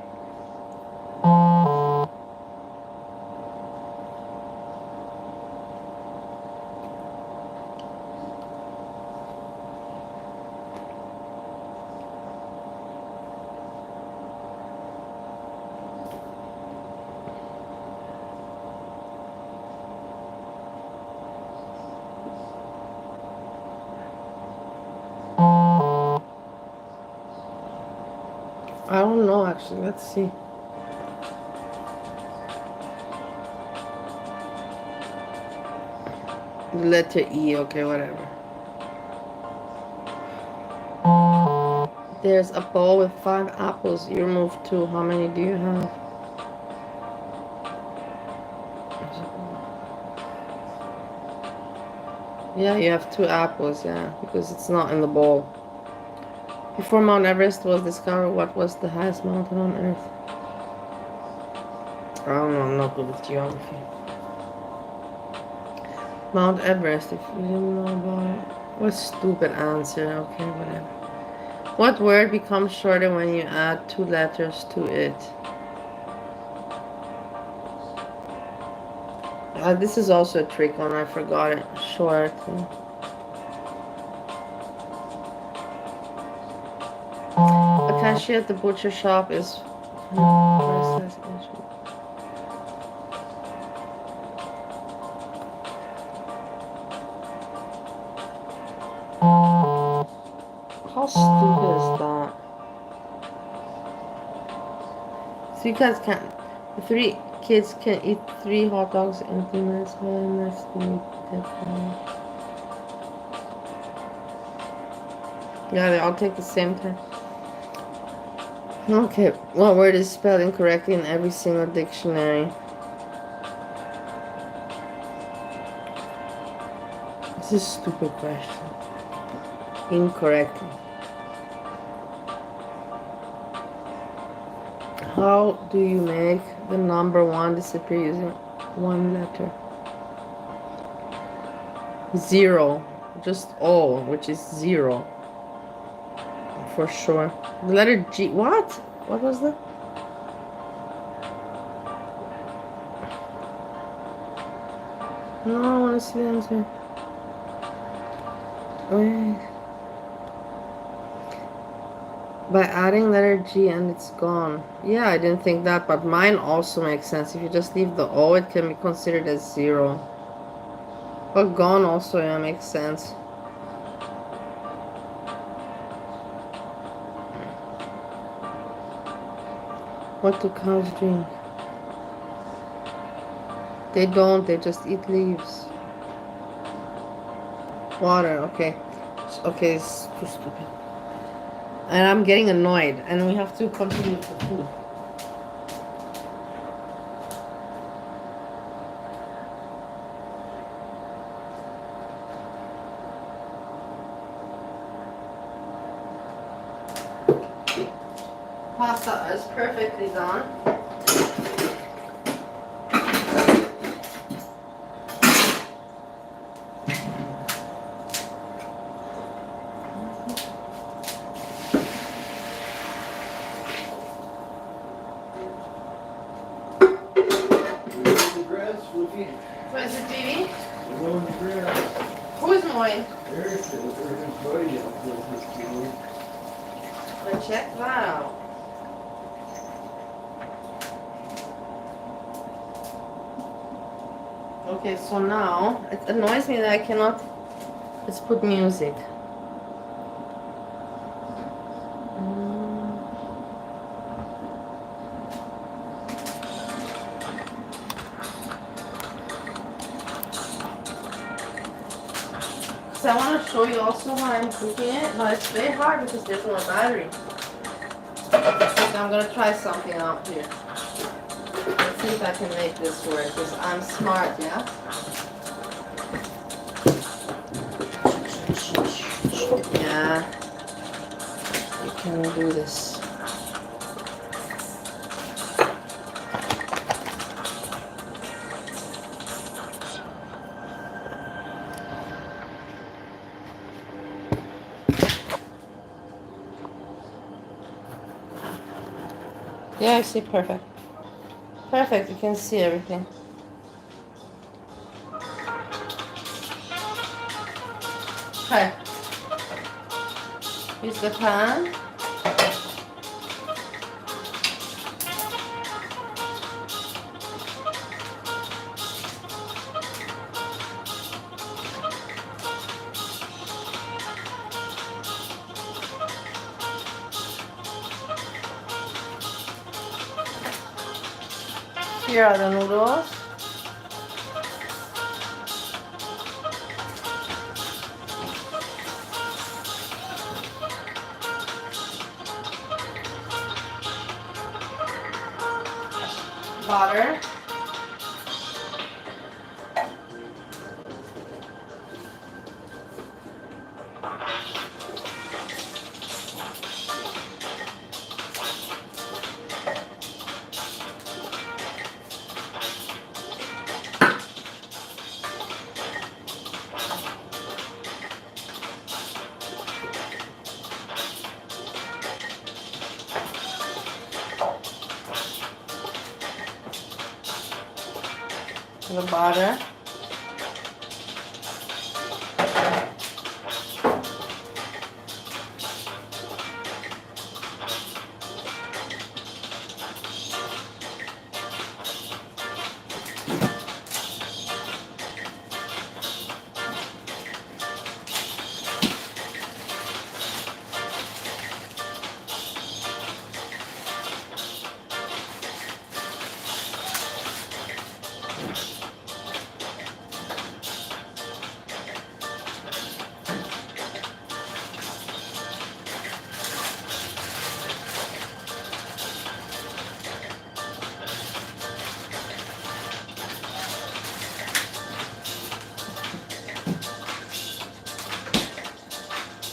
I don't know actually. Let's see. Letter E, okay, whatever. There's a bowl with 5 apples. You removed 2. How many do you have? Yeah, you have 2 apples, yeah, because it's not in the bowl. Before Mount Everest was discovered, what was the highest mountain on Earth? I don't know, I'm not good with geography. Mount Everest, if you didn't know about it. What stupid answer, okay, whatever. What word becomes shorter when you add 2 letters to it? This is also a trick one, I forgot it. Short. A cashier at the butcher shop is... How stupid is that? So you guys can't... 3 kids can eat 3 hot dogs in 3 minutes. Yeah, they all take the same time. Okay, what word is spelled incorrectly in every single dictionary? This is a stupid question. Incorrectly. How do you make the number 1 disappear using 1 letter? 0. Just O, which is 0. For sure. The letter G. What? What was that? No, I want to see the answer. Wait. By adding letter G and it's gone. Yeah, I didn't think that, but mine also makes sense. If you just leave the O, it can be considered as 0. But gone also, yeah, makes sense. What do cows drink? They don't, they just eat leaves. Water, okay. Okay, it's too stupid. And I'm getting annoyed, and we have to continue with the food. Pasta is perfectly done. Where's the TV? Who is mine? But check that out. Okay, so now it annoys me that I cannot. Let's put music. So I want to show you also how I'm cooking it, but it's very hard because there's no battery. So I'm gonna try something out here. Let's see if I can make this work, because I'm smart, yeah? Yeah. You can do this. Yeah, I see, perfect. Perfect, you can see everything. Okay. Here's the pan. Here are the noodles. Butter. The butter.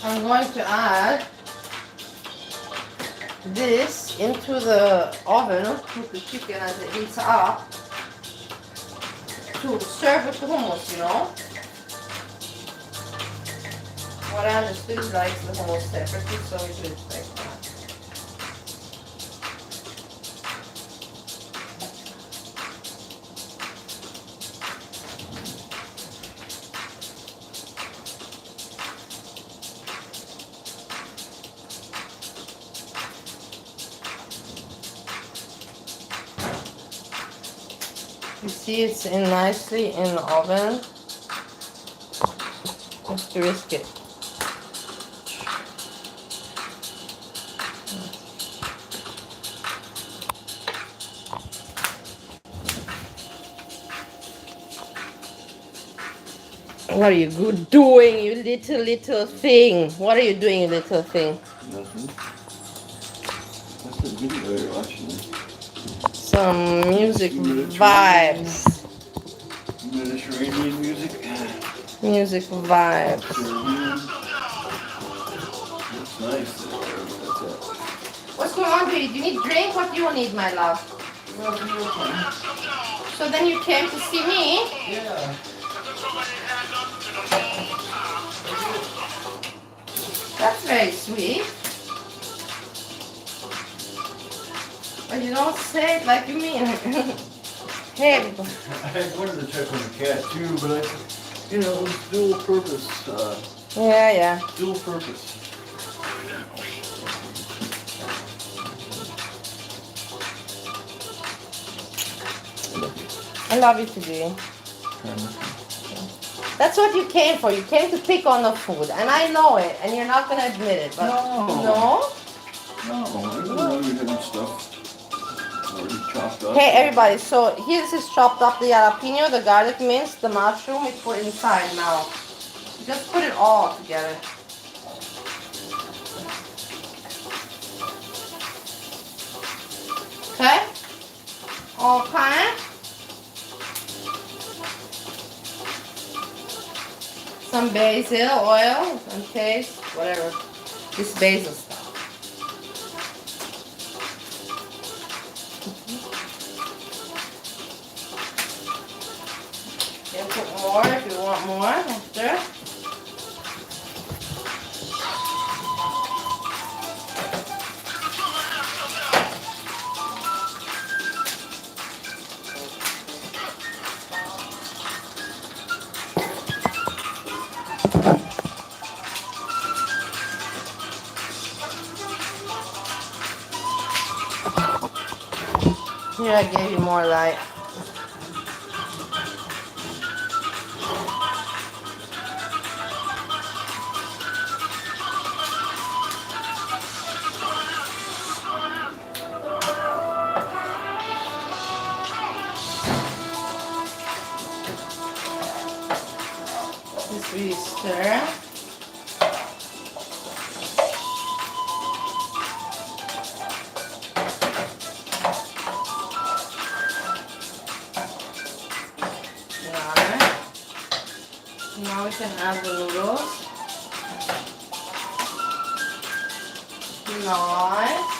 I'm going to add this into the oven with the chicken as it heats up to serve with hummus, you know. What I understood is like the hummus separately, so we should expect that. You see it's in nicely in the oven. Just to risk it. What are you doing, you little thing? What are you doing, you little thing? Nothing. What's the video you're watching? Some music vibes. Mediterranean music. Music vibes. It's nice. What's going on, baby? Do you need drink? What do you need, my love? So then you came to see me? Yeah. That's very sweet. But you don't say it like you mean. Hey. I wanted to check on the cat too, but it was dual purpose. Yeah. Dual purpose. I love you today. That's what you came for. You came to pick on the food, and I know it, and you're not gonna admit it. But No, I didn't know you had stuff already chopped up. Hey everybody, so this is chopped up, the jalapeno, the garlic mince, the mushroom is put inside now. Just put it all together. Okay? Okay. Some basil oil and taste, whatever. This basil stuff. You can put more if you want more after. Here I gave you more light. mixer. Now we can add the noodles. Nice.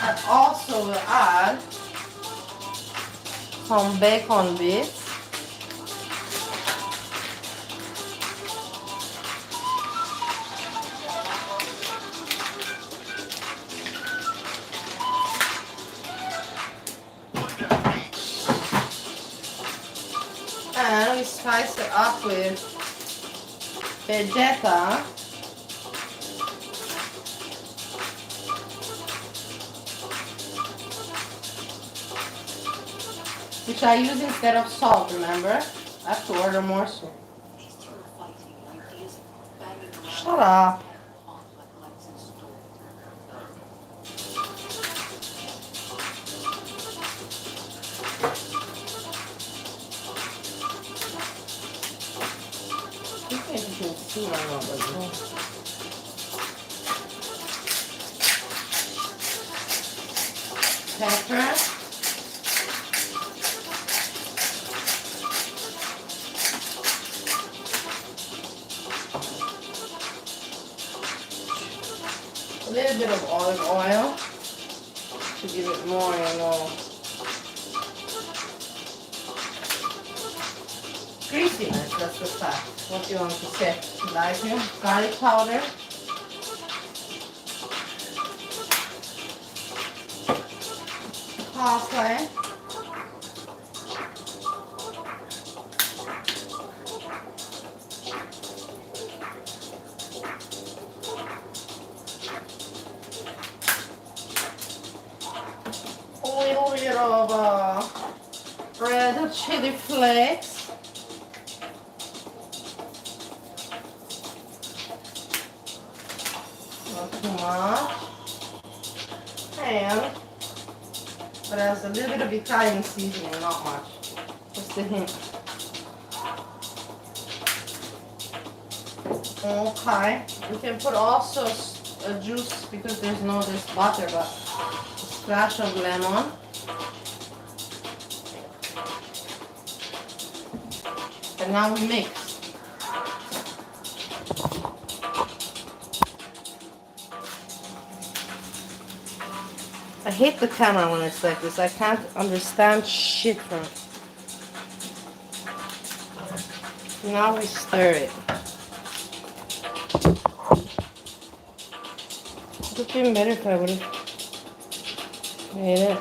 And also we'll add some bacon bits. And we spice it up with vegeta. Which I use instead of salt, remember? I have to order more salt. Shut up. Pepper. A little bit of olive oil to give it more, greasiness, that's the fact. What you want to say? Like you? Garlic powder. Parsley. A little bit of red chili flakes. Not too much. And but there's a little bit of Italian seasoning, not much. Just a hint. Okay. We can put also a juice because there's no this butter, but a splash of lemon. And now we mix. I hate the camera when it's like this. I can't understand shit from it. Now we stir it. It would have been better if I would have made it.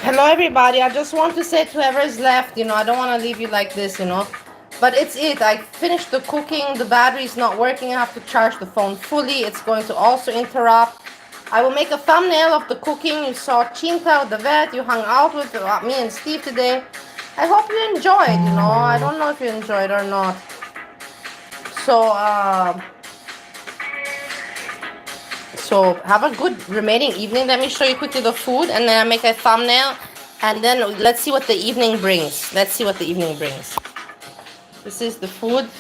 Hello everybody, I just want to say to whoever's left, I don't want to leave you like this, But it's it. I finished the cooking. The battery is not working. I have to charge the phone fully. It's going to also interrupt. I will make a thumbnail of the cooking. You saw Cinta, the vet. You hung out with me and Steve today. I hope you enjoyed, I don't know if you enjoyed or not. So have a good remaining evening. Let me show you quickly the food and then I make a thumbnail. And then let's see what the evening brings. This is the food.